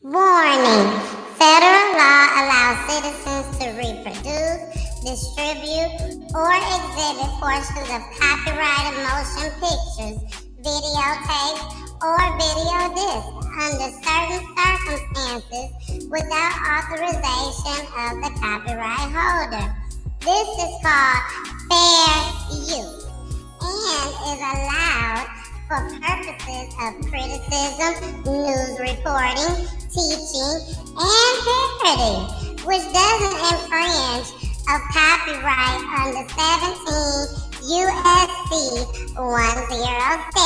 Warning: federal law allows citizens to reproduce, distribute, or exhibit portions of copyrighted motion pictures, videotapes, or video discs under certain circumstances without authorization of the copyright holder. This is called fair use and is allowed for purposes of criticism, news reporting, teaching, and parody, which doesn't infringe of copyright under 17 USC 107.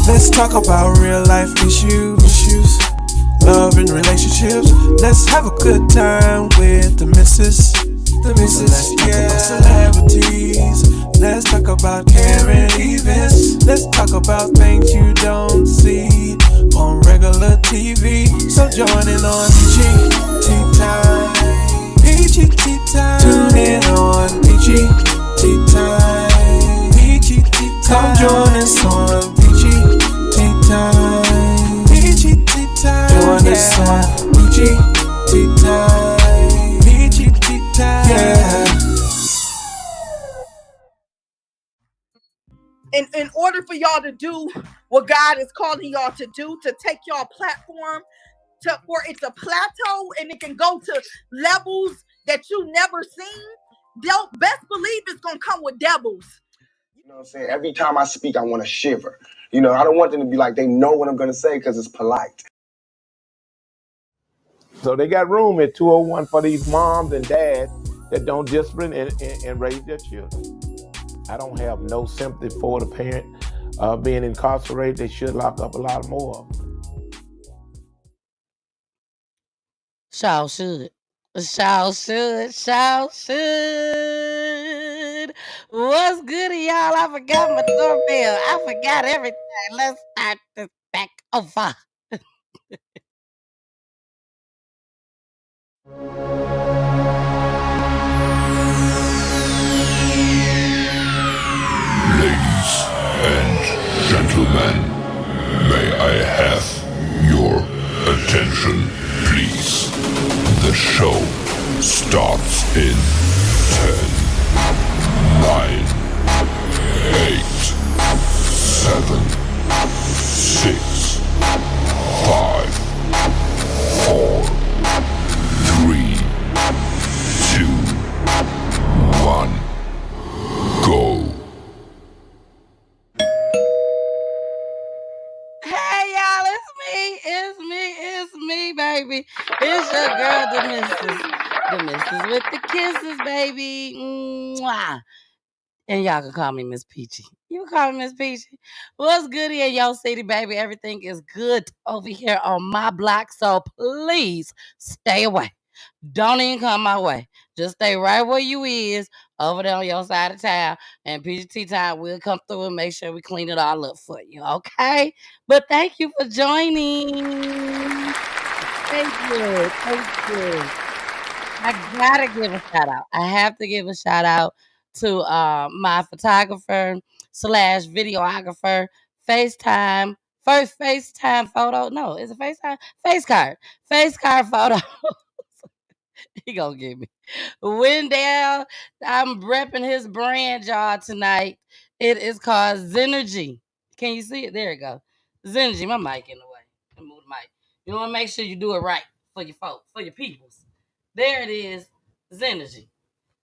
Let's talk about real life issues, love and relationships. Let's have a good time with the missus. Let's talk about celebrities. Let's talk about caring events. Let's talk about things you don't see on regular TV. So join in on PEACHY Tea Time. PEACHY Tea Time. Tune in on PEACHY Tea Time. PEACHY Tea Time. Come join us on PEACHY Tea Time. PEACHY Tea Time. Join us on PEACHY Tea Time. PEACHY Tea Time. Yeah. In order for y'all to do what God is calling y'all to do, to take y'all platform to where it's a plateau and it can go to levels that you never seen, they'll best believe it's gonna come with devils. You know what I'm saying? Every time I speak, I want to shiver. You know, I don't want them to be like they know what I'm going to say because it's polite. So they got room at 201 for these moms and dads that don't discipline and raise their children. I don't have no sympathy for the parent being incarcerated. They should lock up a lot more of them. Shaw should. Shaw should. Shaw should. What's good, y'all? I forgot my doorbell. I forgot everything. Let's start this back over. Ladies and gentlemen, may I have your attention, please? The show starts in 10, 9, 8, 7, 6, 5, 4, 3, 2, 1, go. Hey, y'all, it's me, baby. It's your girl, the missus with the kisses, baby. Mwah. And y'all can call me Miss Peachy. You can call me Miss Peachy. What's good in your city, baby? Everything is good over here on my block, so please stay away. Don't even come my way. Just stay right where you is, over there on your side of town, and PGT time will come through and make sure we clean it all up for you, okay? But thank you for joining. Thank you. Thank you. I gotta give a shout out. I have to give a shout out to my photographer slash videographer, FaceTime. First FaceTime photo. No, is it FaceTime? Face card. Face card photo. He gonna get me. Wendell, I'm repping his brand, y'all, tonight. It is called Zenergy. Can you see it? There it go. Zenergy. My mic in the way. Let me move the mic. You want to make sure you do it right for your folks, for your peoples. There it is. Zenergy.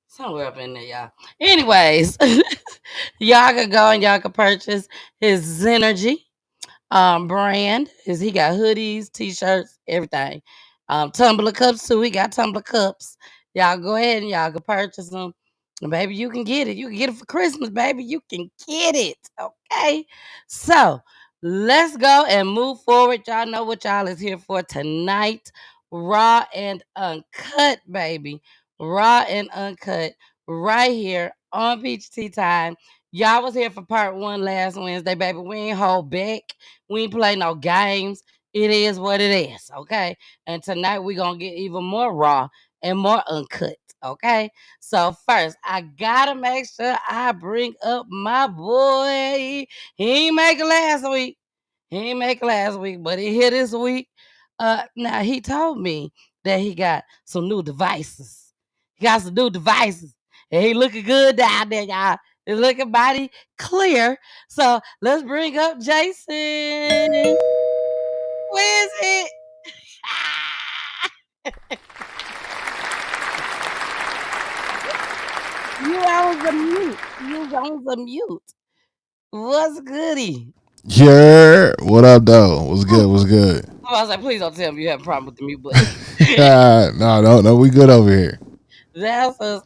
Somewhere up in there, y'all. Anyways, y'all can go and y'all can purchase his Zenergy brand. Is he got hoodies, t-shirts, everything. Tumbler cups too. He got tumbler cups. Y'all go ahead and y'all can purchase them. And baby, you can get it. You can get it for Christmas, baby. You can get it. Okay. So let's go and move forward. Y'all know what y'all is here for tonight. Raw and uncut, baby. Raw and uncut right here on Peach Tea Time. Y'all was here for part one last Wednesday, baby. We ain't hold back. We ain't play no games. It is what it is, okay? And tonight we're gonna get even more raw and more uncut, okay? So first, I gotta make sure I bring up my boy. He ain't make it last week. He ain't make it last week, but he here this week. Now he told me that he got some new devices. He got some new devices. And he looking good down there, y'all. He's looking mighty clear. So let's bring up Jason. Where is it? You on the mute. You on the mute. What's goody? Yeah, what up, though? What's good? What's good? I was like, please don't tell me you have a problem with the mute button. No, we good over here. That's us.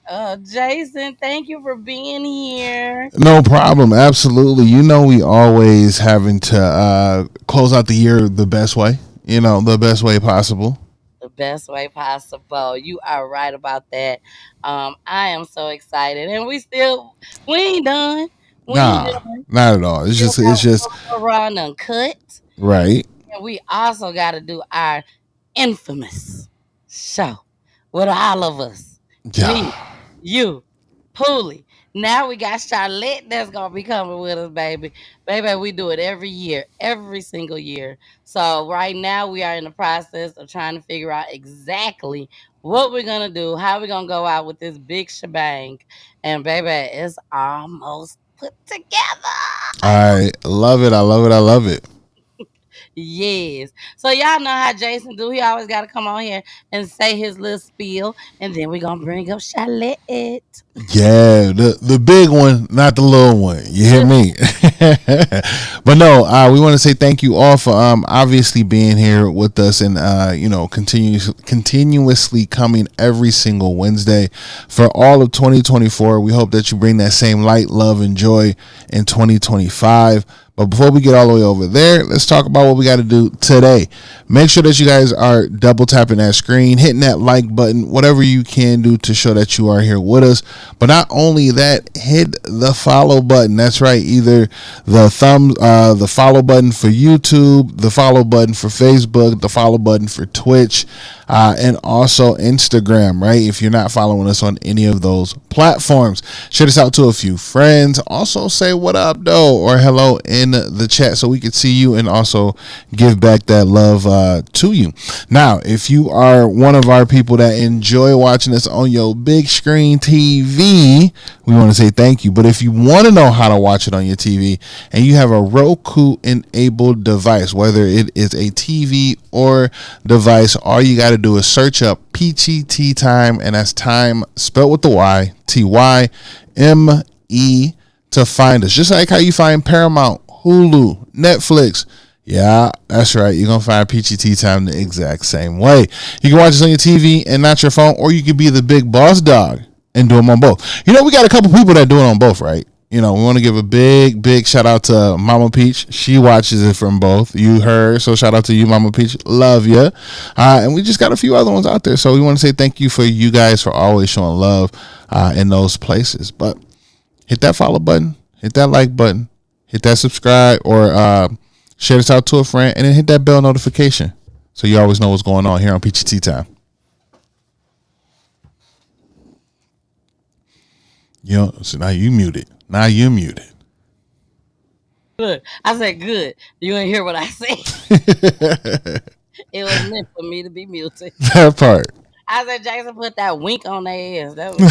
Jason, thank you for being here. No problem. Absolutely. You know, we always having to close out the year the best way. You know, the best way possible. The best way possible. You are right about that. I am so excited, and we ain't done. We ain't Nah, done. not at all. Still It's just got more raw and uncut, right. and we also got to do our infamous show with all of us. Me, Yeah. you, Pooley. Now we got Charlotte that's gonna be coming with us, baby. Baby, we do it every year, every single year. So right now we are in the process of trying to figure out exactly what we're gonna do, how we're gonna go out with this big shebang. And baby, it's almost put together. I love it. I love it. I love it. Yes. So y'all know how Jason do. He always got to come on here and say his little spiel, and then we're gonna bring up Charlotte. Yeah, the big one, not the little one. You hear me? But no, we want to say thank you all for obviously being here with us and continuously coming every single Wednesday for all of 2024. We hope that you bring that same light, love, and joy in 2025. But before we get all the way over there, let's talk about what we got to do today. Make sure that you guys are double tapping that screen, hitting that like button, whatever you can do to show that you are here with us. But not only that, hit the follow button. That's right. Either the follow button for YouTube, the follow button for Facebook, the follow button for Twitch, and also Instagram, right? If you're not following us on any of those platforms, share this out to a few friends. Also say what up, though, or hello in the chat so we can see you and also give back that love to you. Now, if you are one of our people that enjoy watching us on your big screen TV, we want to say thank you. But if you want to know how to watch it on your TV and you have a Roku enabled device, whether it is a TV or device, all you got to do is search up Peachy Tea Time, and that's time spelled with the Y, TYME, to find us. Just like how you find Paramount, Hulu, Netflix. Yeah, that's right. You're going to find Peachy Tea Time the exact same way. You can watch this on your TV and not your phone, or you can be the big boss dog and do them on both. You know, we got a couple people that do it on both, right? You know, we want to give a big shout out to Mama Peach. She watches it from both. You heard, so shout out to you, Mama Peach. Love ya. And we just got a few other ones out there. So we want to say thank you for you guys for always showing love in those places. But hit that follow button, hit that like button, hit that subscribe, or share this out to a friend, and then hit that bell notification so you always know what's going on here on Peachy Tea Time. You know, so now you muted. Now you muted. Look, I said good. You ain't hear what I said. It was meant for me to be muted. That part. I said Jackson put that wink on their ass. That was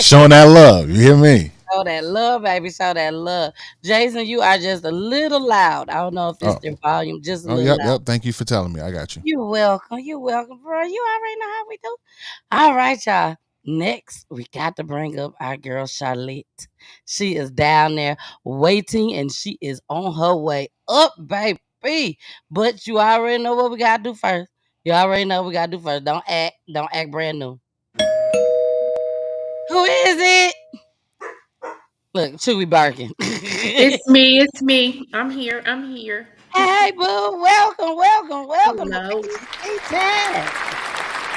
Showing that love. You hear me? show that love, baby. Show that love. Jason, you are just a little loud. I don't know if it's their volume, just a little loud. Yep. Thank you for telling me. I got you. You're welcome. You're welcome, bro. You already know how we do. All right, y'all. Next, we got to bring up our girl Charlotte. She is down there waiting, and she is on her way up, baby. But you already know what we gotta do first. You already know what we gotta do first. Don't act brand new. Who is it? Look, Chewy barking. It's me. It's me. I'm here. I'm here. Hey, boo. Welcome to Hello. PEACHY Time.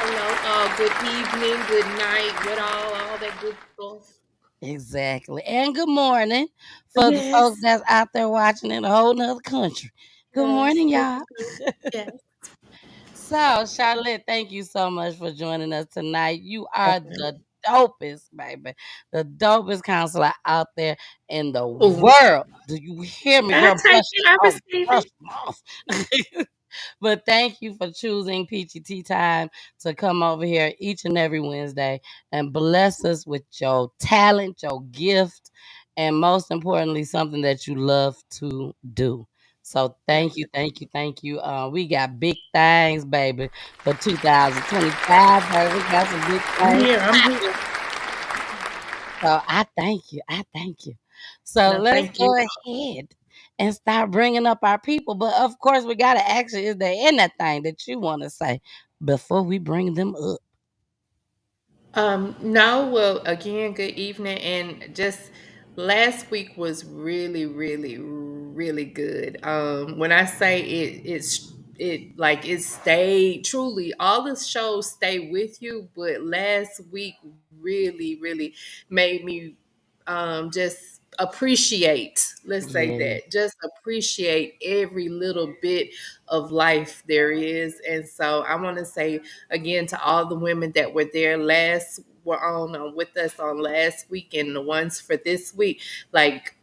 Hello. Good evening. Good night. Good all that good stuff. Exactly. And good morning for the folks Yes. that's out there watching in a whole nother country. Good Yes. morning, Good, y'all. good. Yes. So, Charlotte, thank you so much for joining us tonight. You are the dopest, baby. The dopest counselor out there in the Oh, world. Do you hear me, I girl? take Brush it. I them off. receive Brush it. them off. But thank you for choosing Peachy Tea Time to come over here each and every Wednesday and bless us with your talent, your gift, and most importantly, something that you love to do. So Yes. thank you, thank you, thank you. We got big things, baby, for 2025, baby. We got some big I'm things. here. I'm here. So I thank you. I thank you. So No, let's thank go you. ahead and start bringing up our people. But of course, we got to ask you, is there anything that you want to say before we bring them up? No, well, again, good evening. And just last week was really, really, really good. When I say it like it stayed truly, all the shows stay with you, but last week really, really made me just appreciate, let's say Yeah. that, just appreciate every little bit of life there is. And so I want to say again to all the women that were there last were on with us on last week and the ones for this week, like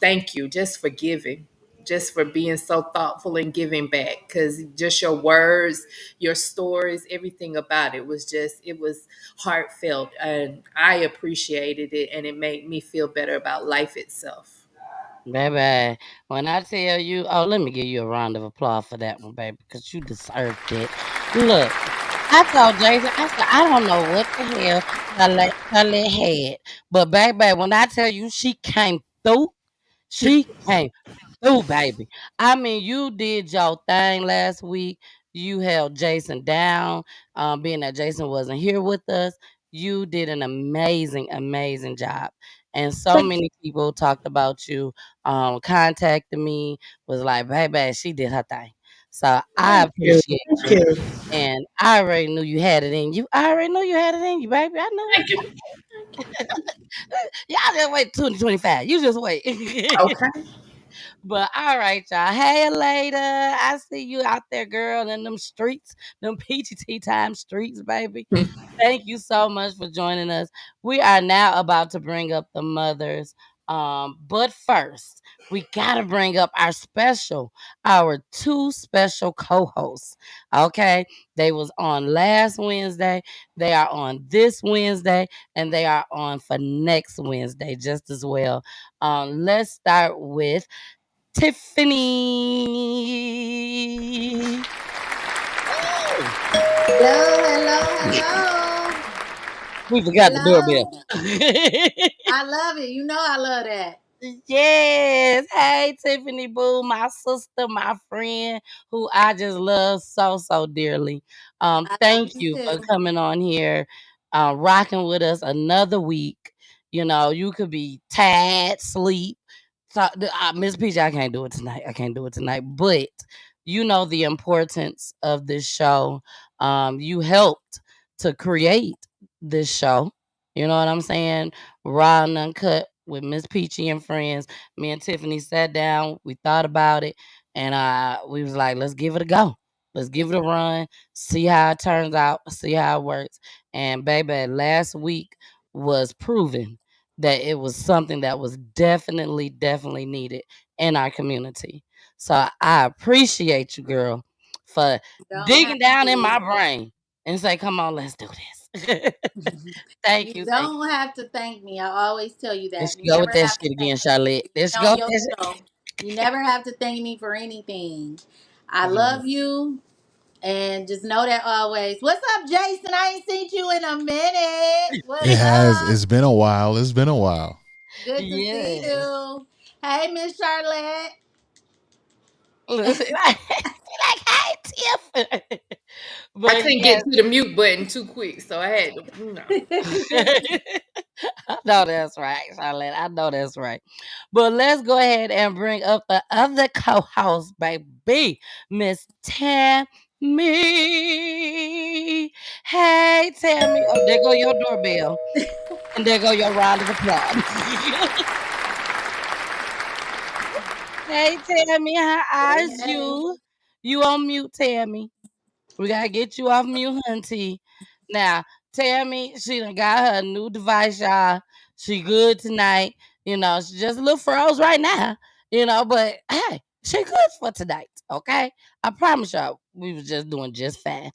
thank you just for giving, just for being so thoughtful and giving back, because just your words, your stories, everything about it was just, it was heartfelt, and I appreciated it, and it made me feel better about life itself. Baby, when I tell you, oh, let me give you a round of applause for that one, baby, because you deserved it. Look, I told Jason, I said, I don't know what the hell Charlotte had, but baby, when I tell you she came through, she came through, baby. I mean, you did your thing last week. You held Jason down, being that Jason wasn't here with us. You did an amazing, amazing job. And so Thank many people talked about you, contacted me, was like, baby, she did her thing. So I you. appreciate Thank you. you. And I already knew you had it in you. I already knew you had it in you, baby. I knew it. Thank you. Y'all just wait 2025. You just wait. Okay. But all right, y'all. Hey, later. I see you out there, girl, in them streets, them peachy tea time streets, baby. Thank you so much for joining us. We are now about to bring up the mothers. But first, we gotta bring up our two special co-hosts. Okay, they was on last Wednesday. They are on this Wednesday, and they are on for next Wednesday just as well. Let's start with Tiffany. Woo! Hello, hello, hello. We forgot the doorbell. Hello. I love it. You know I love that. Yes. Hey, Tiffany Boo, my sister, my friend, who I just love so, so dearly. I love Thank you you for too. coming on here, rocking with us another week. You know, you could be tired, sleep. So, Miss Peach, I can't do it tonight. I can't do it tonight. But you know the importance of this show. You helped to create this show. You know what I'm saying? Raw and Uncut with Miss Peachy and friends. Me and Tiffany sat down, we thought about it, and we was like, let's give it a go. Let's give it a run, see how it turns out, see how it works. And baby, last week was proven that it was something that was definitely, definitely needed in our community. So I appreciate you, girl, for Don't have digging down in to. my brain and say, come on, let's do this. Thank You you. Thank you. don't have to thank me. I always tell you There that. she You go never with that have to shit thank again, me. Charlotte. There It's she go on with your that show. You never have to thank me for anything. I shit. love you. And just know that always. What's up, Jason? I ain't seen you in a minute. It What's has. up? It's been a while. It's been a while. Good to see Yes. you. Hey, Miss Charlotte. Listen, she like, hey, Tiff. I But couldn't get yes. to the mute button too quick, so I had to, I know that's right, Charlotte. I know that's right. But let's go ahead and bring up the other co-host, baby, Miss Tiffany. me. Hey, Tammy. Oh, there go your doorbell. And there go your round of applause. Hey, Tammy, how are Hey, hey. you? You on mute, Tammy. We gotta get you off mute, hunty. Now, Tammy, she done got her new device, y'all. She good tonight. She just a little froze right now. But hey, she good for tonight. Okay, I promise y'all, we was just doing just fine.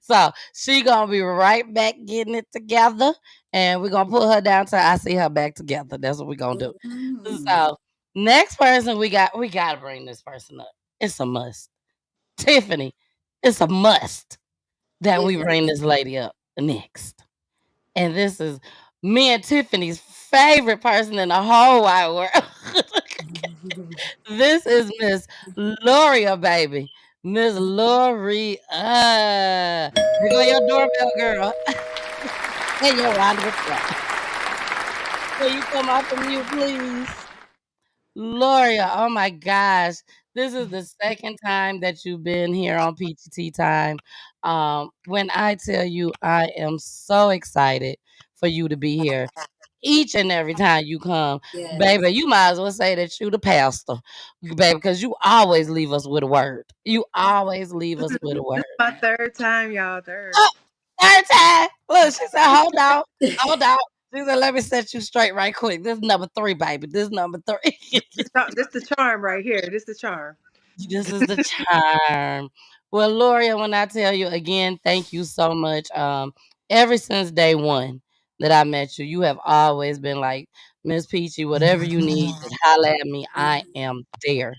So she gonna be right back getting it together, and we're gonna put her down till I see her back together. That's what we're gonna do. Mm. So next person we gotta bring this person up. It's a must. Tiffany, it's a must that we Yes, it bring is. this lady up next. And this is me and Tiffany's favorite person in the whole wide world. This is Miss Loria, baby. Miss Loria. There go your doorbell, girl. And your round of applause. Will you come off of mute, please? Loria, oh my gosh. This is the second time that you've been here on PGT Time. When I tell you I am so excited for you to be here each and every time you come, Yes. baby, you might as well say that you the pastor, baby, because you always leave us with a word. You always leave us with a word. This is my third time, y'all. Third. Oh, third time. Look, she said, hold on, hold on. She said, let me set you straight right quick. This is number three, baby. This is number three. This the charm right here. This the charm. This is the charm. Well, Loria, when I tell you again, thank you so much. Ever since day one that I met you, you have always been like, Miss Peachy, whatever you need, just holla at me. I am there.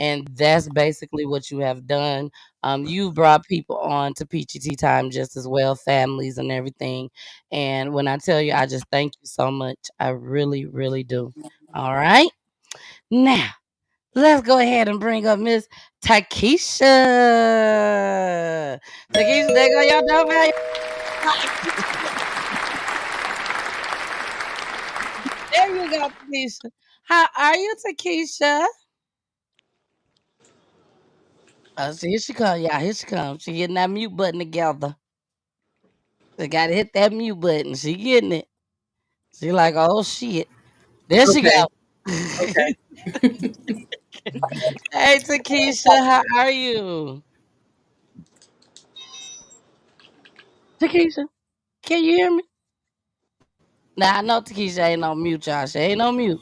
And that's basically what you have done. You've brought people on to Peachy Tea Time just as well, families and everything. And when I tell you, I just thank you so much. I really, really do. All right. Now, let's go ahead and bring up Miss Takesha. Takesha, there go your doorbell. There you go, Takesha. How are you, Takesha? Oh, see, here she come, y'all. Here she comes. She getting that mute button together. They gotta hit that mute button. She getting it. She like, oh shit. There she go. Okay. Okay. Hey, Takesha, how are you? Takesha, can you hear me? Nah, I know Takesha ain't on mute, y'all. She ain't on mute.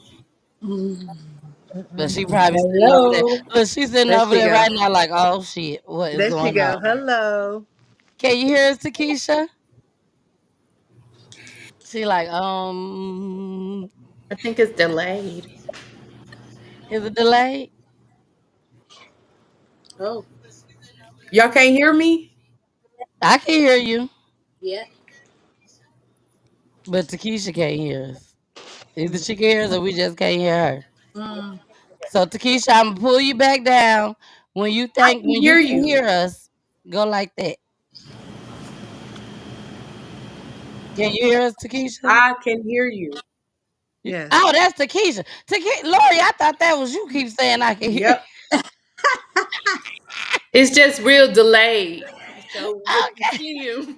But she probably sitting over there. Hello. Look, she's sitting There over she there go. right now, like, oh shit, what is There she going go. on? Hello. Can you hear us, Takesha? She like, I think it's delayed. is it delayed? Oh. Y'all can't hear me? I can hear you, Yeah. but Takesha can't hear us. Either she can hear us or we just can't hear her. Mm. So Takesha, I'm gonna pull you back down. I can When you hear can you. hear us, go like that. Can you hear us, Takesha? I can hear you. Yes. Oh, that's Takesha. Lori, I thought that was you. Keep saying I can hear. Yep. It's just real delayed. So with the volume.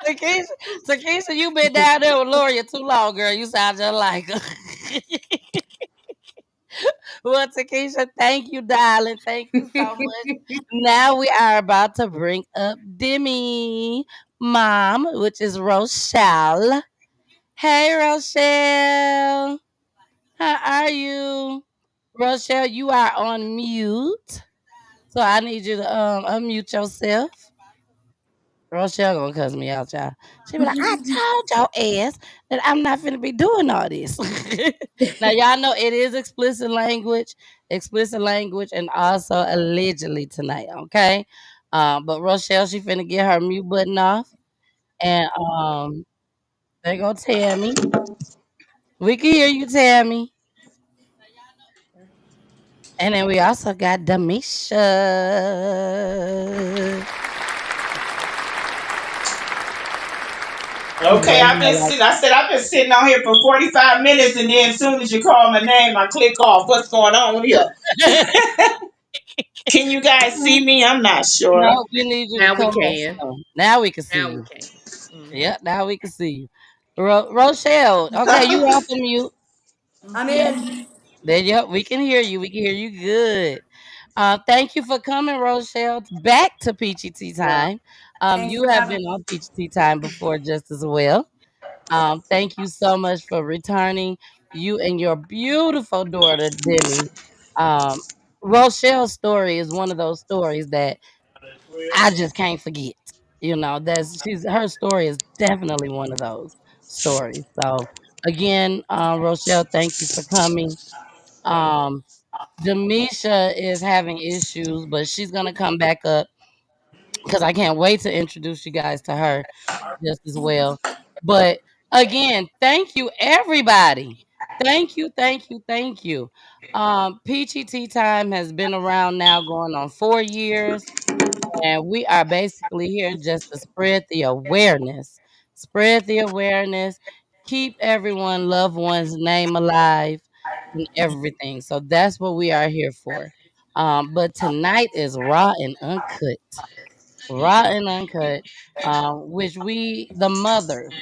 Takesha, Takesha, you been down there with Loria too long, girl. You sound just like her. Well, Takesha, thank you, darling. Thank you so much. Now we are about to bring up Demi, mom, which is Rochelle. Hey, Rochelle. How are you? Rochelle, you are on mute. So I need you to unmute yourself. Rochelle gonna cuss me out, y'all. She be like, I told your ass that I'm not finna be doing all this. Now y'all know it is explicit language, and also allegedly tonight, okay? But Rochelle, she finna get her mute button off. And they go Tammy. We can hear you, Tammy. And then we also got Demisha. Okay, Boy, you I've know, been like sitting. I said I've been sitting on here for 45 minutes, and then as soon as you call my name, I click off. What's going on here? Can you guys see me? I'm not sure. No, we need you to Now we come up can. some. Now we can see Now we you. can. Yeah, now we can see you. Rochelle, okay, you off of mute. I'm in. There you we can hear you. We can hear you good. Thank you for coming, Rochelle. Back to Peachy Tea Time. Thanks You for have having been on Peachy Tea Time before just as well. Thank you so much for returning. You and your beautiful daughter, Demi. Um, Rochelle's story is one of those stories that I just can't forget. You know, that's she's her story is definitely one of those stories. So again, Rochelle, thank you for coming. Um, Demisha is having issues, but she's gonna come back up because I can't wait to introduce you guys to her just as well. But again, thank you everybody. Thank you, thank you, thank you. Peachy Tea Time has been around now going on 4 years, and we are basically here just to spread the awareness. Spread the awareness, keep everyone loved one's name alive and everything. So that's what we are here for. But tonight is raw and uncut. Raw and uncut, which the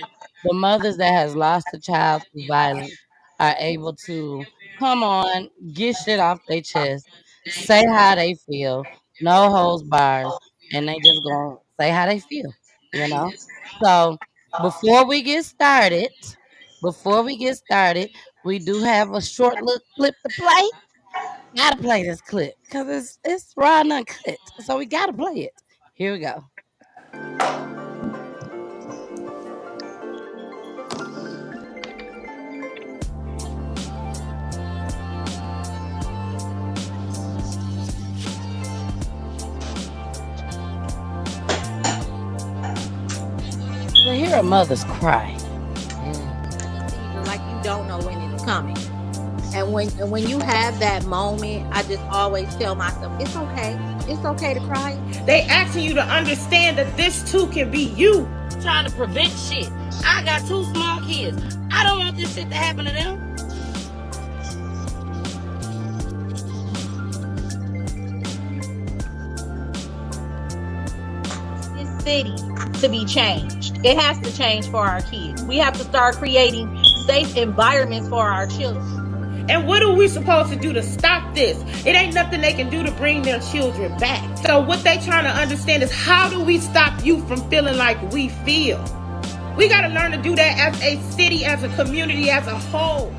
mothers that has lost a child through violence are able to come on, get shit off their chest, say how they feel, no holds bars, and they just gonna say how they feel, you know. So before we get started, before we get started, we do have a short little clip to play. Gotta play this clip because it's raw and uncut, so we gotta play it. Here we go. To hear a mother's cry. season like you don't know when it's coming. And when you have that moment, I just always tell myself, it's okay. It's okay to cry. They asking you to understand that this too can be you. Trying to prevent shit. I got two small kids. I don't want this shit to happen to them. This city to be changed. It has to change for our kids. We have to start creating safe environments for our children. And what are we supposed to do to stop this? It ain't nothing they can do to bring their children back. So what they trying to understand is, how do we stop you from feeling like we feel? We got to learn to do that as a city, as a community, as a whole.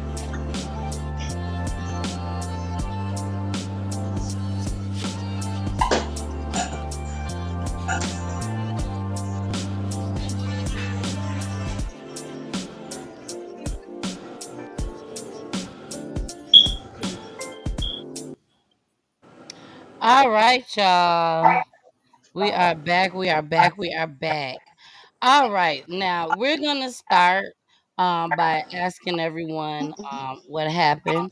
All right, y'all. We are back. We are back. We are back. All right. Now we're gonna start by asking everyone what happened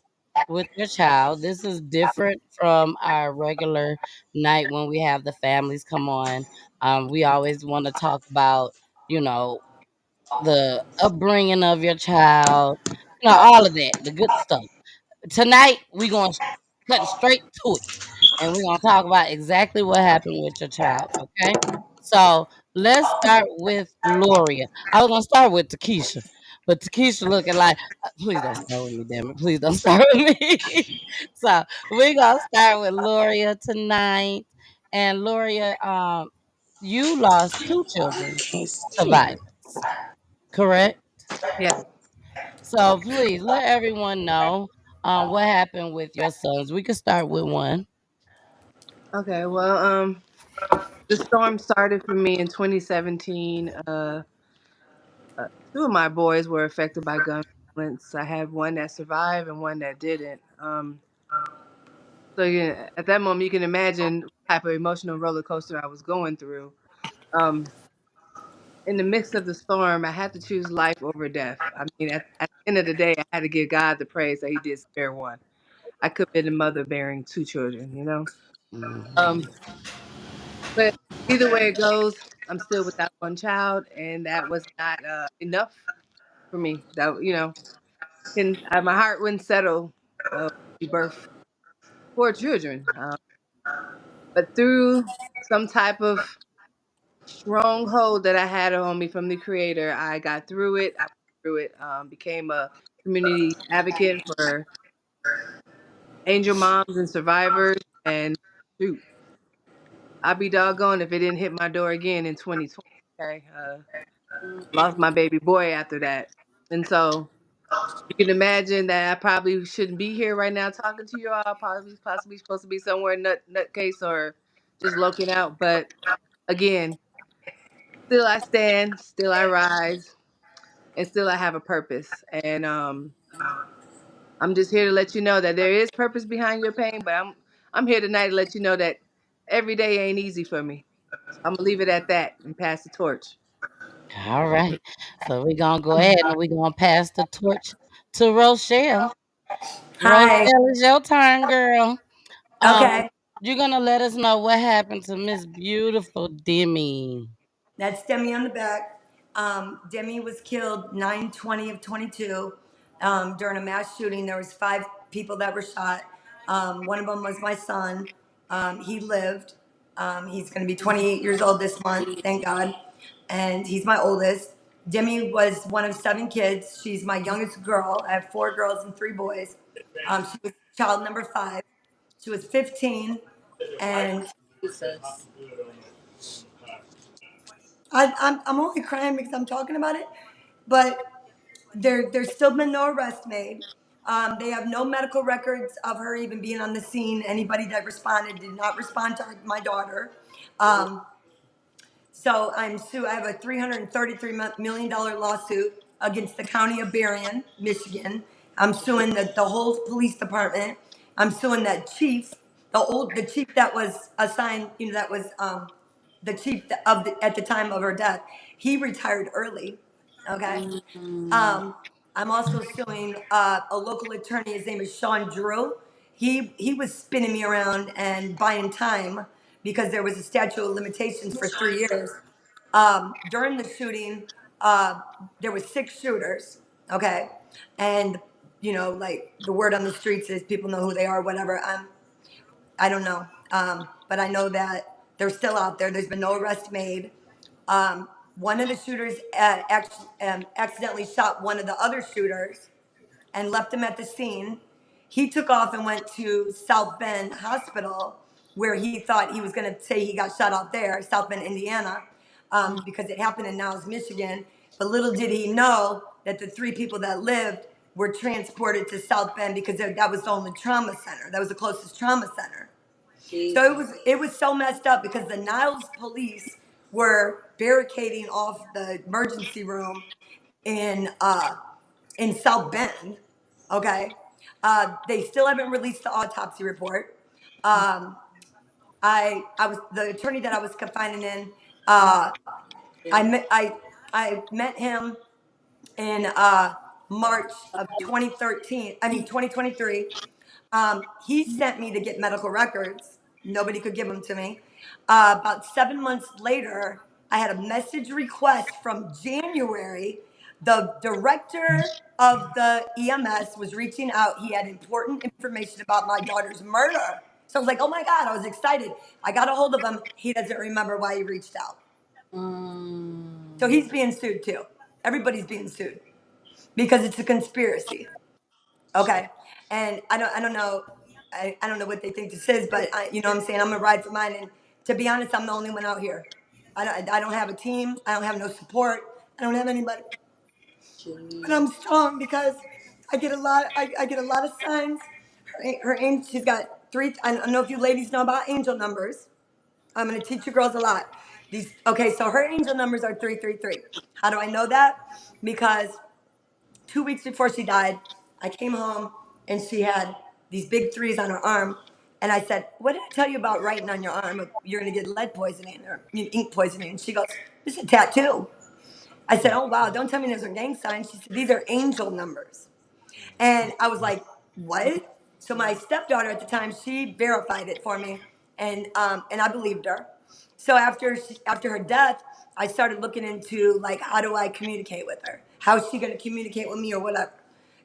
with your child. This is different from our regular night when we have the families come on. We always want to talk about, you know, the upbringing of your child, all of that, the good stuff. Tonight we going to cut straight to it, and we're gonna talk about exactly what happened with your child. Okay, so let's start with Loria. I was gonna start with Takesha, but Takesha looking like, please don't start with me, damn it, please don't start with me. So we're gonna start with Loria tonight, and Loria, you lost two children Can't to see. violence, correct? Yeah. So please let everyone know what happened with your sons. We could start with one. Okay. Well, the storm started for me in 2017. Two of my boys were affected by gun violence. I had one that survived and one that didn't. So yeah, at that moment, you can imagine what type of emotional roller coaster I was going through. Um, in the midst of the storm, I had to choose life over death. I mean, at the end of the day, I had to give God the praise that He did spare one. I could have been a mother bearing two children, you know. Mhm. Um, but either way it goes, I'm still without one child, and that was not enough for me. That my heart wouldn't settle. Uh, birth four children. But through some type of stronghold that I had on me from the Creator, I got through it. I went through it. Became a community advocate for angel moms and survivors. And shoot, I'd be doggone if it didn't hit my door again in 2020. Okay, lost my baby boy after that, and so you can imagine that I probably shouldn't be here right now talking to you all. Probably possibly supposed to be somewhere nutcase or just loking out. But again, still I stand, still I rise, and still I have a purpose. And I'm just here to let you know that there is purpose behind your pain. But I'm here tonight to let you know that every day ain't easy for me. So I'm gonna leave it at that and pass the torch. All right. So we're gonna go ahead and we're gonna pass the torch to Rochelle. Hi. Rochelle, it's your turn, girl. Um, Okay. you're gonna let us know what happened to Miss Beautiful Demi. That's Demi on the back. Demi was killed 9/20 of 22 during a mass shooting. There was 5 people that were shot. One of them was my son. He lived. He's going to be 28 years old this month, thank God. And he's my oldest. Demi was one of 7 kids. She's my youngest girl. I have 4 girls and 3 boys. She was child number 5. She was 15, and I'm only crying because I'm talking about it, but there's still been no arrest made. They have no medical records of her even being on the scene. Anybody that responded did not respond to my daughter. Um, so I have a $333 million lawsuit against the county of Berrien, Michigan. I'm suing the whole police department. I'm suing that chief, the chief that was assigned, that was the chief at the time of her death. He retired early. Okay. I'm also suing a local attorney. His name is Sean Drew. He was spinning me around and buying time because there was a statute of limitations for 3 years. During the shooting, uh, there was 6 shooters. Okay, and like the word on the streets is people know who they are. Whatever. I don't know, but I know that they're still out there. There's been no arrest made. One of the shooters accidentally shot one of the other shooters and left him at the scene. He took off and went to South Bend Hospital, where he thought he was going to say he got shot out there, South Bend, Indiana, because it happened in Niles, Michigan. But little did he know that the 3 people that lived were transported to South Bend because that was the only trauma center. That was the closest trauma center. So it was so messed up because the Niles police were barricading off the emergency room in South Bend. Okay, they still haven't released the autopsy report. I was the attorney that I was confining in. I met him in March of 2013. I mean 2023. He sent me to get medical records. Nobody could give them to me. About 7 months later, I had a message request from January. The director of the EMS was reaching out. He had important information about my daughter's murder. So I was like, oh my God, I was excited. I got a hold of him. He doesn't remember why he reached out. So he's being sued too. Everybody's being sued because it's a conspiracy. Okay. And I don't know. I don't know what they think this is, but you know what I'm saying? I'm gonna ride for mine. And to be honest, I'm the only one out here. I don't have a team. I don't have no support. I don't have anybody. But I'm strong because I get a lot. I get a lot of signs. Her angel. She's got 3. I don't know if you ladies know about angel numbers. I'm gonna teach you girls a lot. Okay, so her angel numbers are 333. How do I know that? Because 2 weeks before she died, I came home and she had these big 3s on her arm. And I said, what did I tell you about writing on your arm? You're going to get lead poisoning or ink poisoning. And she goes, this is a tattoo. I said, oh, wow, don't tell me those are gang signs. She said, these are angel numbers. And I was like, what? So my stepdaughter at the time, she verified it for me, and I believed her. So after her death, I started looking into like how do I communicate with her? How is she going to communicate with me or whatever?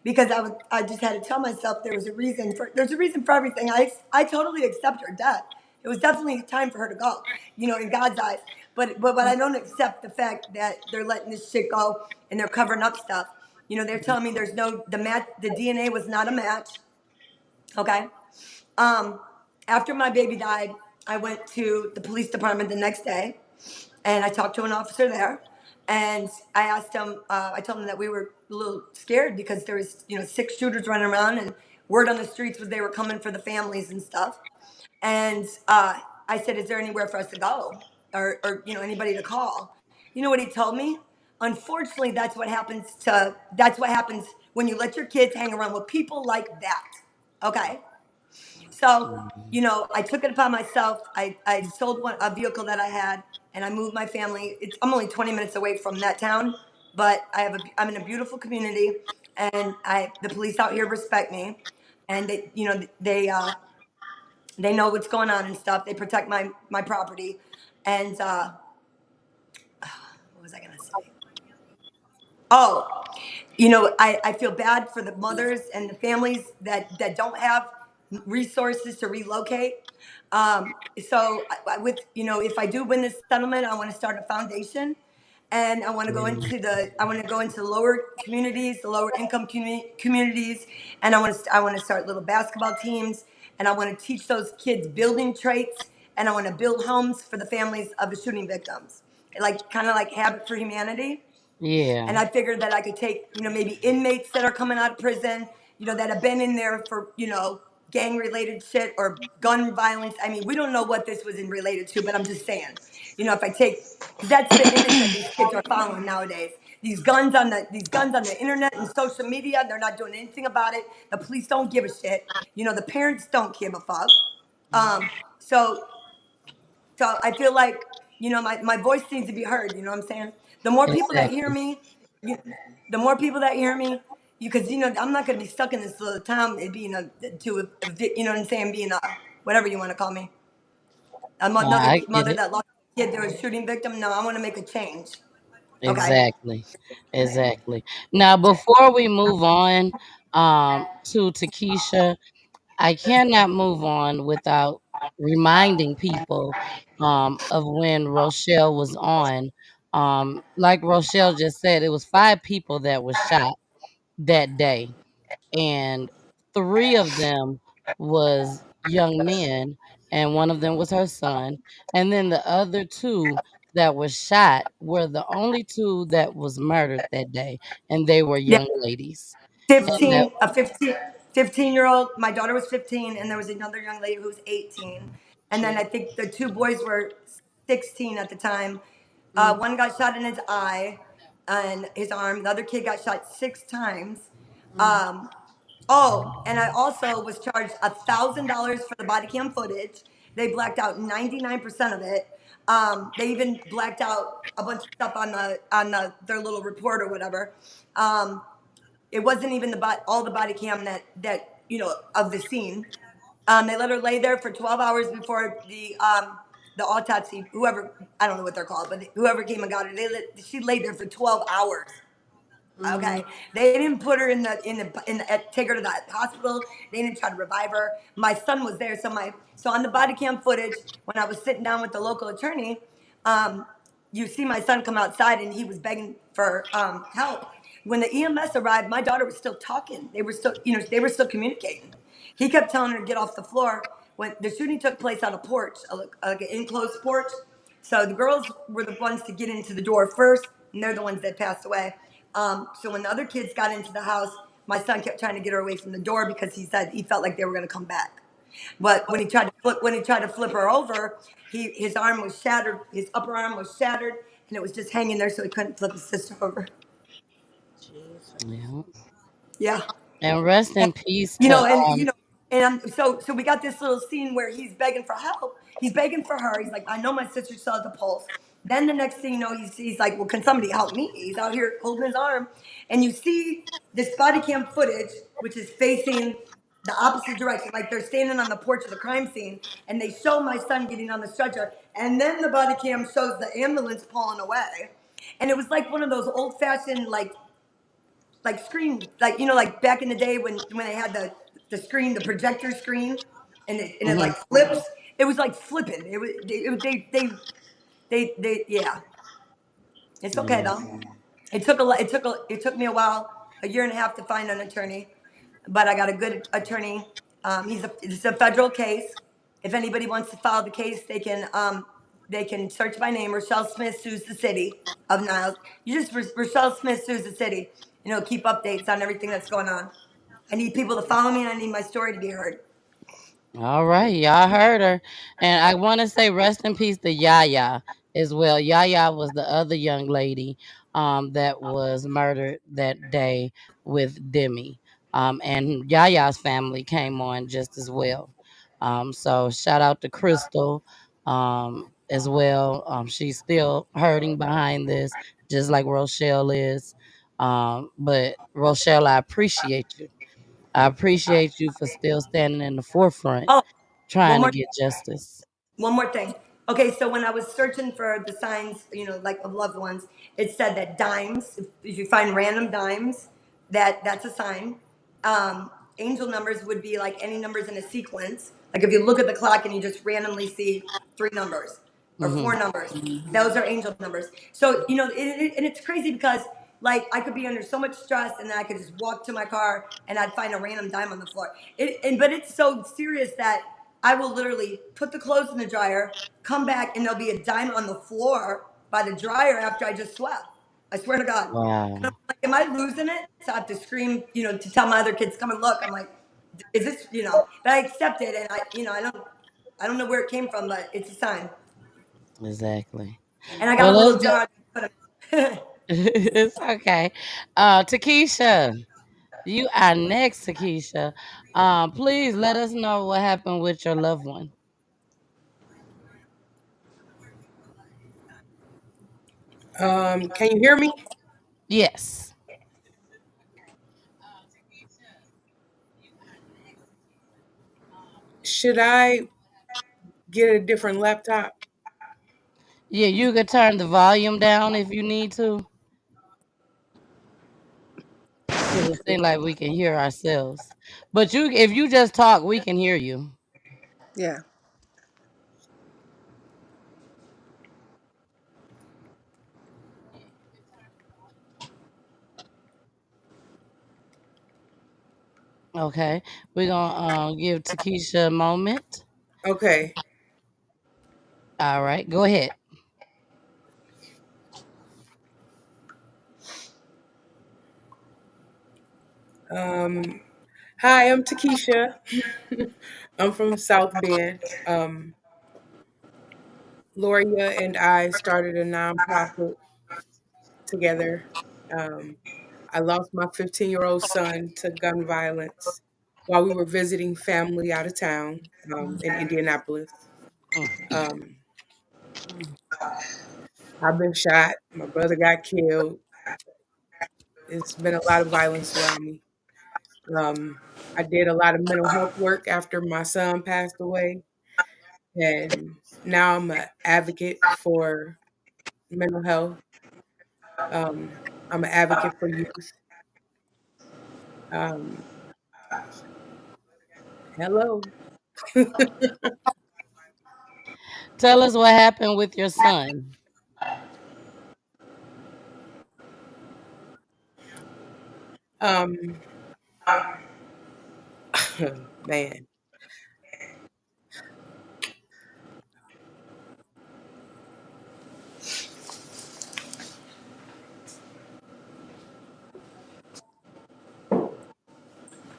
Because I just had to tell myself there's a reason for everything. I totally accept her death. It was definitely time for her to go, in God's eyes. But I don't accept the fact that they're letting this shit go and they're covering up stuff. They're telling me there's no the DNA was not a match. Okay. Um, After my baby died, I went to the police department the next day, and I talked to an officer there, and I asked him. I told him that we were a little scared because there was, 6 shooters running around, and word on the streets was they were coming for the families and stuff. And I said, "Is there anywhere for us to go, or anybody to call?" You know what he told me? Unfortunately, that's what happens when you let your kids hang around with people like that. Okay. So, I took it upon myself. I sold a vehicle that I had, and I moved my family. I'm only 20 minutes away from that town, but I'm in a beautiful community, and the police out here respect me, and they know what's going on and stuff. They protect my property, and what was I gonna say? Oh, I feel bad for the mothers and the families that don't have resources to relocate. So if I do win this settlement, I want to start a foundation, and I want to go into lower communities, the lower income communities, and I want to start little basketball teams, and I want to teach those kids building traits, and I want to build homes for the families of the shooting victims, like kind of like Habit for Humanity. Yeah. And I figured that I could take, maybe inmates that are coming out of prison, that have been in there for, gang related shit or gun violence. I mean, we don't know what this was in related to, but I'm just saying, if I take, because that's the image that these kids are following nowadays. These guns on the internet and social media, they're not doing anything about it. The police don't give a shit. The parents don't give a fuck. So so I feel like, my voice needs to be heard. You know what I'm saying? The more people that hear Exactly. me, you, the more people that hear me, because I'm not gonna be stuck in this little town and being you know what I'm saying, being a whatever you want to call me, another I get mother it. that lost a kid to a shooting victim. No, I want to make a change. Okay. Exactly. Exactly. Now, before we move on to Takesha, I cannot move on without reminding people of when Rochelle was on. Like Rochelle just said, it was 5 people that were shot that day, and 3 of them was young men, and one of them was her son, and then the other 2 that were shot were the only 2 that was murdered that day, and they were Yeah. young ladies. And that 15, a 15-year-old, my daughter was 15, and there was another young lady who was 18. And then I think the 2 boys were 16 at the time. One got shot in his eye and his arm. The other kid got shot 6 times. Um, and I also was charged $1,000 for the body cam footage. They blacked out 99% of it. They even blacked out a bunch of stuff on their little report or whatever. It wasn't even all the body cam that of the scene. They let her lay there for 12 hours before the autopsy. Whoever, I don't know what they're called, but whoever came and got her, she laid there for 12 hours. Okay, they didn't put her take her to the hospital. They didn't try to revive her. My son was there, so on the body cam footage, when I was sitting down with the local attorney, um, you see my son come outside and he was begging for help. When the EMS arrived, my daughter was still talking. They were still communicating. He kept telling her to get off the floor. When the shooting took place on a porch, like an enclosed porch, so the girls were the ones to get into the door first, and they're the ones that passed away. So when the other kids got into the house, my son kept trying to get her away from the door because he said he felt like they were going to come back. But when he tried to flip her over, his arm was shattered, his upper arm was shattered, and it was just hanging there, so he couldn't flip his sister over. yeah. Yeah. And rest in peace you to know, and you know, and so we got this little scene where he's begging for help. He's begging for her. He's like, I know my sister still has a pulse. Then the next thing you know, he's like, well, can somebody help me? He's out here holding his arm, and you see this body cam footage, which is facing the opposite direction, like they're standing on the porch of the crime scene, and they show my son getting on the stretcher, and then the body cam shows the ambulance pulling away, and it was like one of those old fashioned like screen, like like back in the day when they had the screen, the projector screen, and it like flips. It was like flipping. Yeah. It's okay Yeah. though. It took me a while, a year and a half to find an attorney, but I got a good attorney. It's a federal case. If anybody wants to file the case, they can search my name. Rochelle Smith sues the city of Niles. You just Rochelle Smith sues the city. Keep updates on everything that's going on. I need people to follow me, and I need my story to be heard. All right, y'all heard her. And I want to say rest in peace to Yaya as well. Yaya was the other young lady that was murdered that day with Demi. And Yaya's family came on just as well. So shout out to Crystal as well. She's still hurting behind this, just like Rochelle is. But Rochelle, I appreciate you. I appreciate you for still standing in the forefront Oh, one trying to more get justice. One more thing. Okay, so when I was searching for the signs, like of loved ones, it said that dimes, if you find random dimes, that's a sign. Angel numbers would be like any numbers in a sequence. Like if you look at the clock and you just randomly see three numbers or four Hmm. numbers, those are angel numbers. So and it's crazy because like I could be under so much stress and then I could just walk to my car and I'd find a random dime on the floor. But it's so serious that I will literally put the clothes in the dryer, come back, and there'll be a dime on the floor by the dryer after I just swept. I swear to God. And I'm Wow. like, am I losing it? So I have to scream, to tell my other kids, come and look. I'm like, is this? But I accept it, and I don't know where it came from, but it's a sign. Exactly. And I got Well, a little let's go. jar. To put 'em in. It's okay. Takesha, you are next, Takesha. Please let us know what happened with your loved one. Can you hear me? Yes. Should I get a different laptop? Yeah, you could turn the volume down if you need to. Because it seems like we can hear ourselves. But if you just talk, we can hear you. Yeah. Okay. We're gonna give Takesha a moment. Okay. All right, go ahead. Um, Hi, I'm Takesha. I'm from South Bend. Loria and I started a nonprofit together. Um, I lost my 15-year-old son to gun violence while we were visiting family out of town in Indianapolis. Um, I've been shot. My brother got killed. It's been a lot of violence around me. I did a lot of mental health work after my son passed away, and now I'm an advocate for mental health. I'm an advocate for youth. Um, Hello. Tell us what happened with your son. Um, Man,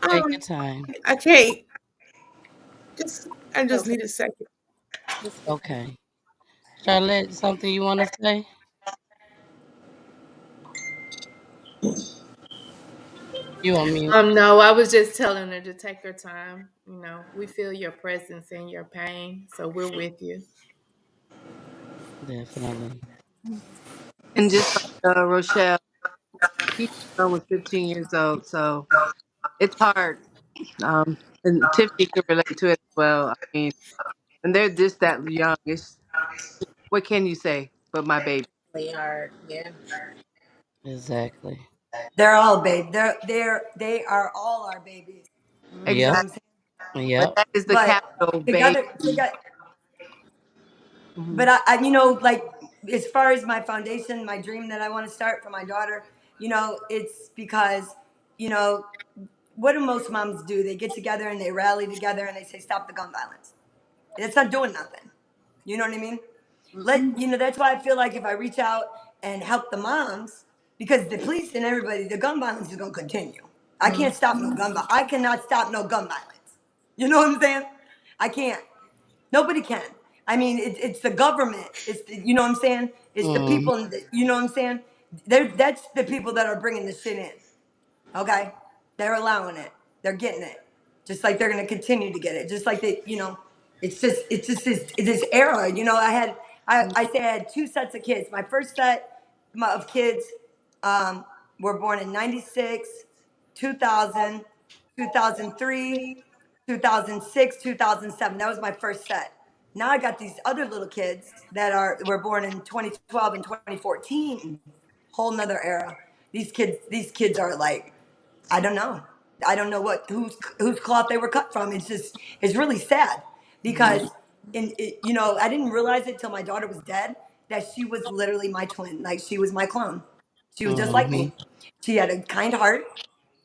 Take your time. I can't. I just Okay. need a second. Okay. Charlotte, something you want to say? You on mute. No, I was just telling her to take her time. We feel your presence and your pain, so we're with you. Definitely. And just like Rochelle, Keith's son was 15 years old, so it's hard. And Tiffany can relate to it as well. I mean, when they're just that young, it's what can you say? But my baby. Really hard. Yeah. Exactly. They're all babe. They are all our babies. You know Yep. what Exactly. I'm saying? But Yep. that is the But capital together, baby. together. Hmm. But like as far as my foundation, my dream that I want to start for my daughter, it's because, you know, what do most moms do? They get together and they rally together and they say, stop the gun violence. It's not doing nothing. You know what I mean? That's why I feel like if I reach out and help the moms, because the police and everybody, the gun violence is going to continue. I can't stop no gun violence. I cannot stop no gun violence. You know what I'm saying? I can't. Nobody can. I mean, it's the government. You know what I'm saying? It's the Mm-hmm. people. You know what I'm saying? That's the people that are bringing the shit in. Okay, they're allowing it. They're getting it. Just like they're gonna continue to get it. Just like it's just this era. I say I had two sets of kids. My first set of kids um, were born in '96, 2000, 2003, 2006, 2007. That was my first set. Now I got these other little kids that were born in 2012 and 2014. Whole nother era. These kids are like, I don't know. I don't know whose cloth they were cut from. It's really sad because I didn't realize it till my daughter was dead that she was literally my twin. Like she was my clone. She was just like Mm-hmm. me. She had a kind heart,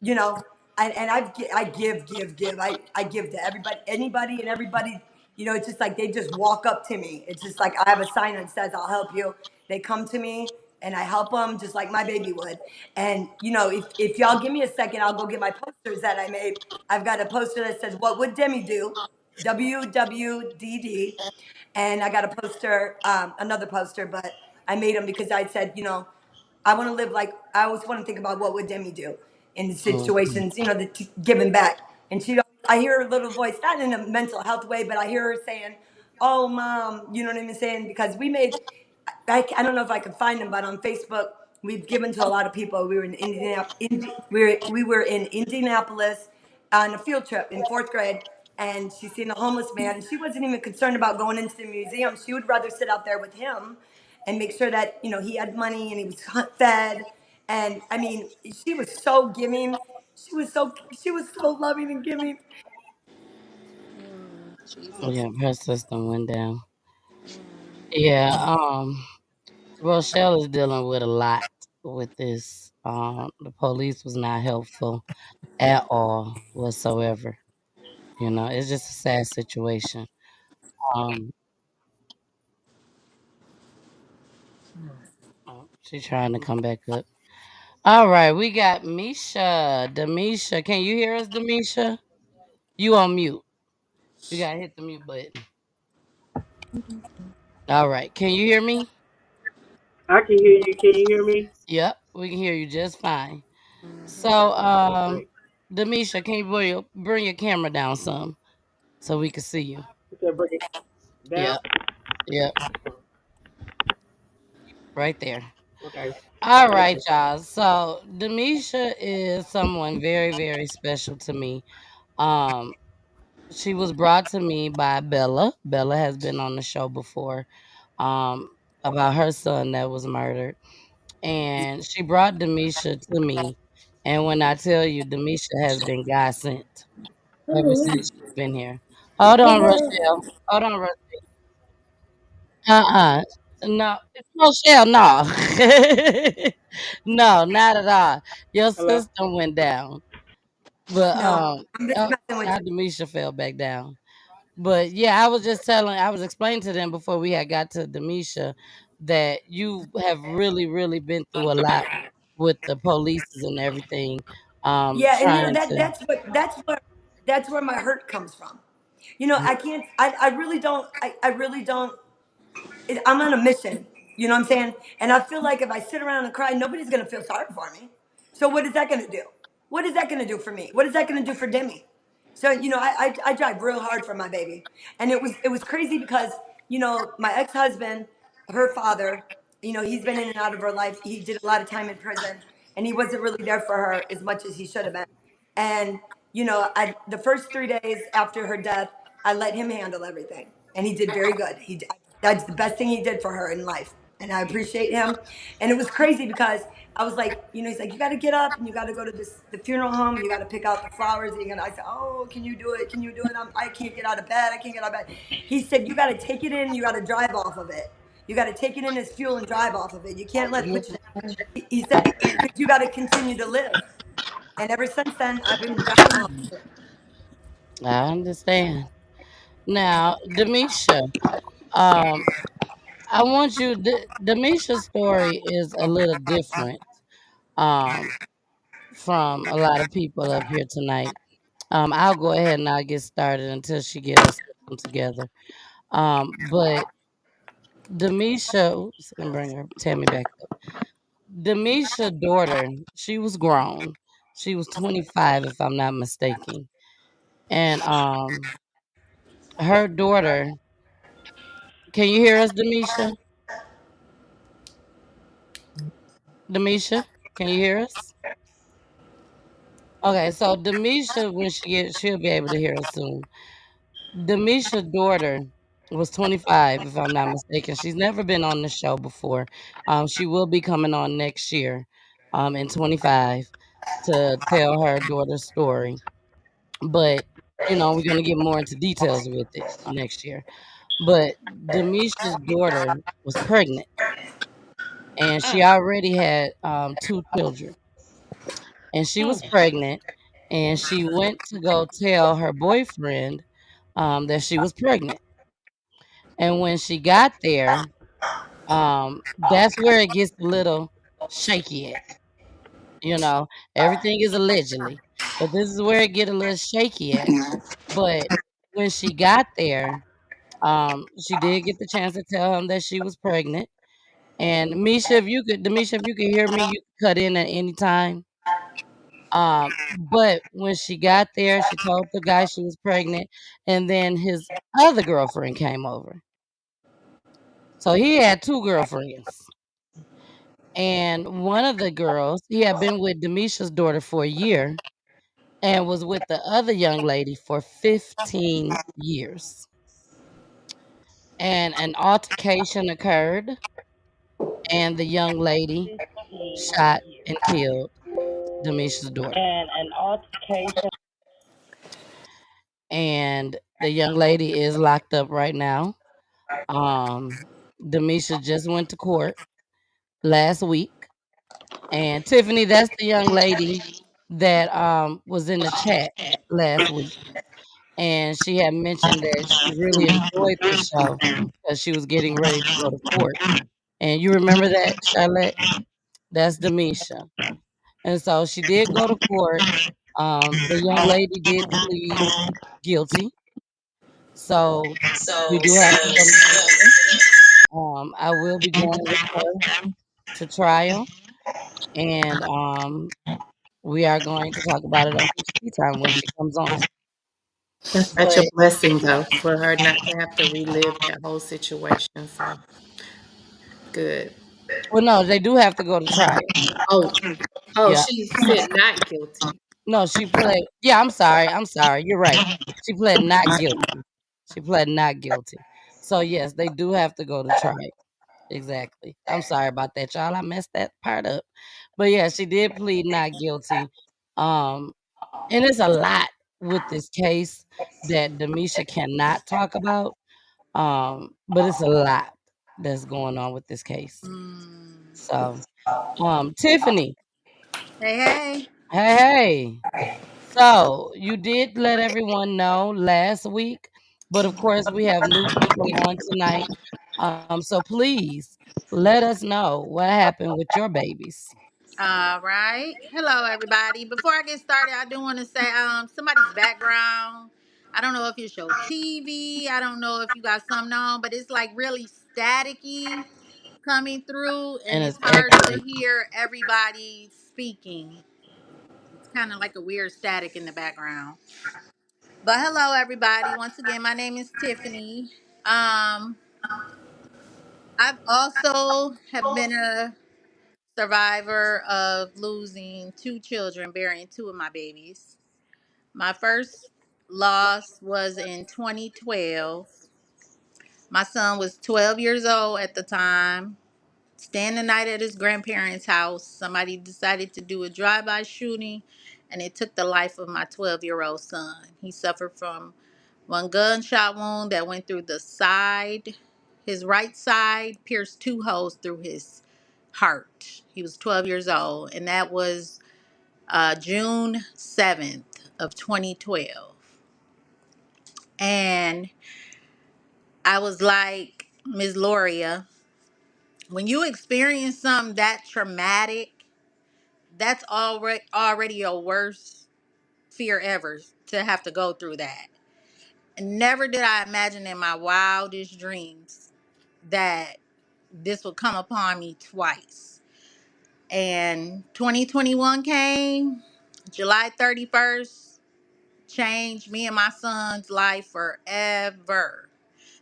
you know, and I give. I give to everybody, anybody and everybody. It's just like they just walk up to me. It's just like I have a sign that says I'll help you. They come to me and I help them just like my baby would. And if y'all give me a second, I'll go get my posters that I made. I've got a poster that says "What would Demi do?" WWDD, and I got a poster, another poster, but I made them because I said, I want to live like I always want to think about what would Demi do in the Mm-hmm. situations, giving back. And I hear her little voice, not in a mental health way, but I hear her saying, "Oh, mom," you know what I'm saying? Because we made, I don't know if I can find them, but on Facebook we've given to a lot of people. We were in we were in Indianapolis on a field trip in fourth grade, and she seen a homeless man, and she wasn't even concerned about going into the museum. She would rather sit out there with him and make sure that he had money and he was fed. And I mean, she was so giving. She was so loving and giving. Jesus. Yeah, her system went down. Yeah, Rochelle is dealing with a lot with this. The police was not helpful at all whatsoever. It's just a sad situation. Um, she's trying to come back up. All right, we got Misha. Demisha, can you hear us, Demisha? You on mute. You gotta hit the mute button. All right, can you hear me? I can hear you. Can you hear me? Yep, we can hear you just fine. So, Okay. Demisha, can you bring your camera down some so we can see you? Okay, bring it down. Yep, yep, right there. Okay. All Thank right, you. y'all. So, Demisha is someone very, very special to me. Um, she was brought to me by Bella. Bella has been on the show before, um, about her son that was murdered, and she brought Demisha to me. And when I tell you, Demisha has been God sent ever since she's been here. Hold on, Rochelle. Hold on, uh-uh. No, Rochelle, no. No, not at all. Your Hello. system went down. But No, I'm just oh, messing with now you. Demisha fell back down. But yeah, I was explaining to them before we had got to Demisha that you have really, really been through a lot with the police and everything. Yeah, and Trying that to that's where my hurt comes from. I can't. I really don't. I really don't. I'm on a mission. You know what I'm saying? And I feel like if I sit around and cry, nobody's gonna feel sorry for me. So what is that gonna do? What is that gonna do for me? What is that gonna do for Demi? So I drive real hard for my baby, and it was crazy because my ex husband, her father, he's been in and out of her life. He did a lot of time in prison, and he wasn't really there for her as much as he should have been. And the first 3 days after her death, I let him handle everything, and he did very good. That's the best thing he did for her in life. and I appreciate him. And it was crazy because I was like, he's like, you got to get up and you got to go to the funeral home and you got to pick out the flowers. And I said, oh, can you do it? Can you do it? I can't get out of bed. I can't get out of bed. He said, you got to take it in. You got to drive off of it. You got to take it in as fuel and drive off of it. You can't let it. He said, because you got to continue to live. And ever since then, I've been driving off of it. I understand. Now, Demisha, um, I want you. Demisha's story is a little different um, from a lot of people up here tonight. I'll go ahead and I'll get started until she get her system together. But Demisha, oops, let me bring her Tammy back up. Demisha daughter, she was grown. She was 25, if I'm not mistaken, and her daughter. Can you hear us, Demisha? Demisha, can you hear us? Okay, so Demisha, when she gets, she'll be able to hear us soon. Demisha's daughter was 25, if I'm not mistaken. She's never been on the show before. She will be coming on next year, in 25, to tell her daughter's story. But we're gonna get more into details with it next year. But Demisha's daughter was pregnant, and she already had two children, and she was pregnant, and she went to go tell her boyfriend that she was pregnant. And when she got there, that's where it gets a little shaky at. You know, everything is allegedly, but this is where it get a little shaky at. But when she got there, she did get the chance to tell him that she was pregnant. And Demisha, if you could hear me, you can cut in at any time. But when she got there, she told the guy she was pregnant, and then his other girlfriend came over. So he had two girlfriends. And one of the girls, he had been with Demisha's daughter for a year and was with the other young lady for 15 years. And an altercation occurred, and the young lady shot and killed Demisha's daughter. And the young lady is locked up right now. Um, Demisha just went to court last week. And Tiffany, that's the young lady that was in the chat last week. And she had mentioned that she really enjoyed the show because she was getting ready to go to court. And you remember that, Charlotte? That's Demisha. And so she did go to court. The young lady did plead guilty. So we do have to go together. I will be going with her to trial, and we are going to talk about it on Tea Time when she comes on. That's such a But blessing, though, for her not to have to relive that whole situation. So good. well, no, they do have to go to trial. Oh, oh, Yeah, she said not guilty. no, she pled. Yeah, I'm sorry. I'm sorry. You're right. She pled not guilty. She pled not guilty. So yes, they do have to go to trial. Exactly. I'm sorry about that, y'all. I messed that part up. But yeah, she did plead not guilty. Um, and it's a lot with this case that Demisha cannot talk about. But it's a lot that's going on with this case. Mm. So, Tiffany, Hey, hey. hey, hey. So you did let everyone know last week, but of course we have new people on tonight. So please let us know what happened with your babies. All right. Hello, everybody. Before I get started, I do want to say somebody's background. I don't know if it's your TV. I don't know if you got something on, but it's like really staticky coming through, and And it's it's hard to echoing. hear everybody speaking. It's kind of like a weird static in the background. But hello, everybody. Once again, my name is Tiffany. Um, I've also have been a survivor of losing two children, burying two of my babies. My first loss was in 2012. My son was 12 years old at the time. staying the night at his grandparents' house. Somebody decided to do a drive-by shooting, and it took the life of my 12-year-old son. He suffered from one gunshot wound that went through the side, his right side, pierced 2 holes through his heart. He was 12 years old, and that was June 7th of 2012. And I was like, Ms. Loria, when you experience something that traumatic, that's already your worst fear ever, to have to go through that. And never did I imagine in my wildest dreams that this would come upon me twice. And 2021 came, July 31st, changed me and my son's life forever.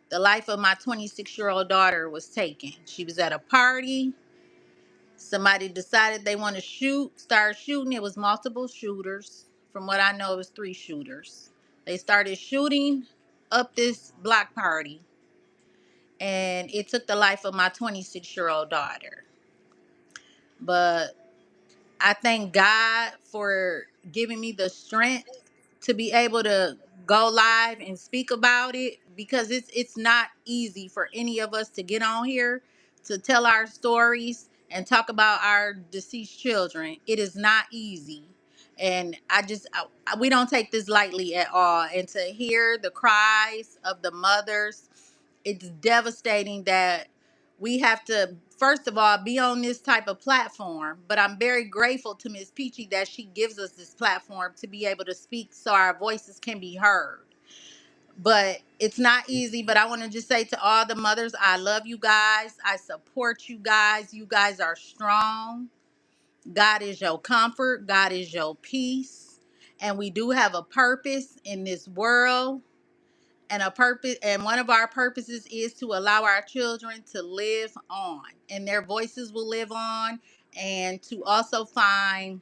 The life of my 26-year-old daughter was taken. She was at a party. Somebody decided they want to start shooting. It was multiple shooters. From what I know, it was 3 shooters. They started shooting up this block party, and it took the life of my 26-year-old daughter. But I thank God for giving me the strength to be able to go live and speak about it, because it's not easy for any of us to get on here to tell our stories and talk about our deceased children. It is not easy. And we don't take this lightly at all. And to hear the cries of the mothers, it's devastating that we have to, first of all, be on this type of platform. But I'm very grateful to Miss Peachy that she gives us this platform to be able to speak so our voices can be heard. But it's not easy. But I want to just say to all the mothers, I love you guys. I support you guys. You guys are strong. God is your comfort. God is your peace. And we do have a purpose in this world. And one of our purposes is to allow our children to live on, and their voices will live on, and to also find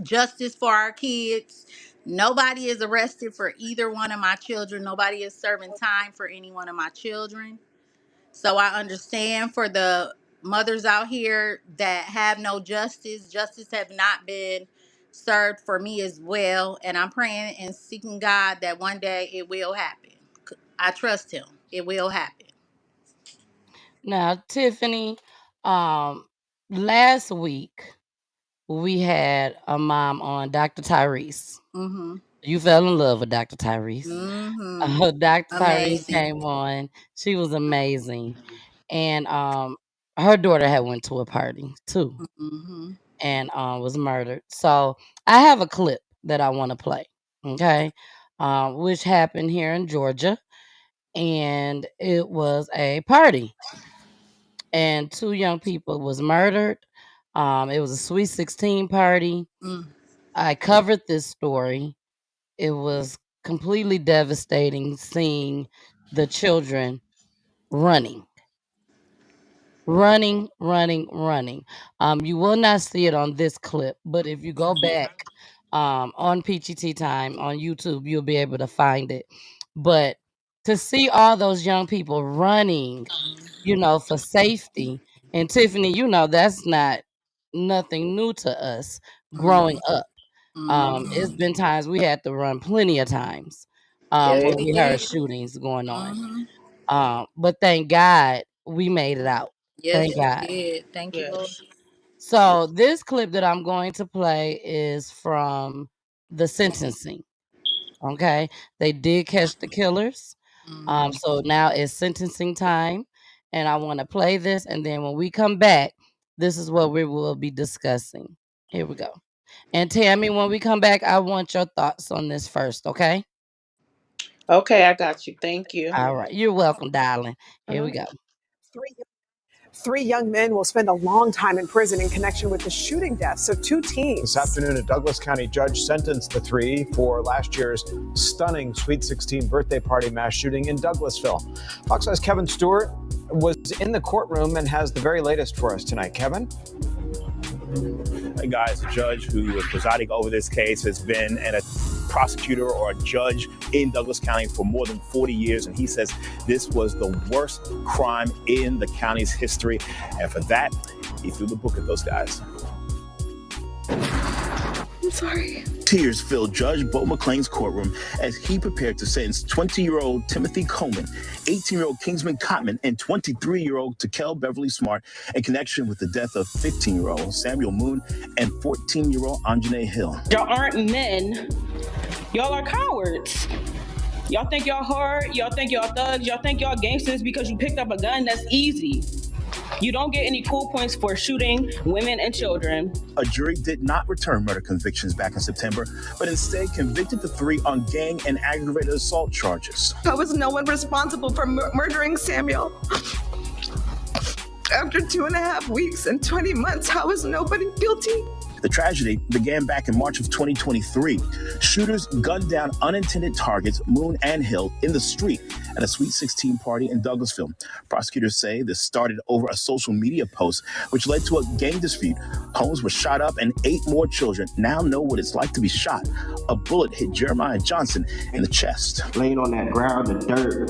justice for our kids. Nobody is arrested for either one of my children. Nobody is serving time for any one of my children. So I understand for the mothers out here that have no justice. Justice have not been served for me as well. And I'm praying and seeking God that one day it will happen. I trust him. It will happen. Now, Tiffany, um, last week we had a mom on, Dr. Tyrese. Mm-hmm. You fell in love with Dr. Tyrese. Mm-hmm. Dr. Tyrese Amazing. came on. She was amazing. And her daughter had went to a party too, Mm-hmm. and was murdered. So I have a clip that I want to play, okay? Which happened here in Georgia, and it was a party, and 2 young people was murdered. It was a Sweet 16 party. Mm. I covered this story. It was completely devastating seeing the children running. Running. You will not see it on this clip, but if you go back on Peachy Tea Time on YouTube, you'll be able to find it. But to see all those young people running, for safety, and Tiffany, that's not nothing new to us growing up. It's Mm-hmm. been times we had to run plenty of times Yes, when we we heard did. shootings going on. Mm-hmm. But thank God we made it out. Yes, Thank we God. did. Thank you, Lord. Yes. So this clip that I'm going to play is from the sentencing. Okay. They did catch the killers. Mm-hmm. So now it's sentencing time. And I want to play this. And then when we come back, this is what we will be discussing. Here we go. And Tammy, when we come back, I want your thoughts on this first, okay? Okay, I got you. Thank you. All right. You're welcome, darling. Here we Uh-huh. go. Three young men will spend a long time in prison in connection with the shooting deaths of 2 teens. This afternoon, a Douglas County judge sentenced the 3 for last year's stunning Sweet 16 birthday party mass shooting in Douglasville. Fox 5's Kevin Stewart was in the courtroom and has the very latest for us tonight. Kevin? Hey guys, the judge who was presiding over this case has been in a prosecutor or a judge in Douglas County for more than 40 years, and he says this was the worst crime in the county's history. And for that, he threw the book at those guys. I'm sorry. Tears filled Judge Bo McClain's courtroom as he prepared to sentence 20-year-old Timothy Coleman, 18-year-old Kingsman Cotman, and 23-year-old Takel Beverly Smart in connection with the death of 15-year-old Samuel Moon and 14-year-old Anjanae Hill. Y'all aren't men. Y'all are cowards. Y'all think y'all hard. Y'all think y'all thugs. Y'all think y'all gangsters because you picked up a gun. That's easy. You don't get any cool points for shooting women and children. A jury did not return murder convictions back in September, but instead convicted the three on gang and aggravated assault charges. How is no one responsible for murdering Samuel? After 2.5 weeks and 20 months, how is nobody guilty? The tragedy began back in March of 2023. Shooters gunned down unintended targets, Moon and Hill, in the street at a Sweet 16 party in Douglasville. Prosecutors say this started over a social media post, which led to a gang dispute. Homes were shot up and 8 more children now know what it's like to be shot. A bullet hit Jeremiah Johnson in the chest. Laying on that ground, the dirt,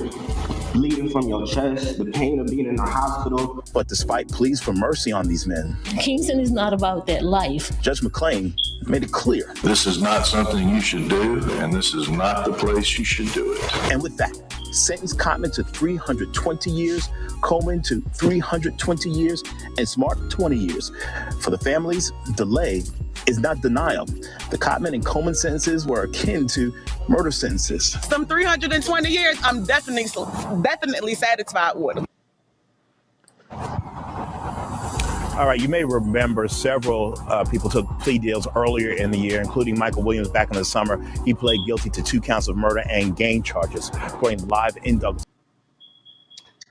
bleeding from your chest, the pain of being in the hospital. But despite pleas for mercy on these men, Kingston is not about that life. Judge McClain made it clear. This is not something you should do, and this is not the place you should do it. And with that, sentenced Cotman to 320 years, Coleman to 320 years, and Smart 20 years. For the families, delay is not denial. The Cotman and Coleman sentences were akin to murder sentences. Some 320 years, I'm definitely satisfied with them. All right, you may remember several people took plea deals earlier in the year, including Michael Williams back in the summer. He pled guilty to 2 counts of murder and gang charges, reporting live in Douglas.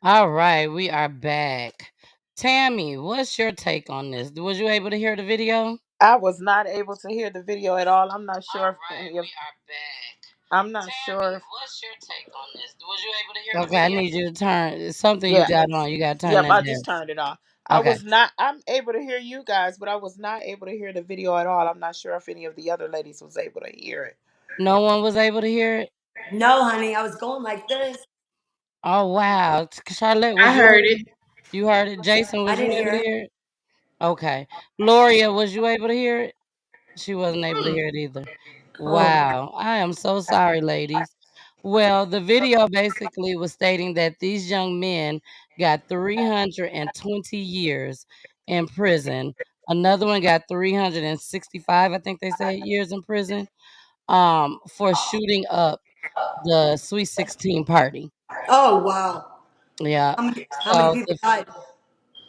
All right, we are back. Tammy, what's your take on this? Was you able to hear the video? I was not able to hear the video at all. I'm not sure I'm not sure. What's your take on this? Was you able to hear the video? Okay, I need you to turn something Yeah. you got on. You got to turn Yep, that I down. just turned it off. Okay. I'm able to hear you guys, but I was not able to hear the video at all. I'm not sure if any of the other ladies was able to hear it. No one was able to hear it? No, honey, I was going like this. Oh, wow. Charlotte, was I heard it. You heard it? Jason, was I you didn't able to hear it. hear it? Okay. Gloria, was you able to hear it? She wasn't able to hear it either. Wow. I am so sorry, ladies. Well, the video basically was stating that these young men got 320 years in prison. Another one got 365, I think they said, years in prison, for shooting up the Sweet 16 party. Oh, wow. Yeah. How many So people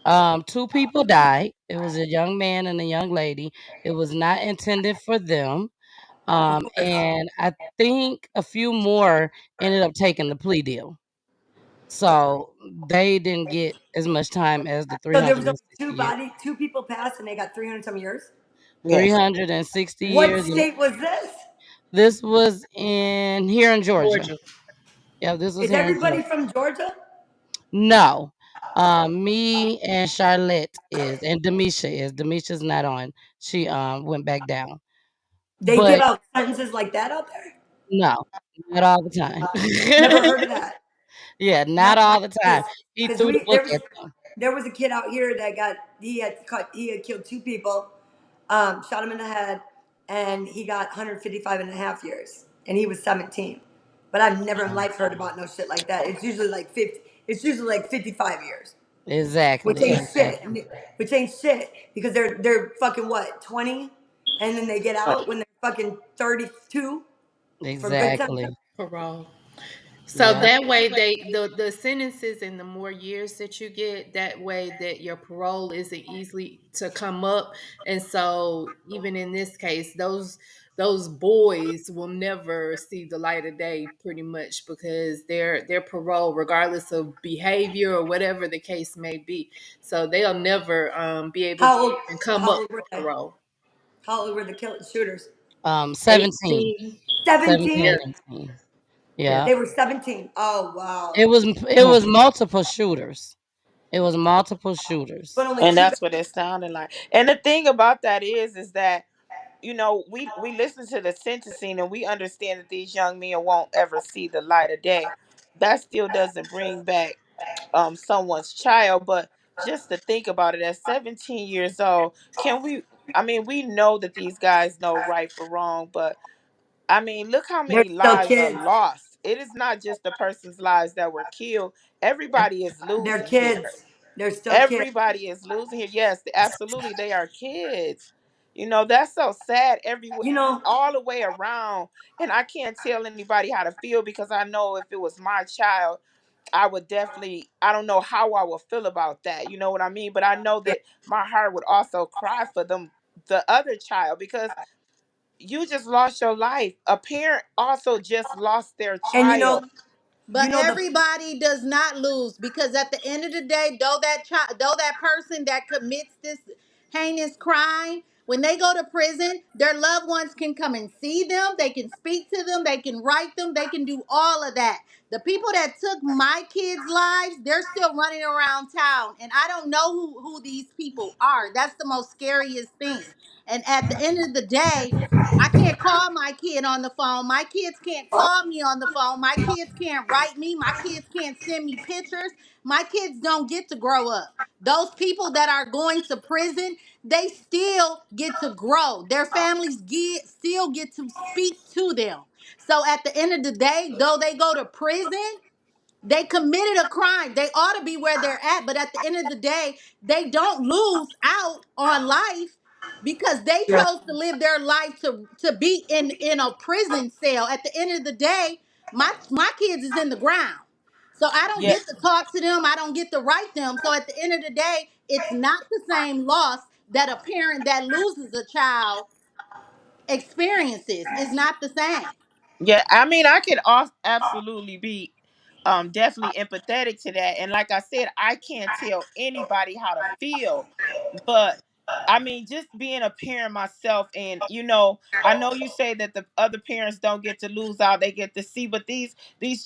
died? 2 people died. It was a young man and a young lady. It was not intended for them. And I think a few more ended up taking the plea deal. So they didn't get as much time as the So there was only 360 years. 2 people passed and they got 300 some years? 360 What years. state was this? This was here in Georgia. Yeah, this was Is here in everybody Georgia. from Georgia? No. Me and Charlotte is, and Demisha is. Demisha's not on. She went back down. They But give out sentences like that out there? no, not all the time. Never heard of that. Yeah, not all the time. He Because threw the book at them. there was a kid out here that he had killed 2 people, shot him in the head, and he got 155 and a half years, and he was 17. But I've never in life heard about no shit like that. It's usually like 50. It's usually like 55 years. Exactly. Which ain't shit because they're fucking what, 20, and then they get out when they're fucking 32. Exactly. Parole. So that way the sentences and the more years that you get, that way that your parole isn't easily to come up. And so even in this case, those boys will never see the light of day pretty much because their parole, regardless of behavior or whatever the case may be. So they'll never be able to come up for parole. How old were the shooters? 17. 17? 18. Yeah. They were 17. Oh, wow. It was multiple shooters. It was multiple shooters. And that's what it sounded like. And the thing about that is that we listen to the sentencing and we understand that these young men won't ever see the light of day. That still doesn't bring back someone's child, but just to think about it, at 17 years old, can we? I mean, we know that these guys know right from wrong, but I mean, look how They're many still lives are kids. lost. It is not just the person's lives that were killed. Everybody is They're losing here. kids. They're still kids. Everybody is losing here. Yes, absolutely, they are kids. That's so sad everywhere, You know, all the way around. And I can't tell anybody how to feel because I know if it was my child, I would definitely, I don't know how I would feel about that. You know what I mean? But I know that my heart would also cry for them, the other child, because you just lost your life. A parent also just lost their and child. But everybody does not lose, because at the end of the day, though that person that commits this heinous crime, when they go to prison, their loved ones can come and see them. They can speak to them. They can write them. They can do all of that. The people that took my kids' lives, they're still running around town, and I don't know who these people are. That's the most scariest thing. And at the end of the day, I can't call my kid on the phone. My kids can't call me on the phone. My kids can't write me. My kids can't send me pictures. My kids don't get to grow up. Those people that are going to prison, they still get to grow. Their families still get to speak to them. So at the end of the day, though they go to prison, they committed a crime. They ought to be where they're at. But at the end of the day, they don't lose out on life because they yeah. chose to live their life to be in a prison cell. At the end of the day, my kids is in the ground. So I don't Yeah, get to talk to them. I don't get to write them. So at the end of the day, it's not the same loss that a parent that loses a child experiences. It's not the same. yeah. I mean, I could absolutely be definitely empathetic to that. And like I said, I can't tell anybody how to feel. But I mean, just being a parent myself, and I know you say that the other parents don't get to lose out; they get to see. But these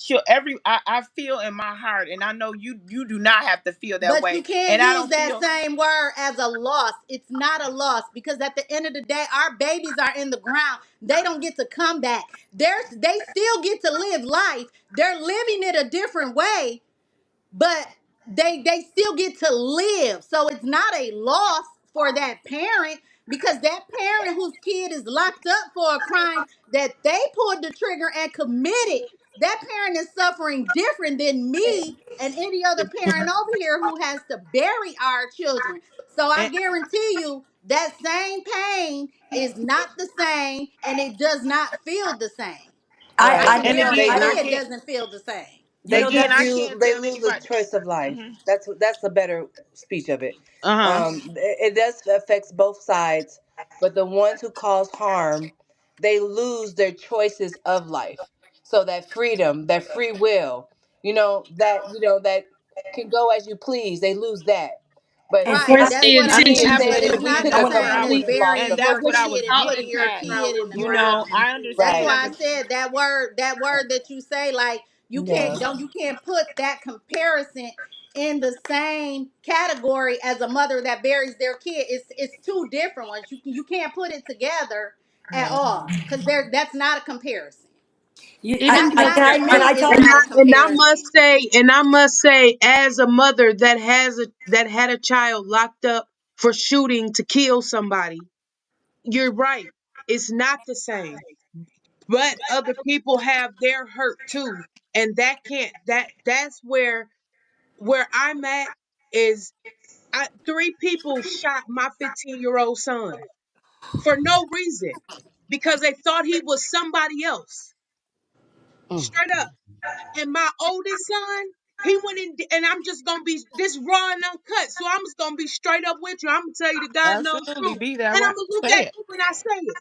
children, I feel in my heart, and I know you do not have to feel that But you way. can't And I use don't that feel. same word as a loss. It's not a loss, because at the end of the day, our babies are in the ground. They don't get to come back. They still get to live life. They're living it a different way, but they still get to live. So it's not a loss for that parent, because that parent whose kid is locked up for a crime that they pulled the trigger and committed, that parent is suffering different than me and any other parent over here who has to bury our children. So I And, guarantee you that same pain is not the same, and it does not feel the same. Right. I can and again, They guarantee I lose. it can't. doesn't feel the same. They Again, lose I you. can't They tell lose a anybody. choice of life. Hmm. That's a better speech of it. Uh huh. It does affects both sides, but the ones who cause harm, they lose their choices of life. So that freedom, that free will, that can go as you please. They lose that. But And Right. Sarah, Where's That's the what I it mean, intention is. to But it's if absolutely, we not took the away that's the what same I as was, freedom locked and burying up your that's for what I shooting was kid and putting talking your about. kid in the I ground. That's understand right. why that I the. said that word that you say, like, Yeah. you can't put that comparison in the same category as a mother that buries their kid. It's two different ones. You can't put it together at Yeah. all, because that's not a comparison. Even though Not to can I me is tell not a And comparison. I must say, as a mother that had a child locked up for shooting to kill somebody, you're right. It's not the same. But other people have their hurt too. And that can't that's where I'm at is three people shot my 15-year-old son for no reason because they thought he was somebody else. Mm. Straight up. And my oldest son, he went in, and I'm just gonna be this raw and uncut. So I'm just gonna be straight up with you. I'm gonna tell you the God knows Absolutely, truth. be that And I'm way. gonna look Say at it. you when I say it.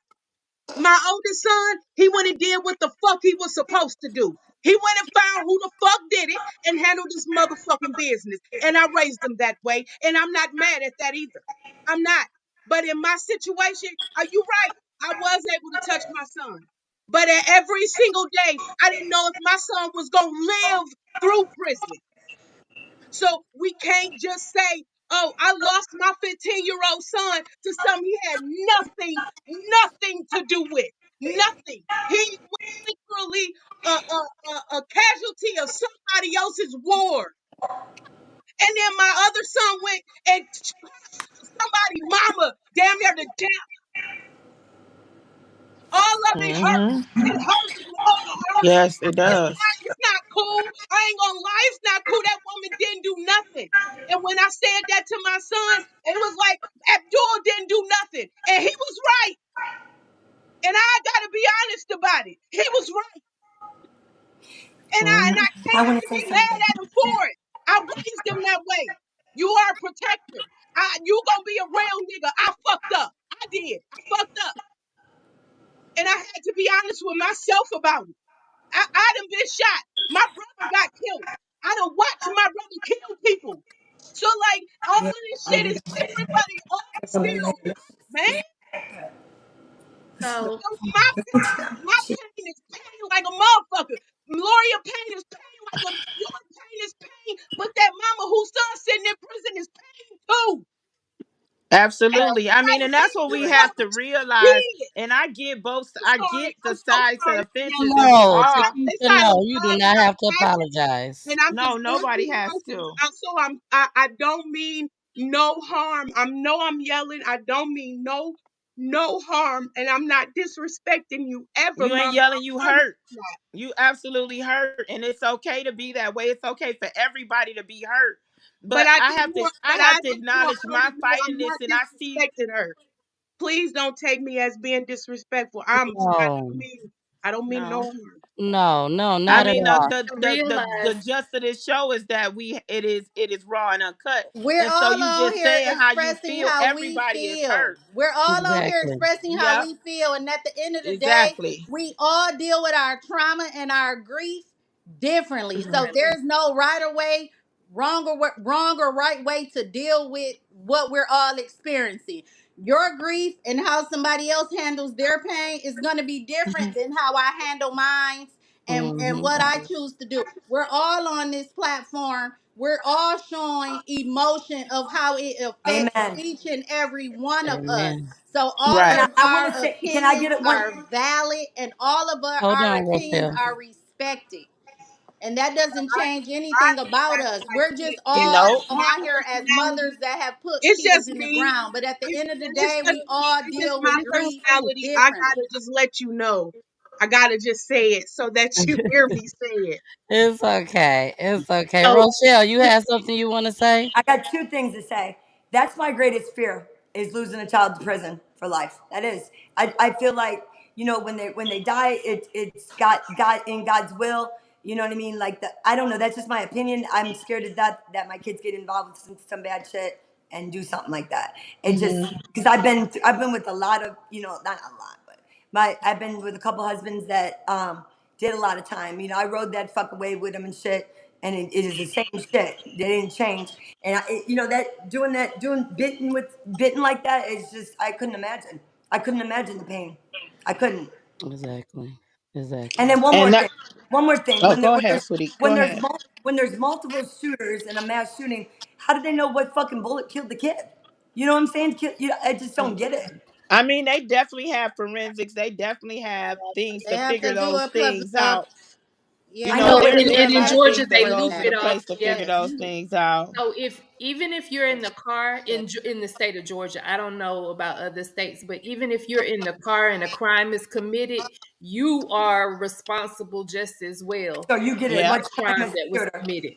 My oldest son, he went and did what the fuck he was supposed to do. He went and found who the fuck did it and handled his motherfucking business. And I raised him that way. And I'm not mad at that either. I'm not. But in my situation, are you right? I was able to touch my son. But at every single day, I didn't know if my son was going to live through prison. So we can't just say Oh, I lost my 15-year-old son to something he had nothing to do with. Nothing. He was literally a casualty of somebody else's war. And then my other son went and somebody mama damn near to death. All of it hurts. Hmm. It hurts. It all hurts. Yes, it does. It's not cool. I ain't gonna lie, it's not cool. That woman didn't do nothing. And when I said that to my son, it was like Abdul didn't do nothing. And he was right. And I gotta be honest about it. He was right. And I I can't want to even say be mad something. at him for it. I raised him that way. You are a protector. You gonna be a real nigga. I fucked up. I did. I fucked up. And I had to be honest with myself about it. I done been shot. My brother got killed. I done watched my brother kill people. So like all of this shit is everybody up still, man. So So my pain is pain like a motherfucker. Gloria pain is pain like a your pain is pain. But that mama whose son sitting in prison is pain too. Absolutely. I mean, Everybody and that's been what we through have to what you realize. did. And I get both. I'm I sorry. get the I'm so sides of sorry the for fences, yelling. and we No, all. It's Takesha, out of no, you do love not and have to compassion. apologize. And I'm No, just going nobody through the has motions. to. I don't mean no harm. I'm yelling. I don't mean no harm, and I'm not disrespecting you ever, You ain't mama. yelling. I You promise hurt. you not. You absolutely hurt, and it's okay to be that way. It's okay for everybody to be hurt. But But I I just have to. want, I but I have to just want acknowledge her my to know fight in I'm this, not and I see. disrespecting her. Please don't take me as being disrespectful. No, I don't mean no No. harm. no, no, I not at mean, all. the gist of this show is that it is raw and uncut, We're and so all you on just here saying how you expressing feel. how we Everybody is feel. hurt. We're all on here Exactly. expressing how Yep, we feel. And at the end of the day, exactly. we all deal with our trauma and our grief differently. So Differently. there's no right or way, wrong or right way to deal with what we're all experiencing. Your grief and how somebody else handles their pain is going to be different than how I handle mine and Mm-hmm. what I choose to do. We're all on this platform. We're all showing emotion of how it affects Amen. each and every one of us. Amen. So all And Right. of I want to our say, can I opinions get it one? are valid and all of Hold our on, opinions Rochelle. are respected. And that doesn't I, change I anything about us. We're just in all Nope. my on here as mothers personality, that have put it's kids just in the me. ground. But at the end of the It's day, just we me. all It's just deal my with grief personality. I differently. gotta just let you know. I gotta just say it so that you hear me say it. It's okay. It's okay. So Rochelle, you have something you want to say? I got two things to say. That's my greatest fear is losing a child to prison for life. That is. I feel like, when they die, it's God in God's will. You know what I mean? Like I don't know, that's just my opinion. I'm scared of that my kids get involved with some bad shit and do something like that. It just Hmm. because I've been with a lot of, not a lot, but I've been with a couple husbands that did a lot of time. I rode that fuck away with them and shit, and it is the same shit. They didn't change. And doing bitten like that is just I couldn't imagine. I couldn't imagine the pain. I couldn't. Exactly. And Exactly. then one more And that. thing. One more thing. Oh, go ahead, sweetie. Go ahead. When there's multiple shooters in a mass shooting, how do they know what fucking bullet killed the kid? You know what I'm saying? I just don't get it. I mean, they definitely have forensics. They definitely have things They to have figure to do those a public, things out. yeah, You they know, no, have to there's do a and in definitely massive Georgia things that they drug goes leave into it test. off. place to Yeah, figure those you. things out. So if you're in the car in the state of Georgia, I don't know about other states, but even if you're in the car and a crime is committed, you are responsible just as well So you get for as Yeah, that much time crime as the that was shooter. committed.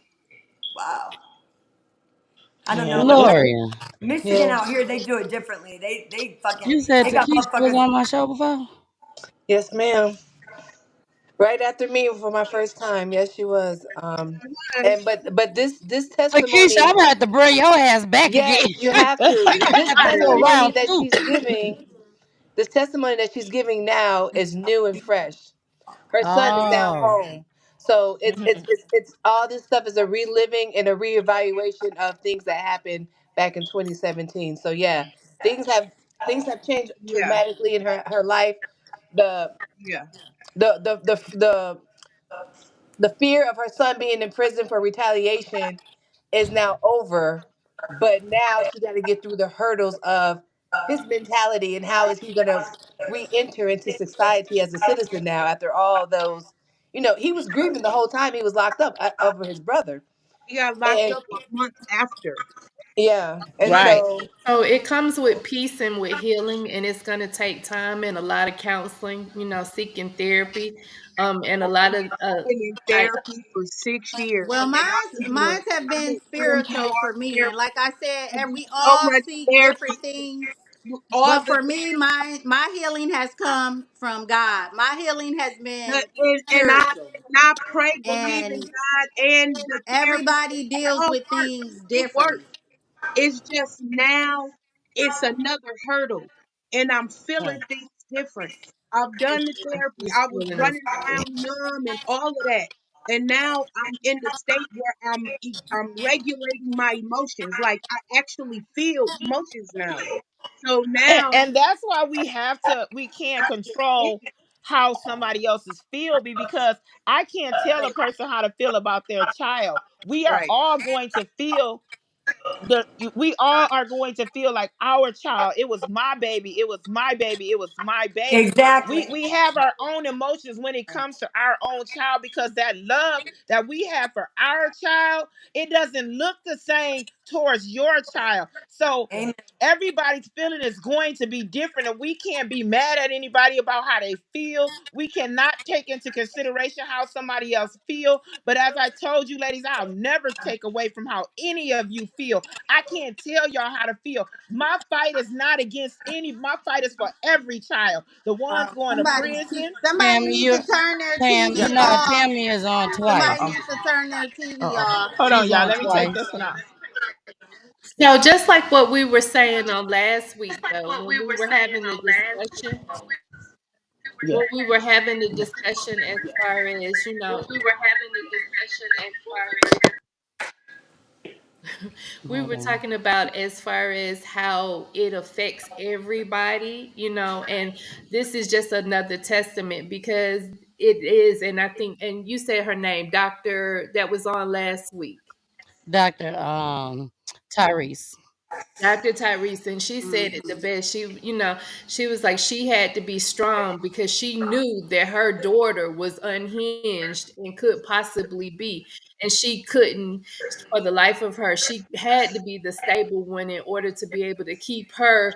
Wow. I don't yeah. know, but It's Gloria, Michigan yeah. out here they do it differently. They fucking you said they got Takesha was motherfuckers. on my show before? Yes, ma'am. Right after me for my first time. Yes, she was. And but this Takesha, I'm testimony, going to have to bring your ass back again. yes, you have to. We going to This have to do a testimony round that two. she's giving, this testimony that she's giving now is new and fresh. Her son is down Oh, home. So it's Mhm. it's it's, it's all this stuff is a reliving and a reevaluation of things that happened back in 2017. So yeah, things have things have changed Yeah, dramatically in her life. The yeah. the the the the the fear of her son being in prison for retaliation is now over. but now she got to get through the hurdles of his mentality and how is he going to re-enter into society as a citizen now after all those, he was grieving the whole time he was locked up over his brother. He got locked And up a month after. yeah, and Right. so So it comes with peace and with healing, and it's going to take time and a lot of counseling, seeking therapy, and a lot of Been in like therapy for 6 years. Well, And I've been doing mine's have I've been been spiritual EMDR for me, and therapy. like I said, I do we so all much seek different therapy. things. All But the for me, therapy my healing has come from God. My healing has been and spiritual, I pray, believe in and God and the therapy. everybody It deals all with works. things It works. differently. It's just now it's another hurdle and I'm feeling things different. I've done the therapy. this I was feeling is running around numb and all of that. And now I'm in the state where I'm regulating my emotions. Like I actually feel emotions now. So now And that's why we can't control how somebody else's feel because I can't tell a person how to feel about their child. We are right. all going to feel we all are going to feel like our child, it was my baby, it was my baby, it was my baby. Exactly. We have our own emotions when it comes to our own child because that love that we have for our child, it doesn't look the same towards your child. So Amen. everybody's feeling is going to be different, and we can't be mad at anybody about how they feel. We cannot take into consideration how somebody else feel. But as I told you, ladies, I'll never take away from how any of you feel. I can't tell y'all how to feel. My fight is not against any. My fight is for every child. The ones going to prison. Somebody Tammy, needs to turn their Yeah. TV off. Tammy is on Somebody twice. needs to turn their TV Uh-oh. off. Hold on, She's y'all. on Let me take twice. this one out. so just like what we were saying on last week, though, when we were having the discussion, Yeah. as far as we Hold were on. talking about as far as how it affects everybody, and this is just another testament because it is, and I think, and you said her name, Doctor, that was on last week. Dr. Tyrese. Dr. Tyrese, and she said it the Mhm. best. She was like she had to be strong because she knew that her daughter was unhinged and could possibly be, and she couldn't, for the life of her, she had to be the stable one in order to be able to keep her,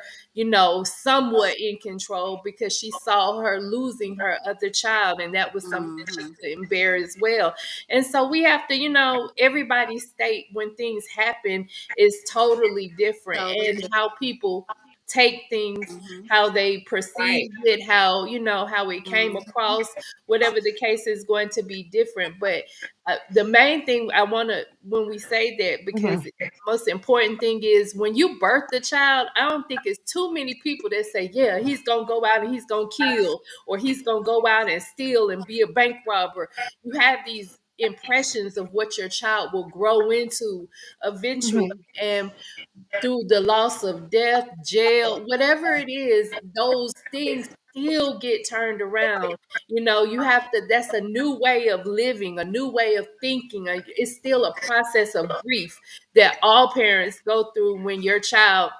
somewhat in control because she saw her losing her other child, and that was something that she Mhm. couldn't bear as well. And so we have to, everybody's state when things happen is totally different, Totally and different. how people take things, Mhm. how they perceive it, how how it came Mhm. across, whatever the case is going to be different. But the main thing I want to, when we say that, because Mhm. the most important thing is when you birth the child, I don't think it's too many people that say, yeah, he's gonna go out and he's gonna kill, or he's gonna go out and steal and be a bank robber. You have these impressions of what your child will grow into eventually. Mhm. And through the loss of death, jail, whatever it is, those things still get turned around. You have to, that's a new way of living, a new way of thinking. It's still a process of grief that all parents go through when your child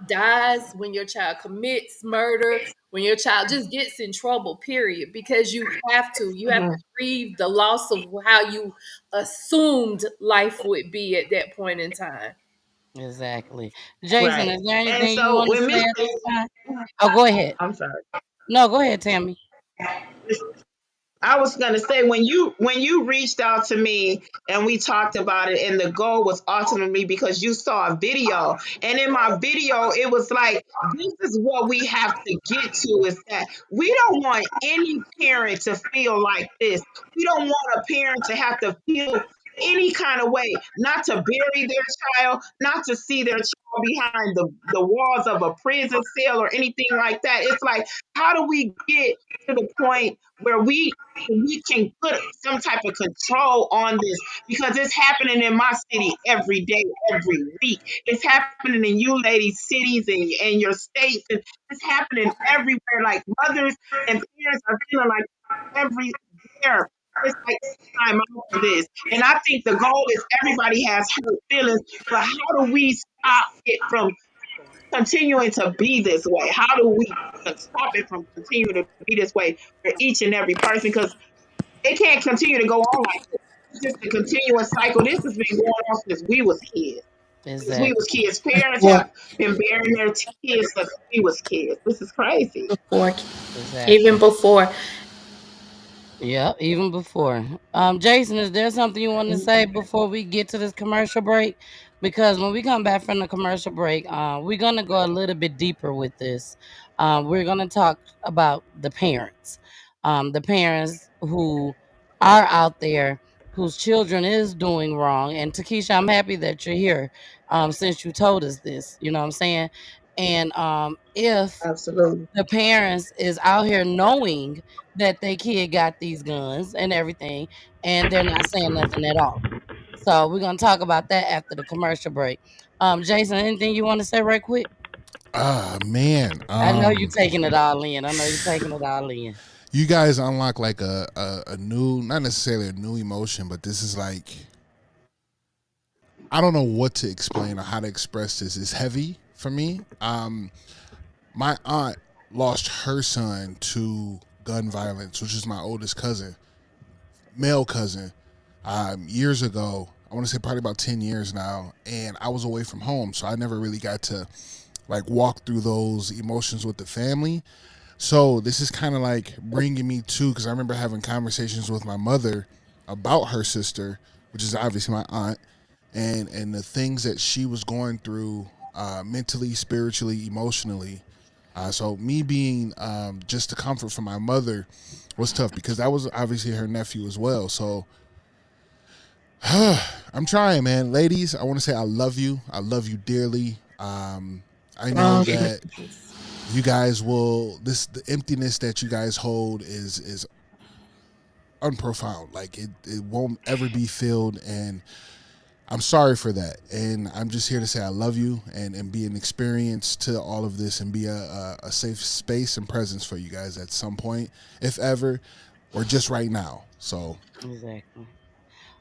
dies, when your child commits murder, when your child just gets in trouble, period. Because you have to Mhm. grieve the loss of how you assumed life would be at that point in time. Exactly. Jason, Right. is there And anything you so want to when say Miss, at this time? Oh, go ahead. I'm sorry. No, go ahead, Tammy. I was gonna say when you reached out to me and we talked about it, and the goal was ultimately because you saw a video, and in my video it was like this is what we have to get to, is that we don't want any parent to feel like this. We don't want a parent to have to feel any kind of way, not to bury their child, not to see their child behind the walls of a prison cell or anything like that. It's like, how do we get to the point where we can put some type of control on this, because it's happening in my city every day, every week. It's happening in you ladies' cities and your states, and it's happening everywhere. Like mothers and parents are feeling like everywhere. It's like time out for this. And I think the goal is everybody has hurt feelings, but how do we stop it from continuing to be this way? How do we stop it from continuing to be this way for each and every person? Because it can't continue to go on like this. It's just a continuous cycle. This has been going on since we was kids. Since we was Exactly. kids. Parents Before, have been bearing their kids since we was kids. This is crazy. before, even Exactly. before. Yeah, even before. Jason, is there something you want to say before we get to this commercial break? Because when we come back from the commercial break, we're gonna go a little bit deeper with this. We're gonna talk about the parents who are out there whose children is doing wrong. And Takesha, I'm happy that you're here, since you told us this. You know what I'm saying? And if Absolutely. the parents is out here knowing that their kid got these guns and everything, and they're not saying nothing at all. So we're gonna talk about that after the commercial break. Jason, anything you want to say right quick? Ah man, I know you're taking it all in. I know you're taking it all in. you guys unlock like a new, not necessarily a new emotion, but this is like, I don't know what to explain or how to express this. It's heavy for me. My aunt lost her son to gun violence, which is my oldest cousin, male cousin, years ago. I want to say probably about 10 years now. And I was away from home, so I never really got to like walk through those emotions with the family. So this is kind of like bringing me to, because I remember having conversations with my mother about her sister, which is obviously my aunt, and the things that she was going through, mentally, spiritually, emotionally. So me being, just a comfort for my mother was tough because that was obviously her nephew as well. So I'm trying, man. Ladies, I want to say I love you. I love you dearly. I know Oh, that you guys will, this, the emptiness that you guys hold is unprofound. Like it won't ever be filled, and I'm sorry for that. And I'm just here to say I love you, and be an experience to all of this, and be a safe space and presence for you guys at some point, if ever, or just right now. So Exactly.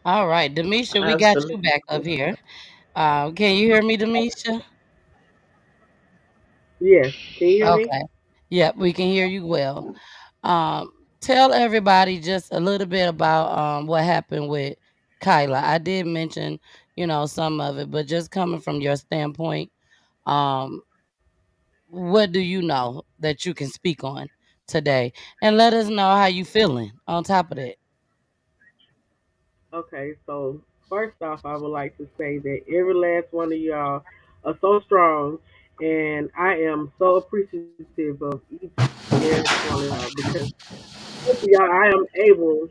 All right, Demisha, we got Absolutely. you back up here. Can you hear me, Demisha? Yes. Can you hear me? Okay. Yep, we can hear you well. Um, Tell everybody just a little bit about what happened with Kyla. I did mention, some of it, but just coming from your standpoint, um, what do you know that you can speak on today? And let us know how you feeling on top of that. Okay, so first off, I would like to say that every last one of y'all are so strong, and I am so appreciative of each and every one of y'all because with y'all, I am able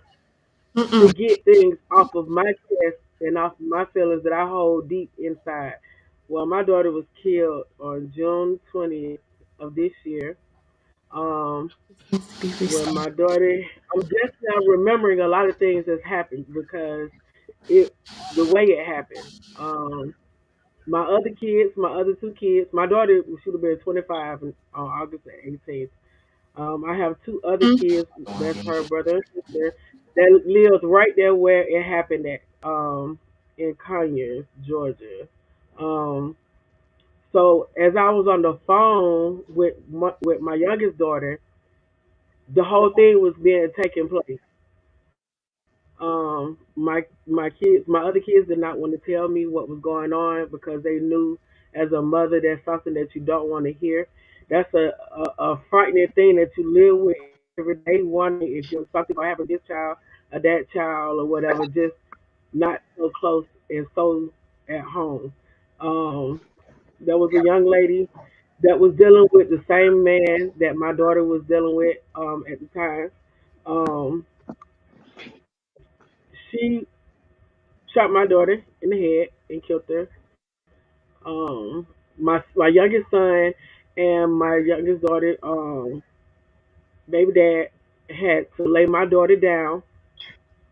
to mm-mm. get things off of my chest and off of my feelings that I hold deep inside. Well, my daughter was killed on June 20th of this year. Um, Needs to be when reset. my daughter, I'm just now remembering a lot of things that's happened because it, the way it happened. My other kids, my other two kids, my daughter should have been 25 on August 18th. I have two other kids, that's her brother and sister, that lives right there where it happened at, in Conyers, Georgia. Um, so as I was on the phone with my youngest daughter, the whole thing was being taken place. My kids, my other kids did not want to tell me what was going on because they knew as a mother that's something that you don't want to hear. That's a frightening thing that you live with every day, wondering if you're something gonna happen to this child or that child or whatever, just not so close and so at home. Um, there was a young lady that was dealing with the same man that my daughter was dealing with at the time. Um, she shot my daughter in the head and killed her. My youngest son and my youngest daughter, baby dad, had to lay my daughter down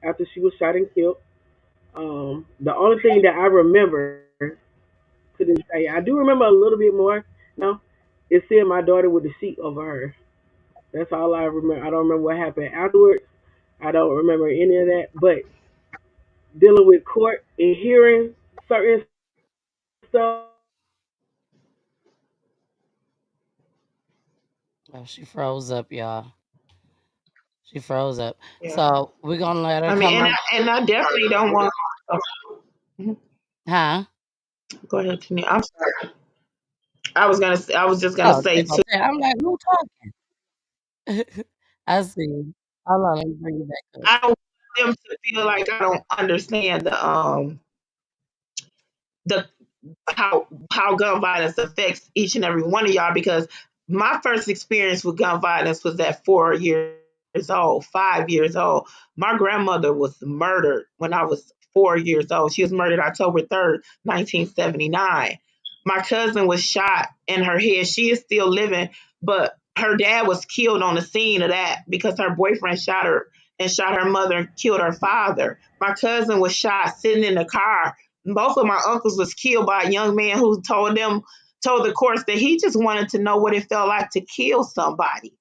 after she was shot and killed. The only thing that I remember to this day, I do remember a little bit more now, is seeing my daughter with the sheet over her. That's all I remember. I don't remember what happened afterwards. I don't remember any of that. But dealing with court and hearing certain stuff. Oh, she froze up, y'all. She froze up. Yeah. So we're gonna let her I mean, come up. and I definitely don't want. Oh, Huh? go ahead, Tania. I'm sorry. I was just gonna Oh, say they too. gonna say, I'm like, who talking? I see. Hold on, let me bring you back up. I don't want them to feel like I don't understand the how gun violence affects each and every one of y'all, because my first experience with gun violence was at 4 years old, 5 years old. My grandmother was murdered when I was 4 years old. She was murdered October 3rd, 1979. My cousin was shot in her head. She is still living, but her dad was killed on the scene of that because her boyfriend shot her and shot her mother and killed her father. My cousin was shot sitting in the car. Both of my uncles was killed by a young man who told the courts that he just wanted to know what it felt like to kill somebody.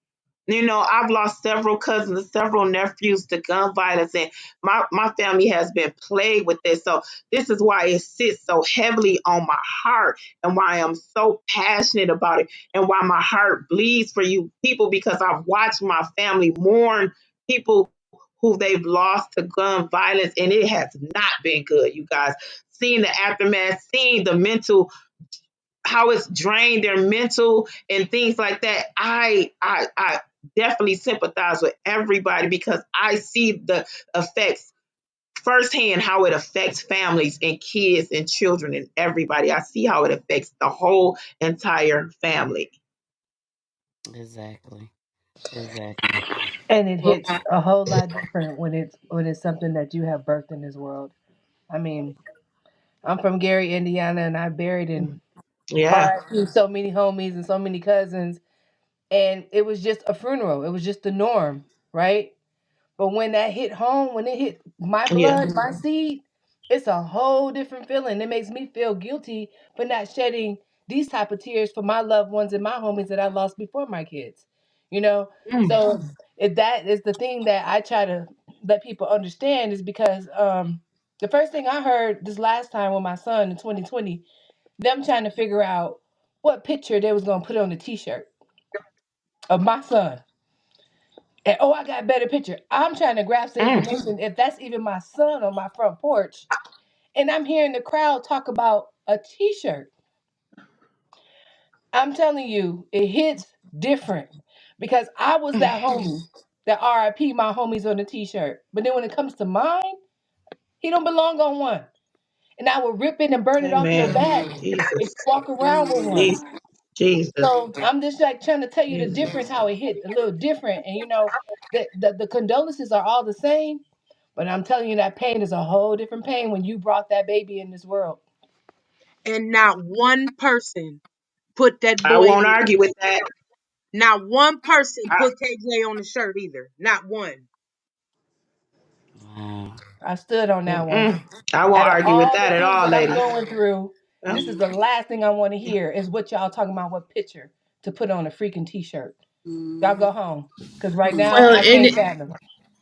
You know, I've lost several cousins, several nephews to gun violence, and my family has been plagued with this. So this is why it sits so heavily on my heart, and why I'm so passionate about it, and why my heart bleeds for you people, because I've watched my family mourn people who they've lost to gun violence, and it has not been good, you guys. Seeing the aftermath, seeing the mental, how it's drained their mental and things like that. I definitely sympathize with everybody, because I see the effects firsthand, how it affects families and kids and children and everybody. I see how it affects the whole entire family. Exactly. Exactly. And it Well, hits a whole lot different when it's something that you have birthed in this world. I mean, I'm from Gary, Indiana, and I buried in Yeah. RIP so many homies and so many cousins, and it was just a funeral. It was just the norm, right? But when that hit home, when it hit my Yeah. blood, my seed, it's a whole different feeling. It makes me feel guilty for not shedding these type of tears for my loved ones and my homies that I lost before my kids. You know? Mm. So if that is the thing that I try to let people understand, is because the first thing I heard this last time with my son in 2020, them trying to figure out what picture they was gonna put on the t-shirt of my son. And oh, I got a better picture. I'm trying to grasp the Mm. information if that's even my son on my front porch. And I'm hearing the crowd talk about a t-shirt. I'm telling you, it hits different because I was that homie that RIP my homies on the t-shirt. But then when it comes to mine, he don't belong on one. And I will rip it and burn it off your Amen. back if you Jesus. walk around with one. Jesus. Jesus. So I'm just like trying to tell you the Jesus. difference, how it hit a little different. And you know, the condolences are all the same, but I'm telling you that pain is a whole different pain when you brought that baby in this world. And not one person put that I boy won't on the argue with t-shirt. that. Not one person I, put KJ on the shirt either. Not one. wow. I stood on that one. I won't Out of argue with all the that at things all, that I'm lady. going through, Yeah. this is the last thing I want to hear is what y'all talking about, what picture to put on a freaking t-shirt. Y'all go home. Because right now Well, I can't fathom.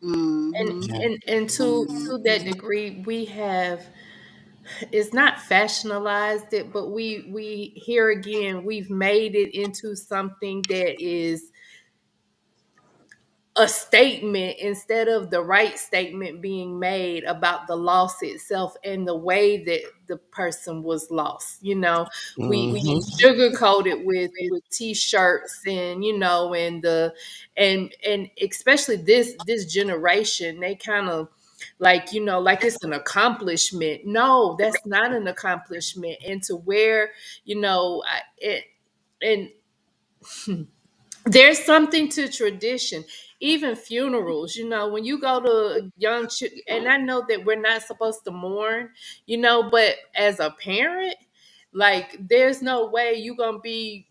and Yeah. and to that degree, we have, it's not fashionalized it, but we here again, we've made it into something that is a statement instead of the right statement being made about the loss itself and the way that the person was lost. You know, we Mm-hmm. sugarcoat it with t-shirts, and you know, and the and especially this generation, they kind of like, you know, like it's an accomplishment. No, that's not an accomplishment. And to where, you know, and there's something to tradition, even funerals. You know, when you go to and I know that we're not supposed to mourn, you know, but as a parent, like there's no way you gonna be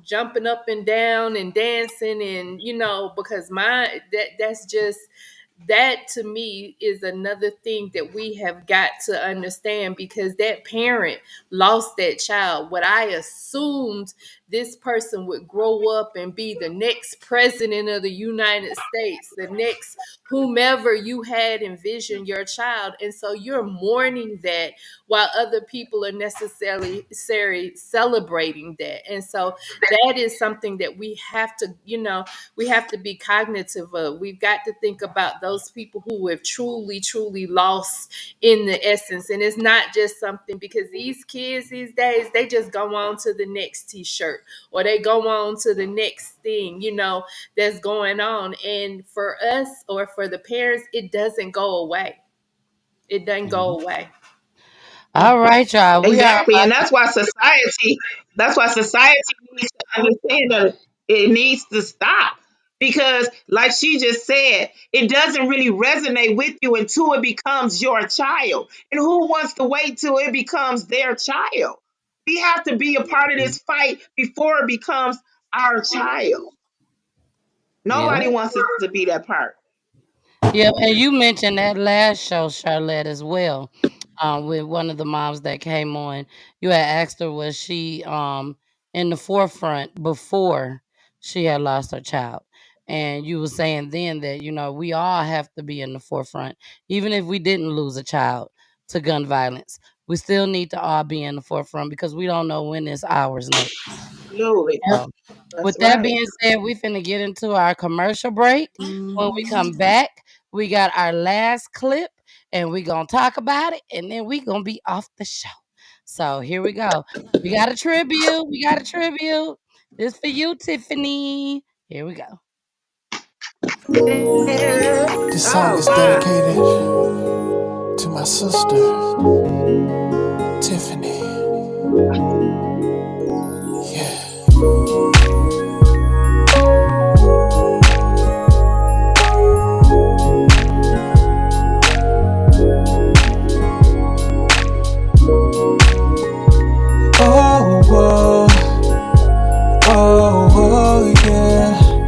jumping up and down and dancing, and you know, because that's just, that to me is another thing that we have got to understand, because that parent lost that child. What I assumed this person would grow up and be the next president of the United States, the next whomever you had envisioned your child. And so you're mourning that while other people are necessarily celebrating that. And so that is something that we have to, we have to be cognitive of. We've got to think about those people who have truly, truly lost in the essence. And it's not just something because these kids these days, they just go on to the next t-shirt or they go on to the next thing, that's going on. And for us or for the parents, it doesn't go away. It doesn't go away. All right, y'all. We are Exactly. about And that's why society needs to understand that it needs to stop. Because like she just said, it doesn't really resonate with you until it becomes your child. And who wants to wait till it becomes their child? We have to be a part of this fight before it becomes our child. yeah. Nobody wants it to be that part. Yeah, and you mentioned that last show, Charlotte, as well. With one of the moms that came on. You had asked her, was she in the forefront before she had lost her child? And you were saying then that, we all have to be in the forefront. Even if we didn't lose a child to gun violence, we still need to all be in the forefront because we don't know when it's ours next. Absolutely. So, with That's that right. being said, we finna get into our commercial break. When we come back, we got our last clip and we gonna talk about it and then we gonna be off the show. So here we go. We got a tribute. We got a tribute. This for you, Tiffany. Here we go. This song is dedicated to my sister, Tiffany. Yeah. Oh, whoa. Oh, whoa, yeah.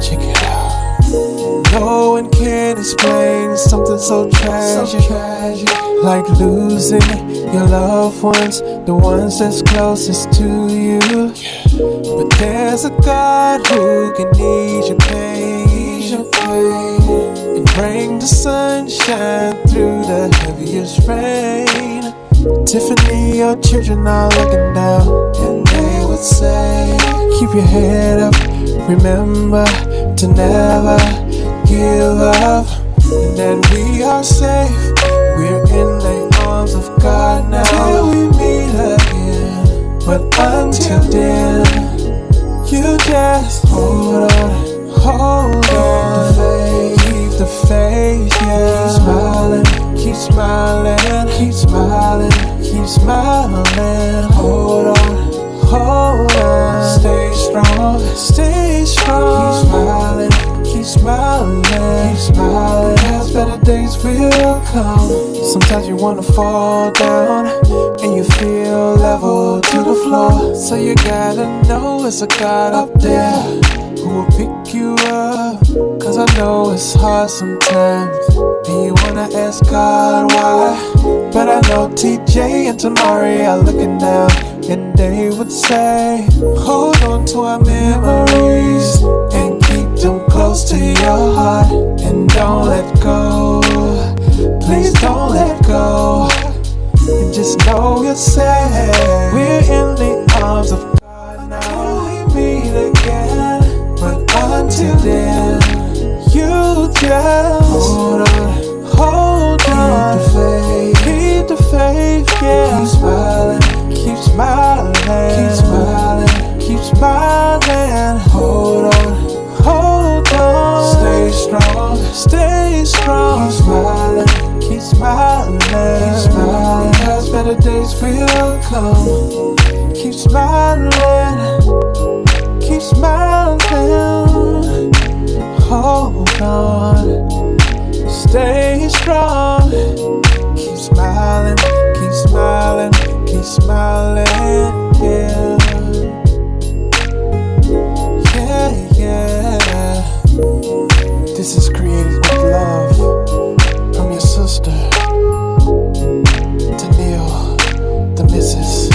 Check it out. No one can explain something so tragic, like losing your loved ones, the ones that's closest to you. But there's a God who can ease your pain, and bring the sunshine through the heaviest rain. Tiffany, your children are looking down, and they would say, keep your head up, remember to never give up, and that we are safe, we're in the arms of God now, till we meet again. But until then, you just hold on, keep the faith, yeah. Keep smiling, keep smiling, keep smiling. Hold on, stay strong, stay strong. Keep smiling, keep smiling, keep smiling. Cause better days will come. Sometimes you wanna fall down and you feel level to the floor. So you gotta know it's a God up there who will pick you up. Cause I know it's hard sometimes, and you wanna ask God why. But I know TJ and Tamari are looking down, and they would say, hold on to our memories and keep them close to your heart. And don't let go, please don't let go. And just know you're safe, we're in the arms of God now. We meet again, but until then, you just hold on, keep the faith, yeah. Keep smiling, keep smiling, keep smiling, keep smiling. Hold on, stay strong, keep smiling, keep smiling, keep smiling. Cause better days will come. Keep smiling, keep smiling. Hold on, stay strong. Keep smiling, keep smiling, keep smiling, yeah. Yeah, yeah. This is created with love from your sister, Danielle, the missus.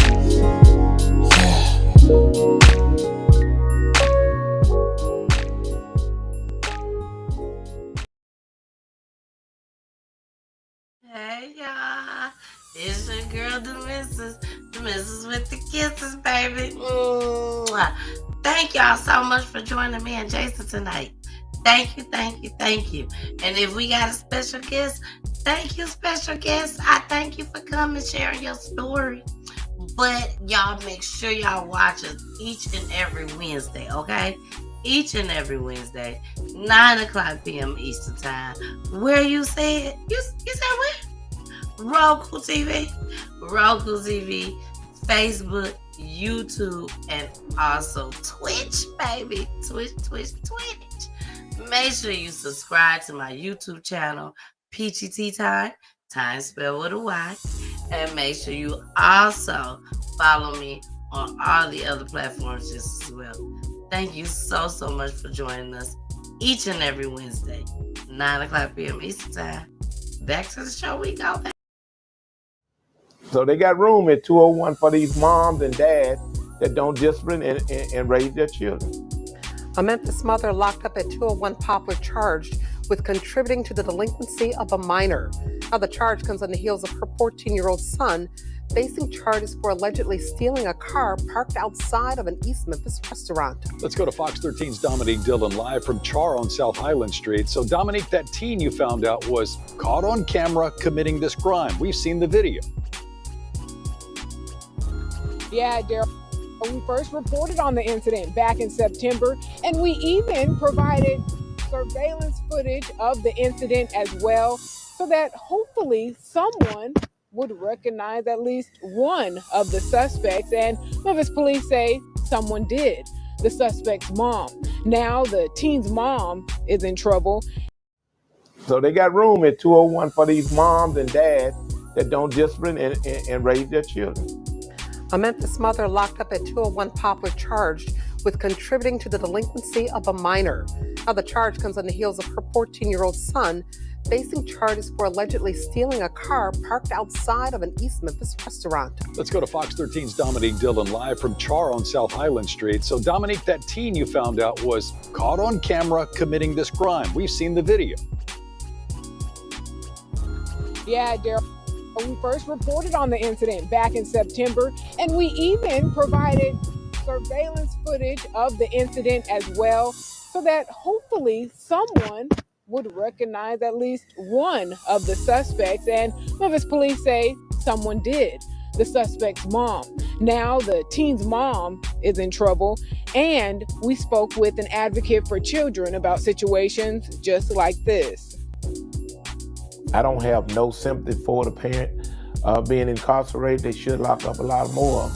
It's your girl, the missus with the kisses, baby. Mwah. Thank y'all so much for joining me and Jason tonight. Thank you, thank you, thank you. And if we got a special guest, thank you, special guest. I thank you for coming, sharing your story. But y'all make sure y'all watch us each and every Wednesday, okay? Each and every Wednesday, 9 o'clock p.m. Eastern Time. Where you said? You said where? Roku TV, Facebook, YouTube, and also Twitch, baby. Twitch. Make sure you subscribe to my YouTube channel, Peachy Tea Time, time spelled with a Y. And make sure you also follow me on all the other platforms just as well. Thank you so much for joining us each and every Wednesday, 9 o'clock p.m. Eastern Time. Back to the show we go. So they got room at 201 for these moms and dads that don't discipline and raise their children. A Memphis mother locked up at 201 Poplar charged with contributing to the delinquency of a minor. Now, the charge comes on the heels of her 14-year-old son facing charges for allegedly stealing a car parked outside of an East Memphis restaurant. Let's go to Fox 13's Dominique Dillon live from Char on South Highland Street. So, Dominique, that teen you found out was caught on camera committing this crime. We've seen the video. Yeah, Daryl. We first reported on the incident back in September, and we even provided surveillance footage of the incident as well, so that hopefully someone would recognize at least one of the suspects. And Memphis police say someone did. The suspect's mom. Now the teen's mom is in trouble. So they got room at 201 for these moms and dads that don't discipline and raise their children. A Memphis mother locked up at 201 Poplar charged with contributing to the delinquency of a minor. Now, the charge comes on the heels of her 14-year-old son facing charges for allegedly stealing a car parked outside of an East Memphis restaurant. Let's go to Fox 13's Dominique Dillon live from Char on South Highland Street. So, Dominique, that teen you found out was caught on camera committing this crime. We've seen the video. Yeah, Daryl. We first reported on the incident back in September, and we even provided surveillance footage of the incident as well, so that hopefully someone would recognize at least one of the suspects. And Memphis police say someone did. The suspect's mom. Now the teen's mom is in trouble, and we spoke with an advocate for children about situations just like this. I don't have no sympathy for the parent being incarcerated. They should lock up a lot more.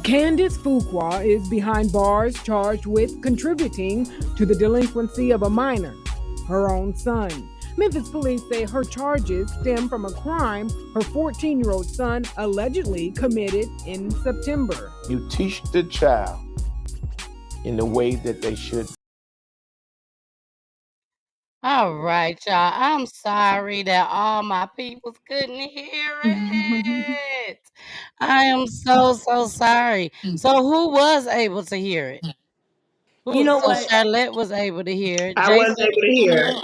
Candace Fuqua is behind bars charged with contributing to the delinquency of a minor, her own son. Memphis police say her charges stem from a crime her 14-year-old son allegedly committed in September. You teach the child in the way that they should. All right, y'all. I'm sorry that all my peoples couldn't hear it. I am so sorry. So who was able to hear it? You know So what? Charlotte was able to hear it. I was Jason, able to hear it.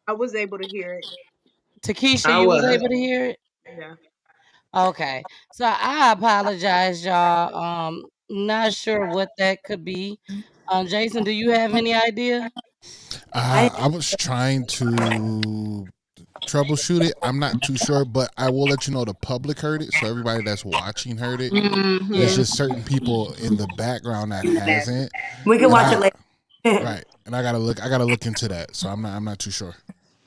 I was able to hear it. Takesha, I you was was. able to hear it? Yeah. Okay. So I apologize, y'all. Not sure what that could be. Jason, do you have any idea? I was trying to troubleshoot it. I'm not too sure, but I will let you know the public heard it, so everybody that's watching heard it. Mm-hmm. There's just certain people in the background that hasn't. We can watch it later. Right, and I gotta look into that. So I'm not too sure.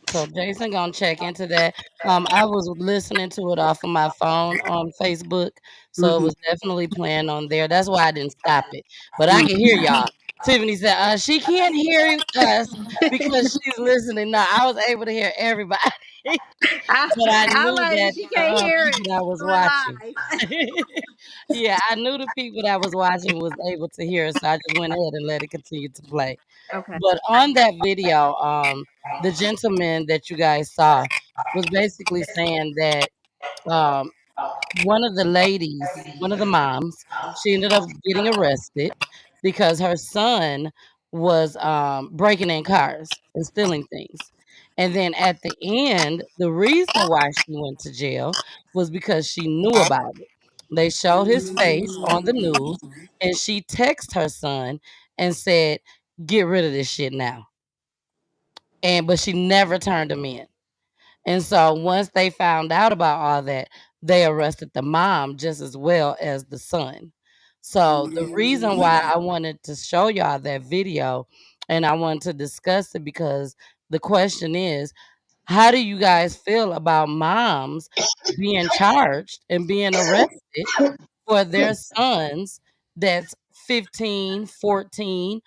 So Jason gonna check into that. I was listening to it off of my phone on Facebook, so it was definitely playing on there. That's why I didn't stop it. But I can hear y'all. Tiffany said she can't hear us because she's listening. No, I was able to hear everybody. But I I'm knew like, that she the can't hear people it. that was We're watching. live. Yeah, I knew the people that was watching was able to hear us, so I just went ahead and let it continue to play. Okay. But on that video, the gentleman that you guys saw was basically saying that one of the ladies, one of the moms, she ended up getting arrested because her son was breaking in cars and stealing things. And then at the end, the reason why she went to jail was because she knew about it. They showed his face on the news, and she texted her son and said, "Get rid of this shit now." And but she never turned him in. And so once they found out about all that, they arrested the mom just as well as the son. So the reason why I wanted to show y'all that video and I wanted to discuss it because the question is, how do you guys feel about moms being charged and being arrested for their sons that's 15, 14,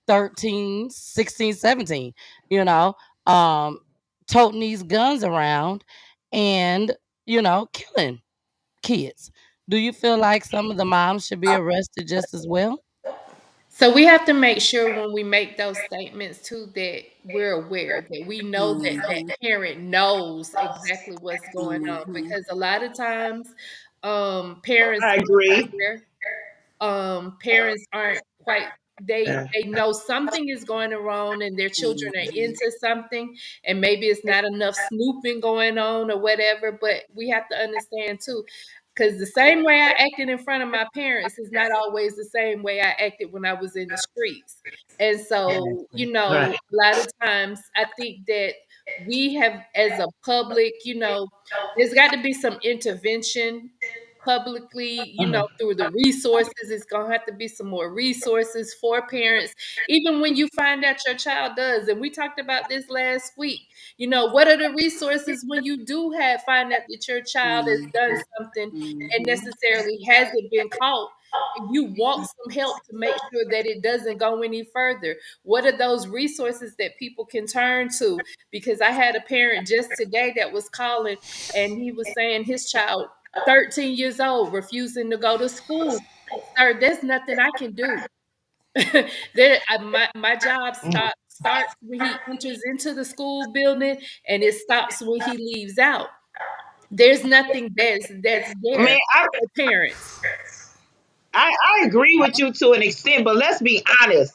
13, 16, 17? You know, um, toting these guns around and, killing kids. Do you feel like some of the moms should be arrested just as well? So we have to make sure when we make those statements too that we're aware that we know that that parent knows exactly what's going on because a lot of times parents I aren't agree. aware. Parents aren't quite they know something is going wrong and their children are into something and maybe it's not enough snooping going on or whatever, but we have to understand too because the same way I acted in front of my parents is not always the same way I acted when I was in the streets. And so, Right. a lot of times I think that we have, as a public, there's got to be some intervention publicly, through the resources. It's going to have to be some more resources for parents, even when you find out your child does. And we talked about this last week. What are the resources when you do find out that your child has done something and necessarily hasn't been caught? And you want some help to make sure that it doesn't go any further. What are those resources that people can turn to? Because I had a parent just today that was calling and he was saying his child 13 years old, refusing to go to school. Sir, there's nothing I can do. My job starts when he enters into the school building and it stops when he leaves out. There's nothing that's Man, there for parents. I agree with you to an extent, but let's be honest.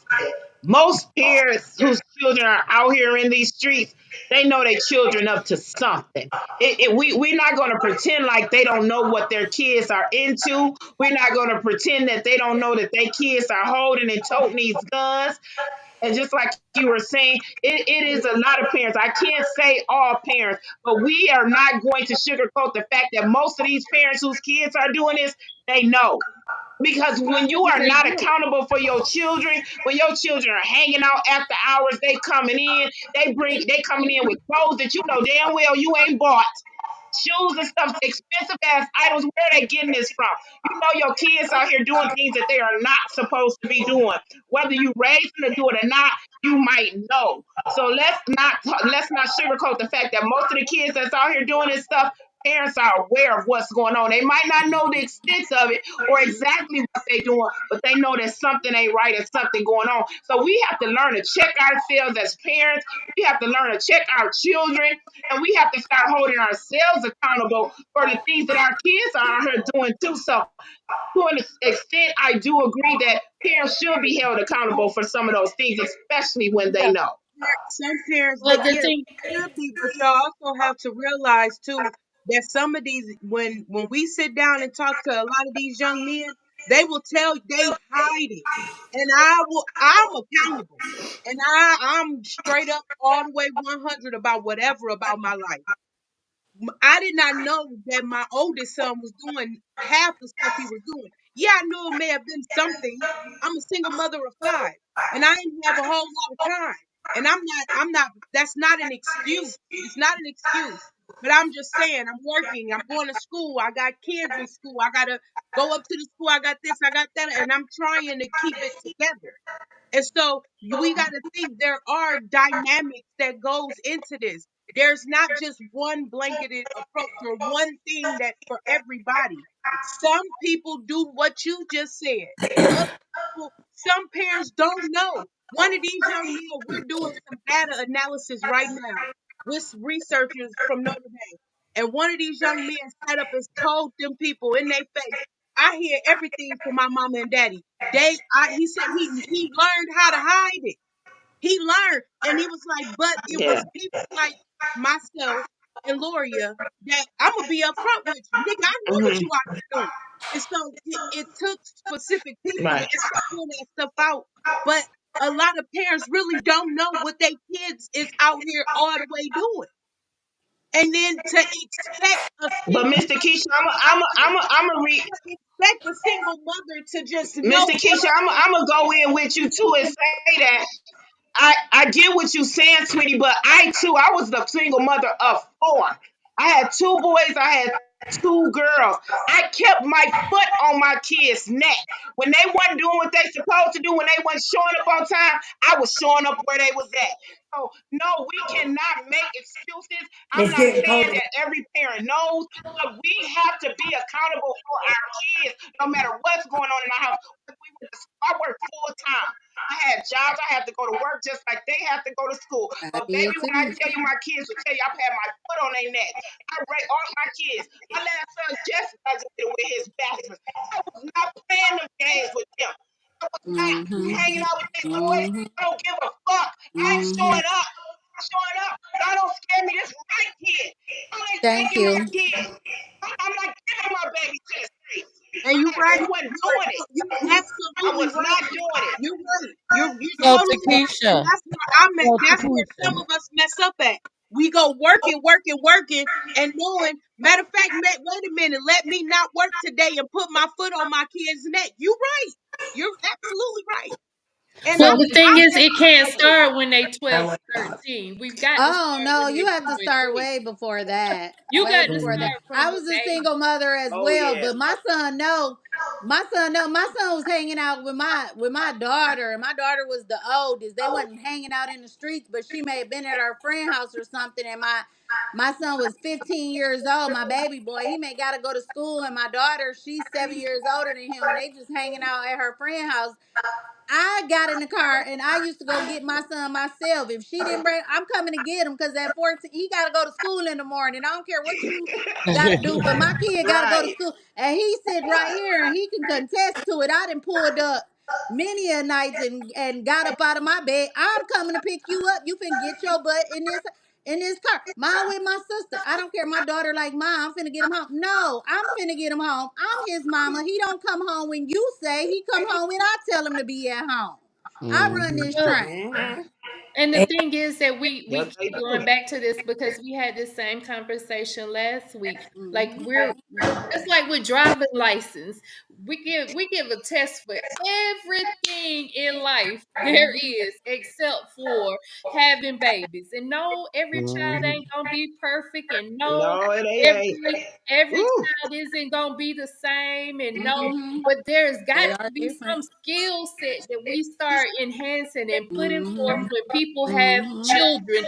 Most parents whose children are out here in these streets, they know their children up to something. We're not going to pretend like they don't know what their kids are into. We're not going to pretend that they don't know that their kids are holding and toting these guns. And just like you were saying, it is a lot of parents. I can't say all parents, but we are not going to sugarcoat the fact that most of these parents whose kids are doing this, they know. Because when you are They not do. accountable for your children, when your children are hanging out after hours, they coming in with clothes that you know damn well you ain't bought. Shoes and stuff, expensive ass items. Where are they getting this from? You know your kids out here doing things that they are not supposed to be doing. Whether you raise them to do it or not, you might know. So let's not sugarcoat the fact that most of the kids that's out here doing this stuff, parents are aware of what's going on. They might not know the extent of it or exactly what they're doing, but they know that something ain't right and something going on. So we have to learn to check ourselves as parents. We have to learn to check our children, and we have to start holding ourselves accountable for the things that our kids are out here doing too. So to an extent, I do agree that parents should be held accountable for some of those things, especially when they Yeah, know. some parents, Well, the yeah, thing, they should be, but y'all also have to realize too that some of these, when we sit down and talk to a lot of these young men, they will tell they hide it, and I'm accountable, and I'm straight up all the way 100 about whatever about my life. I did not know that my oldest son was doing half the stuff he was doing. Yeah, I knew it may have been something. I'm a single mother of five, and I didn't have a whole lot of time. And I'm not, that's not an excuse. It's not an excuse. But I'm just saying, I'm working, I'm going to school, I got kids in school, I got to go up to the school, I got this, I got that, and I'm trying to keep it together. And so we got to think there are dynamics that goes into this. There's not just one blanketed approach or one thing that for everybody. Some people do what you just said. Other people, some parents don't know. One of these young men, we're doing some data analysis right now with researchers from Notre Dame. And one of these young men sat up and told them people in their face, I hear everything from my mama and daddy. He said he learned how to hide it. He learned, and he was like, but it Yeah. was people like myself, and Loria that I'm gonna be upfront with you, nigga. I know what Mhm. you out here doing, and so it took specific people Right. to start pulling that stuff out. But a lot of parents really don't know what their kids is out here all the way doing, and then to expect a But single Mr. Keisha, I'm a read. expect a single mother to just know Mr. Keisha, I'm gonna go in with you too and say that I get what you're saying, sweetie, but I was the single mother of four. I had two boys, I had two girls. I kept my foot on my kids' neck. When they wasn't doing what they supposed to do, when they wasn't showing up on time, I was showing up where they was at. So no, we cannot make excuses. I'm It's not getting saying colder. that every parent knows, but we have to be accountable for our kids, no matter what's going on in our house. I work full time. I had jobs. I had to go to work just like they have to go to school. I But did baby, when I too. tell you my kids will tell you I've had my foot on their neck. I rate all my kids. My last son just graduated with his bachelor's. I was not playing them games with them. I was not Mm-hmm. hanging out with these boys. Mm-hmm. I don't give a fuck. I'm Mm-hmm. showing up. I'm showing up. God don't scare me. This is my kid. Don't ain't Thank taking my you. kid. I'm not giving my baby to the streets. and you I right. wasn't doing it. You I absolutely was right. not doing it. You're right. You're So totally right. And Takesha, that's where I'm at. so That's where some Takesha, of us mess up at. We go working, working, working, and knowing. Matter of fact, wait a minute. Let me not work today and put my foot on my kid's neck. You right. You're absolutely right. And Well, so the thing I is, mess it up can't that too. start when they That 12 one. to 13. We've got to Oh start no, when you they have 2 to and start 3. way before that. You Way got to before that. start from I the was a baby. single mother as Oh well, yeah. but my son was hanging out with my daughter, and my daughter was the oldest. They wasn't hanging out in the streets, but she may have been at our friend house or something, and my son was 15 years old, my baby boy. He may gotta go to school, and my daughter, she's 7 years older than him, and they just hanging out at her friend house. I got in the car and I used to go get my son myself. If she didn't bring, I'm coming to get him because at 14, he got to go to school in the morning. I don't care what you got to do, but my kid got to go to Right. school. And he sit right here and he can contest to it. I done pulled up many a nights and got up out of my bed. I'm coming to pick you up. You can get your butt in this car. Mine with my sister. I don't care. My daughter like, Mom, I'm finna get him home. No, I'm finna get him home. I'm his mama. He don't come home when you say. He come home when I tell him to be at home. I run mhm. this Well, train. Mm-hmm. and the And thing is that we Yes, they keep going do. back to this because we had this same conversation last week. Like Mm-hmm. we're just like with driving license, we give a test for everything in life there Mm-hmm. is except for having babies. And no, every child Mhm. ain't gonna be perfect, and no, No, it ain't. every Ooh. child isn't gonna be the same, and no, Mm-hmm. but there's got They to are be different. some skill set that we start enhancing and putting forth Mm-hmm. when people have Mm-hmm. children.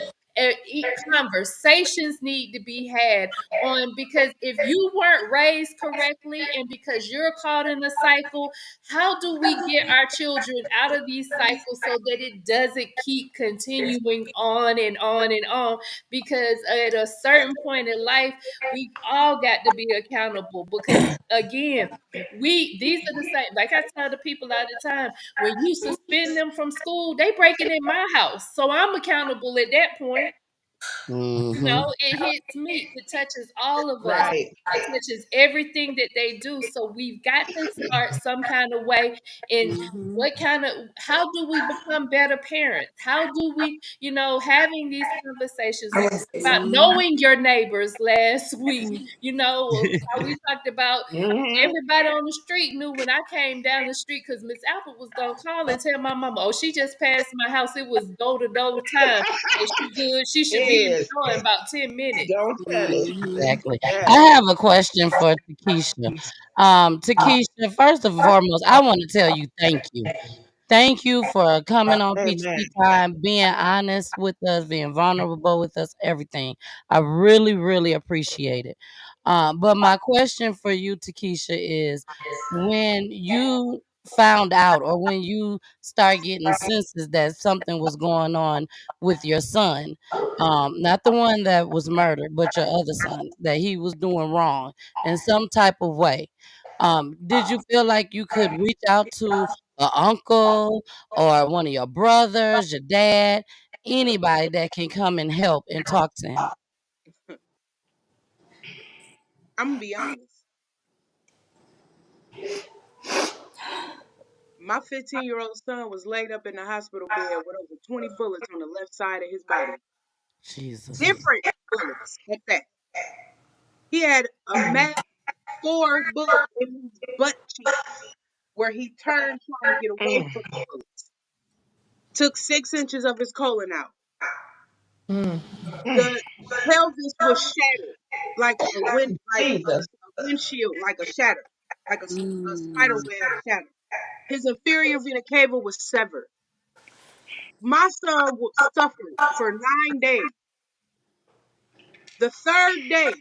Conversations need to be had on, because if you weren't raised correctly and because you're caught in a cycle, how do we get our children out of these cycles so that it doesn't keep continuing on and on and on? Because at a certain point in life, we all got to be accountable, because again, these are the same, like I tell the people all the time, when you suspend them from school, they breaking in my house, so I'm accountable at that point. Mhm. It hits me, it touches all of us, Right. it touches everything that they do. So we've got to start some kind of way in Mm-hmm. how do we become better parents? How do we, having these conversations? I We want to talked say about something. Mm-hmm. knowing your neighbors last week, how we talked about Mm-hmm. everybody on the street knew when I came down the street, because Miss Apple was gonna call and tell my mama, "Oh, she just passed my house. It was door to door time, and she good. She It should be in the is. door in about 10 minutes." Don't tell it. Exactly. I Yes. have a question for Takesha. Takesha, first and foremost, I want to tell you thank you. Thank you for coming on Amen. PHP Time, being honest with us, being vulnerable with us, everything. I really, really appreciate it. But my question for you, Takesha, is when you found out or when you start getting senses that something was going on with your son, not the one that was murdered, but your other son, that he was doing wrong in some type of way. Did you feel like you could reach out to an uncle or one of your brothers, your dad, anybody that can come and help and talk to him. I'm gonna be honest. My 15-year-old son was laid up in the hospital bed with over 20 bullets on the left side of his body. Jesus. Different bullets at that. He had a max 4 bullet in his butt cheeks where he turned trying to get away Mm, from the bullets. Took 6 inches of his colon out. mm, mm. The pelvis was shattered like Jesus. a windshield, like a shatter, like a spider web shatter. His inferior vena cava was severed. My son suffered for 9 days. The third day,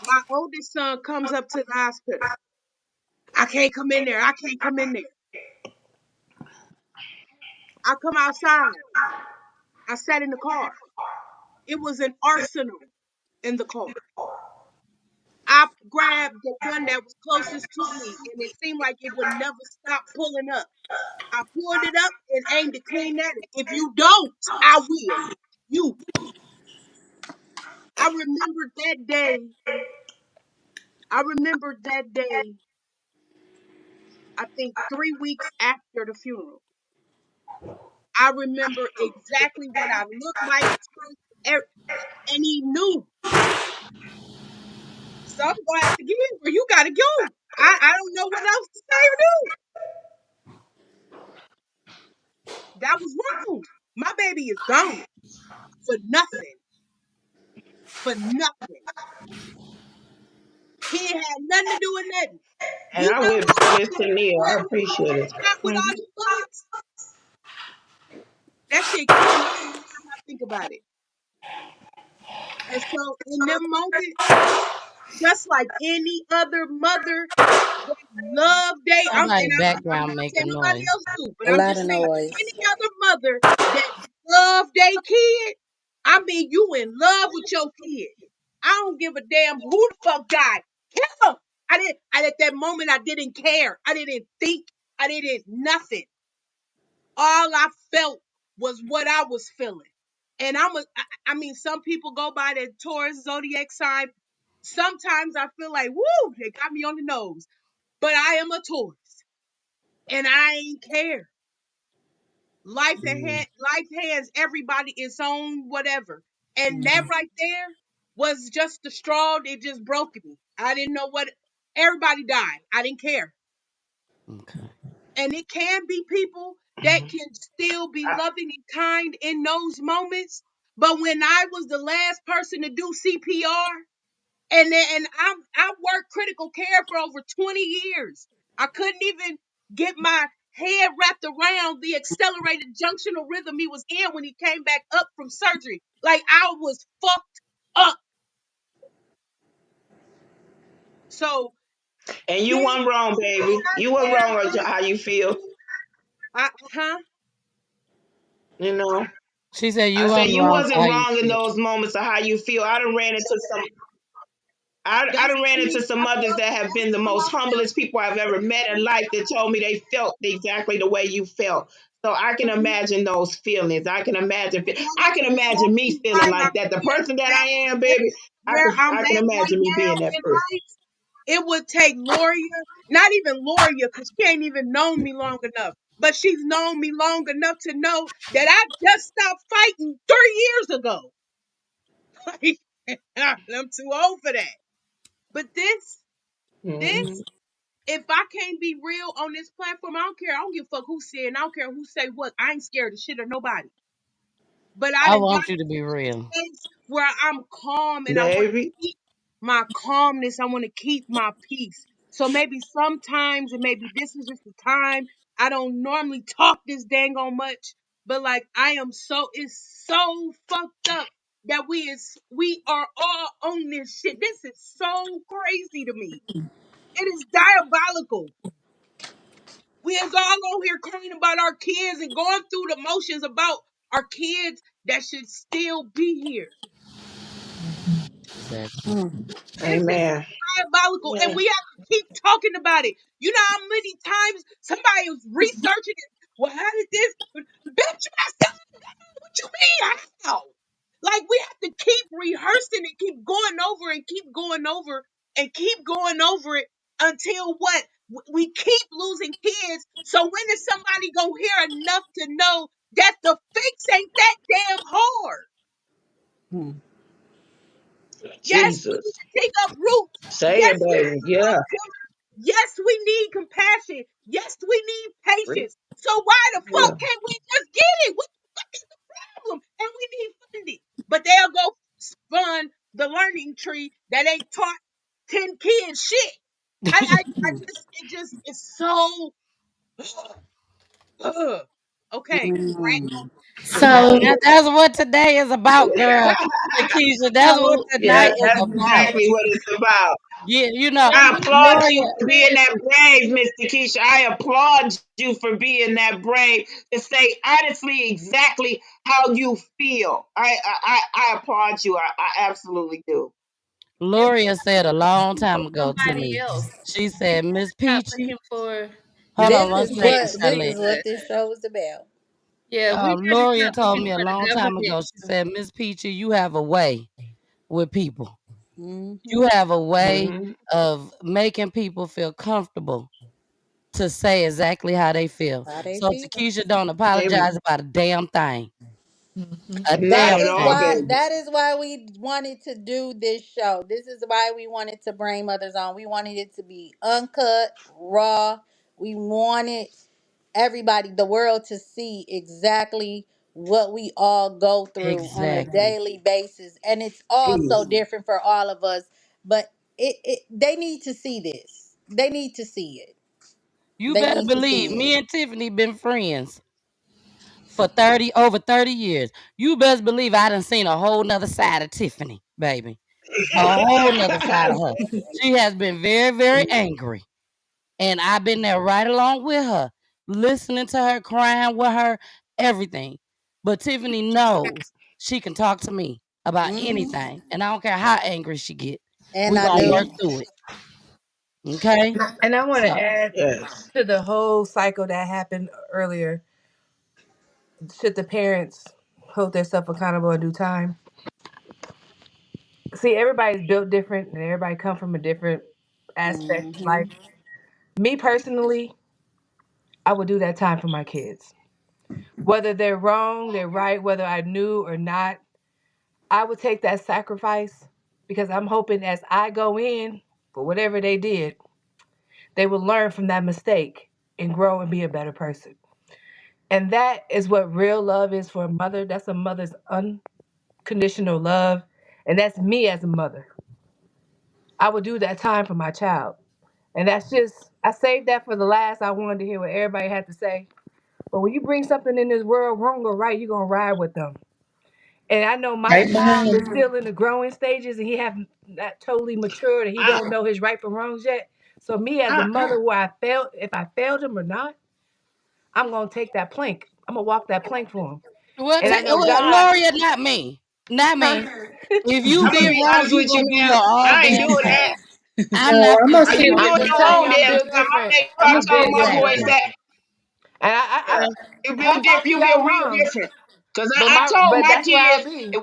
my oldest son comes up to the hospital. I can't come in there. I can't come in there. I come outside. I sat in the car. It was an arsenal in the car. I grabbed the gun that was closest to me, and it seemed like it would never stop pulling up. I pulled it up and aimed to clean at it. If you don't, I will. You. I remembered that day. I remembered that day, I think 3 weeks after the funeral. I remember exactly what I looked like, and he knew. So I'm gonna have to give it, or you gotta go. I don't know what else to say or do. That was wrong. My baby is gone for nothing. For nothing. He ain't had nothing to do with nothing. And You I know will that say this to shit Neil. I where appreciate he it. shot with all Mhm. the bullets. That shit kills me every time I think about it. And so in them moments, just like any other mother that love they Somebody I'm background not saying making nobody noise. else do, but A I'm lot just of saying noise. any other mother that love they kid, I mean you in love with your kid. I don't give a damn who the fuck died. Kill him. At that moment I didn't care. I didn't think. I didn't nothing. All I felt was what I was feeling. And I mean, some people go by their Taurus zodiac sign. Sometimes I feel like, woo, they got me on the nose. But I am a Taurus, and I ain't care. Life hands everybody its own whatever. And that right there was just the straw that just broke me. I didn't know what everybody died. I didn't care. Okay. And it can be people that can still be I- loving and kind in those moments. But when I was the last person to do CPR, and I worked critical care for over 20 years, I couldn't even get my head wrapped around the accelerated junctional rhythm he was in when he came back up from surgery. Like I was fucked up. So And you yeah, weren't wrong, baby. You weren't wrong on how you feel. huh? You know. She said I you say wasn't you wrong for how wasn't you wrong in feel. those moments of how you feel. I done ran into some. I done ran into some I mothers felt that have been the most humblest people I've ever met in life that told me they felt exactly the way you felt. So I can imagine those feelings. I can imagine. I can imagine me exactly feeling why like I'm that. The here person that I am, at baby. where I'm I can at right imagine me now being that in person. life. It would take Loria, not even Loria, because she ain't even known me long enough. But she's known me long enough to know that I just stopped fighting 3 years ago. Like, I'm too old for that. But Hmm. this, if I can't be real on this platform, I don't care. I don't give a fuck who said, and I don't care who say what. I ain't scared of shit or nobody. But I I done got want you to to be a real. space where I'm calm and I want to Baby. keep my calmness. I want to keep my peace. So maybe sometimes, and maybe this is just the time, I don't normally talk this dang on much, but like it's so fucked up that we are all on this shit. This is so crazy to me. It is diabolical. We is all on here crying about our kids and going through the motions about our kids that should still be here. Exactly. Mm. This is Amen. diabolical, and Yeah. we have to keep talking about it. You know how many times somebody was researching it? Well, how did this? Bitch, I said, what you mean? How? Like we have to keep rehearsing and keep going over and keep going over and keep going over it until what? We keep losing kids. So when is somebody gonna hear enough to know that the fix ain't that damn hard? Hmm. Yes, we need Jesus. to dig up roots. Say Yes, it, we baby. need to Yeah. love children. Yes, we need compassion. Yes, we need Re- patience. So why the Yeah. fuck can't we just get it? What the fuck is the problem? And we need funding. But they'll go fund the learning tree that ain't taught 10 kids shit. I just, it just, it's so, okay, right? Mm. So, Now So, that's what today is about, girl. Lakeisha, that's what so Yeah, tonight is yeah, that's about. exactly what it's about. Yeah, you know, let I me applaud Gloria. you for being that brave, Mr. Keisha. I applaud you for being that brave to say honestly exactly how you feel. I applaud you. I absolutely do. Gloria said a long time ago to Somebody me. else. She said, Miss Mm. Peachy, Mm. looking for. Hold on this one is second, what Charlotte. this show is about. Yeah, we really Mm. Gloria Mm. told Mm. me a long time ago. She said, Miss Peachy, you have a way with people. Hmm. You have a way Hmm. of making people feel comfortable to say exactly how they feel. How they So feel. Takesha don't Amen. apologize about a damn thing. A Not damn at all, thing. baby. That is why we wanted to do this show. This is why we wanted to bring mothers on. We wanted it to be uncut, raw. We wanted everybody, the world, to see exactly what we all go through on a Exactly. daily basis. And it's all so Please. different for all of us. But they need to see this. They need to see it. You They better need to believe see it. me and Tiffany been friends for over 30 years. You best believe I done seen a whole nother side of Tiffany, baby. A whole nother side of her. She has been very, very angry. And I've been there right along with her, listening to her, crying with her, everything. But Tiffany knows she can talk to me about Hmm. anything. And I don't care how angry she get. And We I gonna work do. through it. Okay? And I want to So add Yes. to the whole cycle that happened earlier. Should the parents hold themselves accountable in due time? See, everybody's built different, and everybody come from a different aspect of Hmm. life. Me personally, I would do that time for my kids. Whether they're wrong, they're right, whether I knew or not, I would take that sacrifice because I'm hoping as I go in for whatever they did, they will learn from that mistake and grow and be a better person. And that is what real love is for a mother. That's a mother's unconditional love. And that's me as a mother. I would do that time for my child. And that's just, I saved that for the last. I wanted to hear what everybody had to say. But when you bring something in this world, wrong or right, you're going to ride with them. And I know my child is still in the growing stages and he have not totally matured and he don't know his right from wrongs yet. So me as a mother, where I failed, if I failed him or not, I'm gonna take that plank. I'm gonna walk that plank for him. And I know God. Gloria, not me. Not Huh? me. If you I'm gonna did be wrong, honest you with you, gonna do man. your own I ain't damn doing thing. that. I'm not I'm finna gonna Are sit you say I'm doing just your telling own you, I'm damn built time? I different. make sure I'm I a told built my different. boys exactly. that And you hats build off different. to You y'all build real moms. different. Cause I told But my that's where I'll kids, be.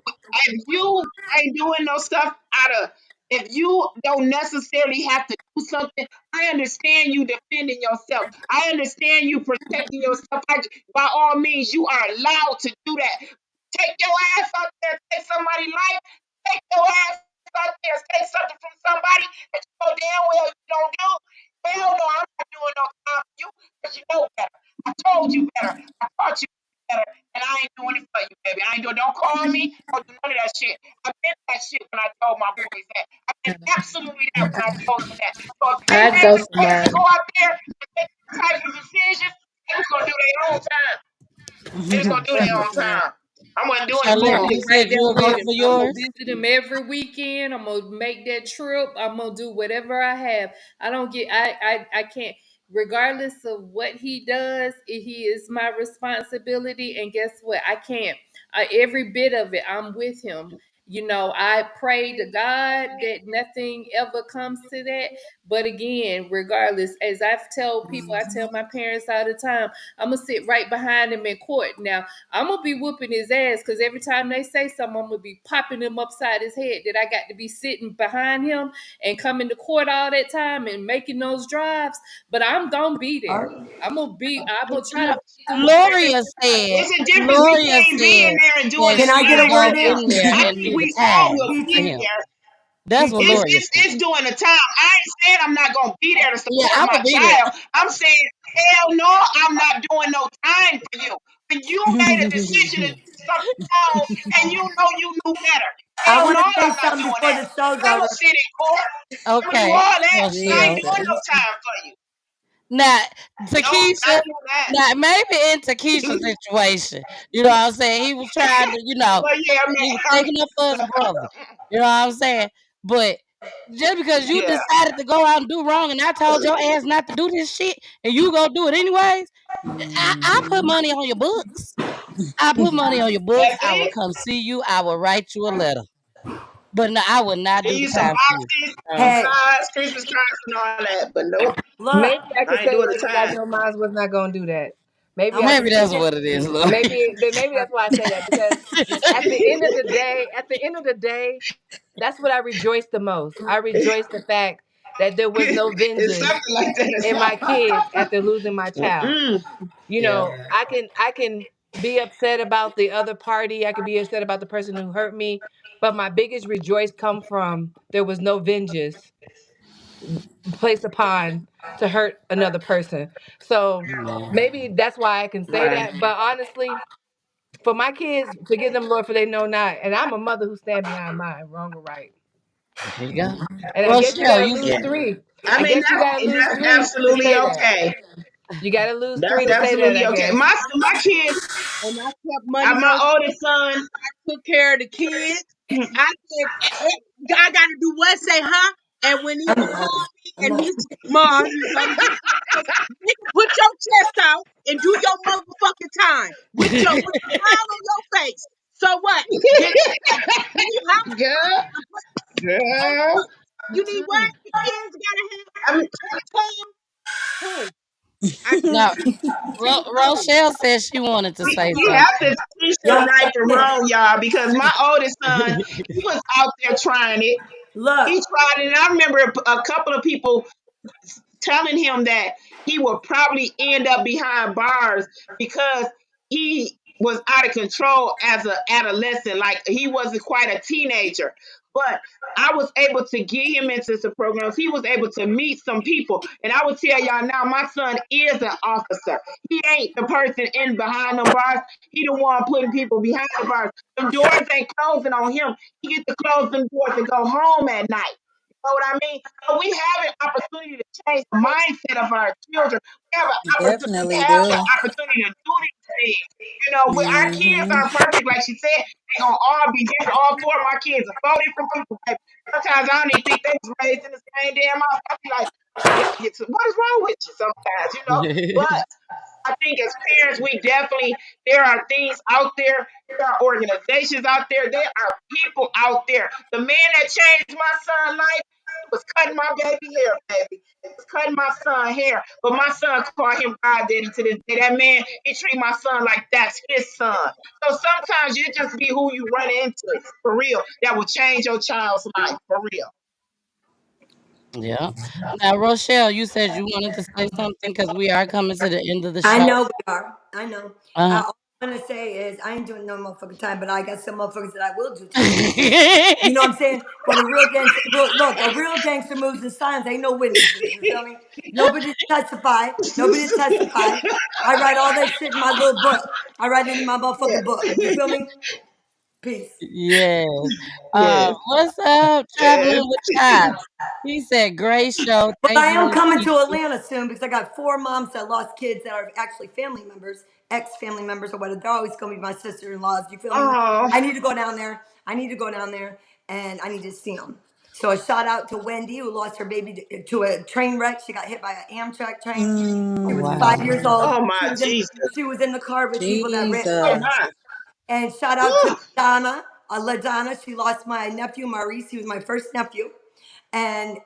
if you ain't doing no stuff out of, if you don't necessarily have to do something, I understand you defending yourself. I understand you protecting yourself. By all means, you are allowed to do that. Take your ass out there, take somebody's life. Take your ass out there, take something from somebody that you know damn well you don't do. Hell no, I'm not doing no time for you because you know better. I told you better. I taught you better, and I ain't doing it for you, baby. I ain't doing. Don't call me. Don't do none of that shit. I meant that shit when I told my boys that. I meant absolutely that when I told them that. So if they I'd feel go the for space to mine. go out there and make these type of decisions, they was gonna do their own time. They was gonna do their own time. I wasn't doing it for Charlotte, them. you Right said there you'll with go him. for So, yours? I'm gonna visit him every weekend. I'm gonna make that trip. I'm gonna do whatever I have. I don't get. I can't. Regardless of what he does, he is my responsibility. And guess what? I can't. Every bit of it, I'm with him. I pray to God that nothing ever comes to that. But again, regardless, as I've told people, I tell my parents all the time, I'm gonna sit right behind him in court. Now, I'm gonna be whooping his ass because every time they say something, I'm gonna be popping him upside his head that I got to be sitting behind him and coming to court all that time and making those drives. But I'm gonna be there. I'm gonna try to be through the Gloria said, It's a difference Gloria between being said there and doing that the Can I she get a would time. go word in? in there I and think do the we all time will for be Peachy, him. there. That's what Peachy. Gloria said. It's doing the time. I ain't saying I'm not gonna be there to Yeah, support I my would be child. I'm saying, hell no, I'm not doing no time for you. When you made a decision to there. do something wrong and you know you knew better. I Hell want no, to say I'm not something doing before that. the show I goes. will sit in court. I'm gonna do Okay, all that, but I ain't Rochelle. doing no Jesus. time for you. Now, No, I'm not Takesha, doing that. now maybe in Takesha's situation, you know what I'm saying? He was trying to, Well, yeah, he was man. taking up for his brother. You know what I'm saying? But just because you Yeah. decided to go out and do wrong and I told your ass not to do this shit and you go do it anyways, I put money on your books. I put money on your books. That's I will it. come see you. I will write you a letter. But no, I would not Give do the you some time for you. boxes, Hey, cards, Christmas cards, and all that. But nope, look, Maybe I could I ain't say doing that the because I time. know mine was not going to do that. I Maybe I want to could Maybe say that's that. what it is, Lord. Maybe that's why I say that because at the end of the day, that's what I rejoice the most. I rejoice the fact that there was no It's vengeance something like in my kids after losing my that. child. You Yeah. know, I can be upset about the other party. I can be upset about the person who hurt me, but my biggest rejoice come from there was no vengeance placed upon to hurt another person. So Man. maybe that's why I can say Right. that. But honestly, for my kids, forgive them, Lord, for they know not. And I'm a mother who stand behind mine, wrong or right. There you go. And I guess you Rochelle, gotta you lose Yeah. said three. I I mean, guess you gotta lose that's three to absolutely say that. okay. You gotta lose three That's to say that, absolutely I okay. guess. My kids, And I kept money my on. oldest son. I took care of the kids. I said, I got to do what? Say, huh? And when he I'm called done. me I'm and done. he said, Mom, you know, nigga, put your chest out and do your motherfucking time with a smile on your face. So what? You need help? Girl, girl. You need what? The kids gotta have I mean, time. Who? I now no. Rochelle said she wanted to say we have something. to teach them Y'all right from listen. wrong, y'all, because my oldest son, he was out there trying it. Look, He tried it, and I remember a couple of people telling him that he would probably end up behind bars because he was out of control as an adolescent. Like he wasn't quite a teenager. But I was able to get him into some programs. He was able to meet some people. And I would tell y'all now, my son is an officer. He ain't the person in behind them bars. He the one putting people behind the bars. The doors ain't closing on him. He get to close them doors and go home at night. You know what I mean? So we have an opportunity to change the mindset of our children. We have an opportunity. We Definitely have the do. opportunity to do these things. Our kids Hmm. aren't perfect, like she said. They gonna all be different. All four of my kids are four different people. Baby. Sometimes I don't even think they was raised in the same damn house. I be like, what is wrong with you? Sometimes. But I think as parents, we definitely, there are things out there, there are organizations out there people out there. The man that changed my son's life, he was cutting my baby hair, baby. He was cutting my son's hair. But my son called him God Daddy to this day. That man, he treat my son like that's his son. So sometimes you just be who you run into, for real. That will change your child's life, for real. Yeah. Now, Rochelle, you said you wanted to say something because we are coming to the end of the I show. know we are. I know. Uh-huh. All I'm gonna say is I ain't doing no motherfucking time, but I got some motherfuckers that I will do time. You know what I'm saying? But a real gangster, look, a real gangster moves in silence. Ain't no witnesses. You feel me? Nobody to testify. Nobody to testify. I write all that shit in my little book. I write it in my Yeah. motherfucking book. You feel me? Peace. Yes. Yes. What's up, Yes. traveling with Chops? He said, "Great show. But Thank I am you, coming to Peachy." Atlanta soon because I got 4 moms that lost kids that are actually family members, ex-family members or whatever. They're always gonna be my sister-in-laws. You feel me? Oh, I need to go down there. I need to go down there and I need to see them. So a shout out to Wendy who lost her baby to a train wreck. She got hit by an Amtrak train. Oh She was wow. 5 years old. oh my Jesus. She was in the car with people that ran. Oh Jesus. my. And shout out to Whew. Donna. LaDonna, she lost my nephew Maurice. He was my first nephew, and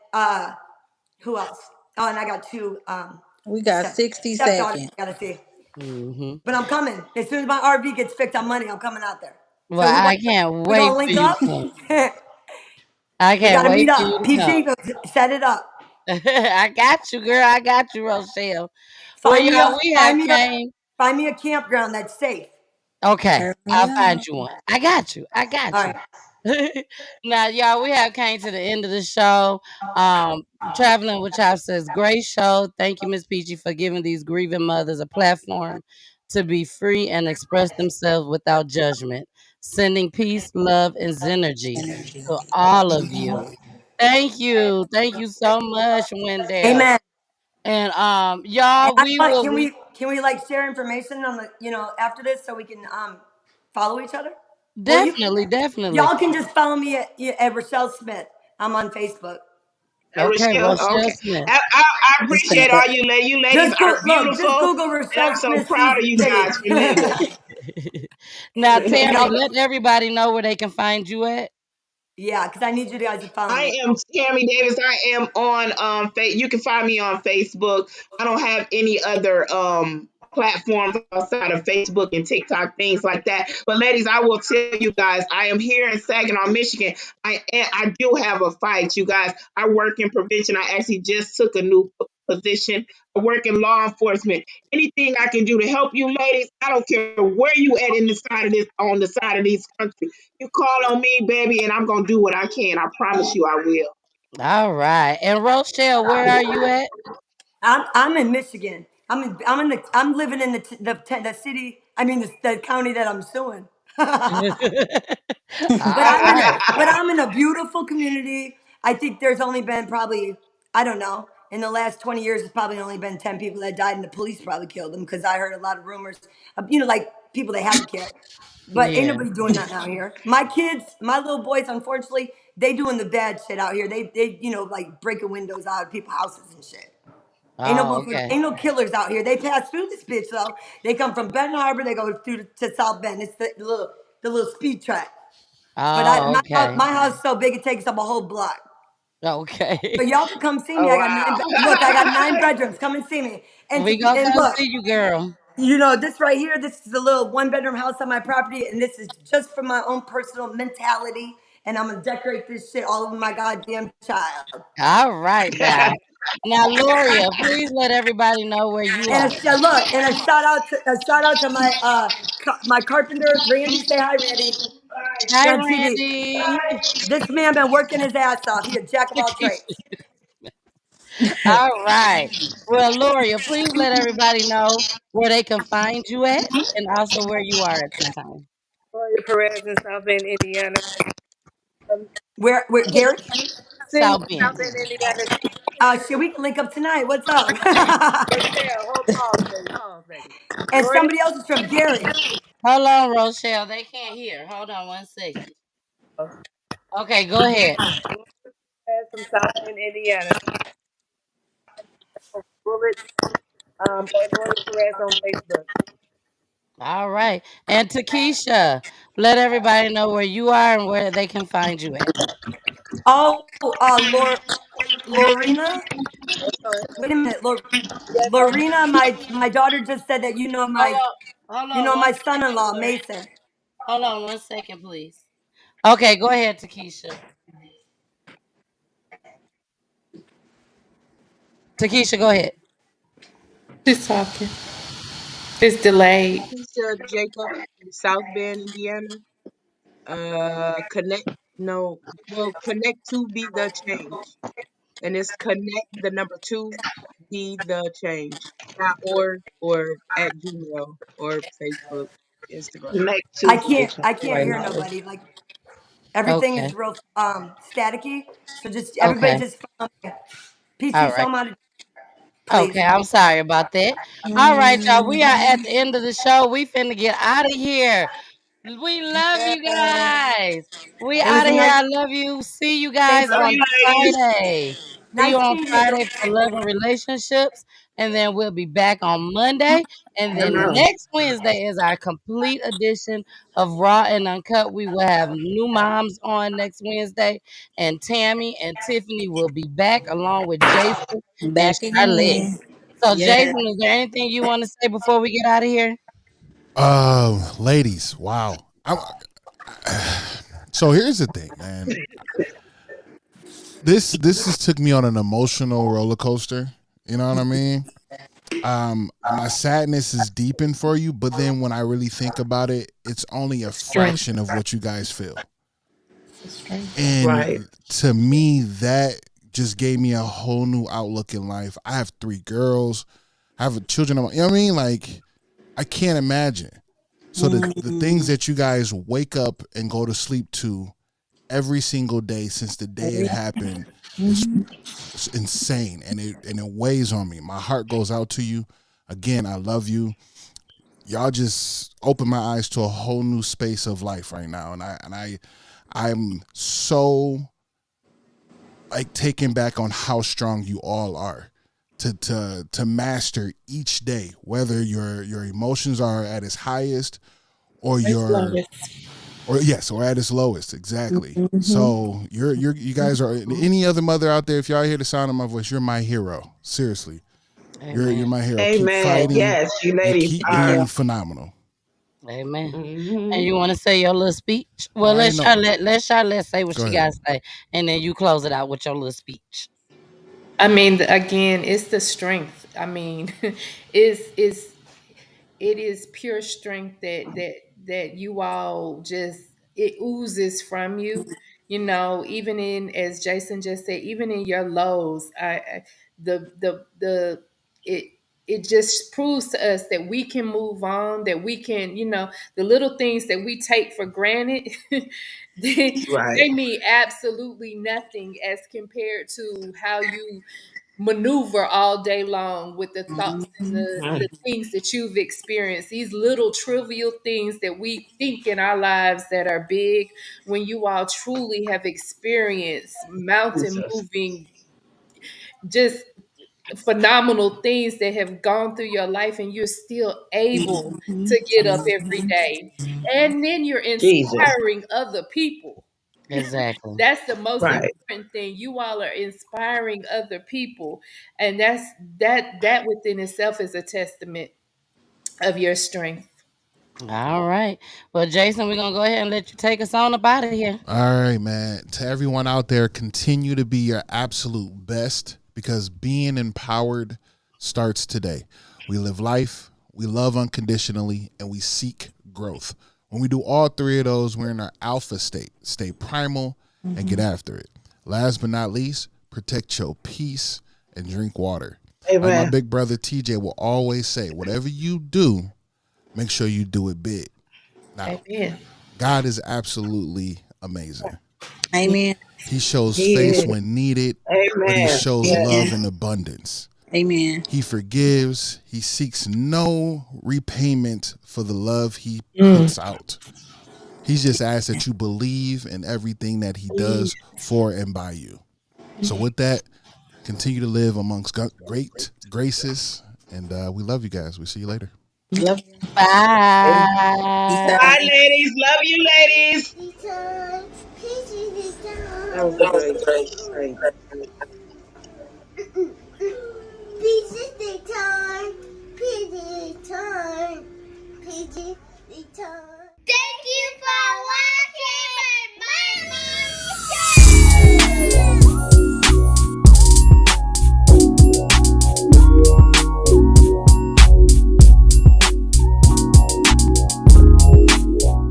who else? Oh, and I got two We got 60 stepdaughters seconds. I gotta see. Hmm. But I'm coming as soon as my RV gets fixed on Monday. I'm coming out there. Well, So I can't we wait gonna for link you up. to come. I We can't gotta wait meet for you up. to come. PG, set it up. I got you, girl. I got you, Rochelle. Well, Find me y'all, a we have find me a came. find me a campground that's safe. Okay, Hurry I'll find up. you one. I got you. I got All you. right. Now, y'all, we have came to the end of the show. Um, Traveling with Chop says, great show. Thank you, Miss Peachy, for giving these grieving mothers a platform to be free and express themselves without judgment. Sending peace, love, and synergy to all of you. Thank you. Thank you so much, Wendell. Amen. And And y'all, I we want will be can we like share information on the after this so we can follow each other? Well, definitely, definitely. y'all can just follow me at Rochelle Smith. I'm on Facebook. Okay, Rochelle, Rochelle okay. Smith. I Just finna appreciate go. all you ladies. You ladies Just are go look. Just beautiful, Google and I'm Rochelle so Smith proud Sue's of you titties, guys for living. Now, and Tammy, y'all. let everybody know where they can find you at. Yeah, because I need you guys to follow I me. am Tammy Davis. I am on you can find me on Facebook. I don't have any other platforms outside of Facebook and TikTok, things like that. But ladies, I will tell you guys, I am here in Saginaw, Michigan. I do have a fight, you guys. I work in prevention. I actually just took a new position. I work in law enforcement. Anything I can do to help you ladies, I don't care where you at in the side of this on the side of this country. You call on me, baby, and I'm gonna do what I can. I promise you I will. All right. And Rochelle, where are you at? I'm in Michigan. I'm living in the city. I mean the county that I'm suing. But All right. I'm in a beautiful community. I think there's only been probably, I don't know, in the last 20 years, it's probably only been 10 people that died and the police probably killed them because I heard a lot of rumors of, like people they haven't killed. But ain't Yeah. nobody doing nothing out here. My kids, my little boys, unfortunately, they doing the bad shit out here. They like breaking windows out of people's houses and shit. Oh, okay. Ain't no killers out here. They pass through this bitch though. They come from Benton Harbor. They go through to South Bend. It's the little speed trap. But Oh, okay. my house is so big it takes up a whole block. Okay. So y'all can come see me. Oh I got wow. look. I got 9 bedrooms. Come and see me. We gonna And come look, see you, girl. this right here. This is a little 1 bedroom house on my property, and this is just for my own personal mentality. And I'm gonna decorate this shit all over my goddamn child. All right now. Now, Loria, please let everybody know where you And are. a shout out to my my carpenter Randy. Say hi, Randy. Hi, You're on TV. Randy. This man been working his ass off. He a jack of all trades. All right. Well, Loria, please let everybody know where they can find you at and also where you are at this time. Gloria Perez in South Bend, Indiana. Um, Where Gary? City, South South Bend. Bend, Indiana. Shit, we can link up tonight. What's up? Rochelle, hold pause, baby. Pause, baby. And Gloria somebody else is from Gary. Hold on, Rochelle. They can't hear. Hold on 1 second. Okay, go ahead. Perez from South Bend, Indiana. Bullet, or Gloria Perez on Facebook. All right. And Takesha, let everybody know where you are and where they can find you at. Oh, Lorena. Wait a minute, Yes, Lorena. My daughter just said that Hold on. Hold on my 1 second, son-in-law Lori. Mason. Hold on 1 second, please. Okay, go ahead, Takesha. Takesha, go ahead. She's talking. It's delayed. Keisha Jacob, South Bend, Indiana. Connect. No, well, connect to be the change, and it's connect the number two be the change. .org or at Gmail or Facebook, Instagram. Connect to I can't hear nobody. Like everything Okay. is real staticky. So just everybody Okay. just follow me. All Peachy right. Somebody, Okay, please. I'm sorry about that. All right, y'all. We are at the end of the show. We finna get out of here. We love you guys. We It was out a of here. nice. I love you. See you Thanks, guys Love on you ladies. Friday. See you Nice on meeting you. Friday for Love and Relationships, and then we'll be back on Monday. And then Amen. next Wednesday is our complete edition of Raw and Uncut. We will have new moms on next Wednesday, and Tammy and Tiffany will be back along with Jason and Back Charlotte. again. So, Yeah. Jason, is there anything you want to say before we get out of here? Ladies, wow. So here's the thing, man. This just took me on an emotional roller coaster. You know what I mean? My sadness is deepened for you, but then when I really think about it, it's only a Strength. fraction of what you guys feel. Strength. Right. And to me, that just gave me a whole new outlook in life. I have 3 girls. I have children. You know what I mean? Like, I can't imagine. So the things Mm, that you guys wake up and go to sleep to every single day since the day it every happened is Mhm. insane, and it weighs on me. My heart goes out to you. Again, I love you. Y'all just open my eyes to a whole new space of life right now, and I'm so like taken back on how strong you all are to master each day, whether your emotions are at its highest or Praise the your Lord. or yes, or at its lowest, exactly. Mhm. So you guys are any other mother out there. If y'all hear the sound of my voice, you're my hero. Seriously, you're Amen. my hero. Keep Amen. fighting Yes, you and ladies keep Thank are. you. being phenomenal. Amen. And Hmm. you want to say your little speech? Oh, Well, I ain't know. Let Charlotte say what Go she ahead. got to say, and then you close it out with your little speech. I mean, again, it's the strength. I mean, it's it is pure strength that you all just it oozes from you. You know, even in, as Jason just said, even in your lows, the it it just proves to us that we can move on, that we can, the little things that we take for granted, Right. they mean absolutely nothing as compared to how you maneuver all day long with the thoughts and Mhm. the things that you've experienced, these little trivial things that we think in our lives that are big, when you all truly have experienced mountain Jesus. moving, just phenomenal things that have gone through your life, and you're still able Mhm. to get up every Mhm. day, and then you're Jesus. inspiring other people. Exactly. That's the most Right. important thing. You all are inspiring other people, and that within itself is a testament of your strength. All right. Well, Jason, we're gonna go ahead and let you take us on up out of here. All right, man. To everyone out there, continue to be your absolute best because being empowered starts today. We live life, we love unconditionally, and we seek growth. When we do all 3 of those, we're in our alpha state. Stay primal and get Mhm. after it. Last but not least, protect your peace and drink water. Like my Amen. big brother TJ will always say, whatever you do, make sure you do it big. Now, Amen. God is absolutely amazing. Amen. He shows He face is. when needed, but he Amen. shows Yes. love Amen. in abundance. Amen. He forgives. He seeks no repayment for the love he Mm. puts out. He just asks that you believe in everything that he does for and by you. So, with that, continue to live amongst great graces. And we love you guys. We'll see you later. Love you. Amen. Peace Bye. out. Bye, Ladies. Love you, ladies. Peaches, peaches, That was a great, great.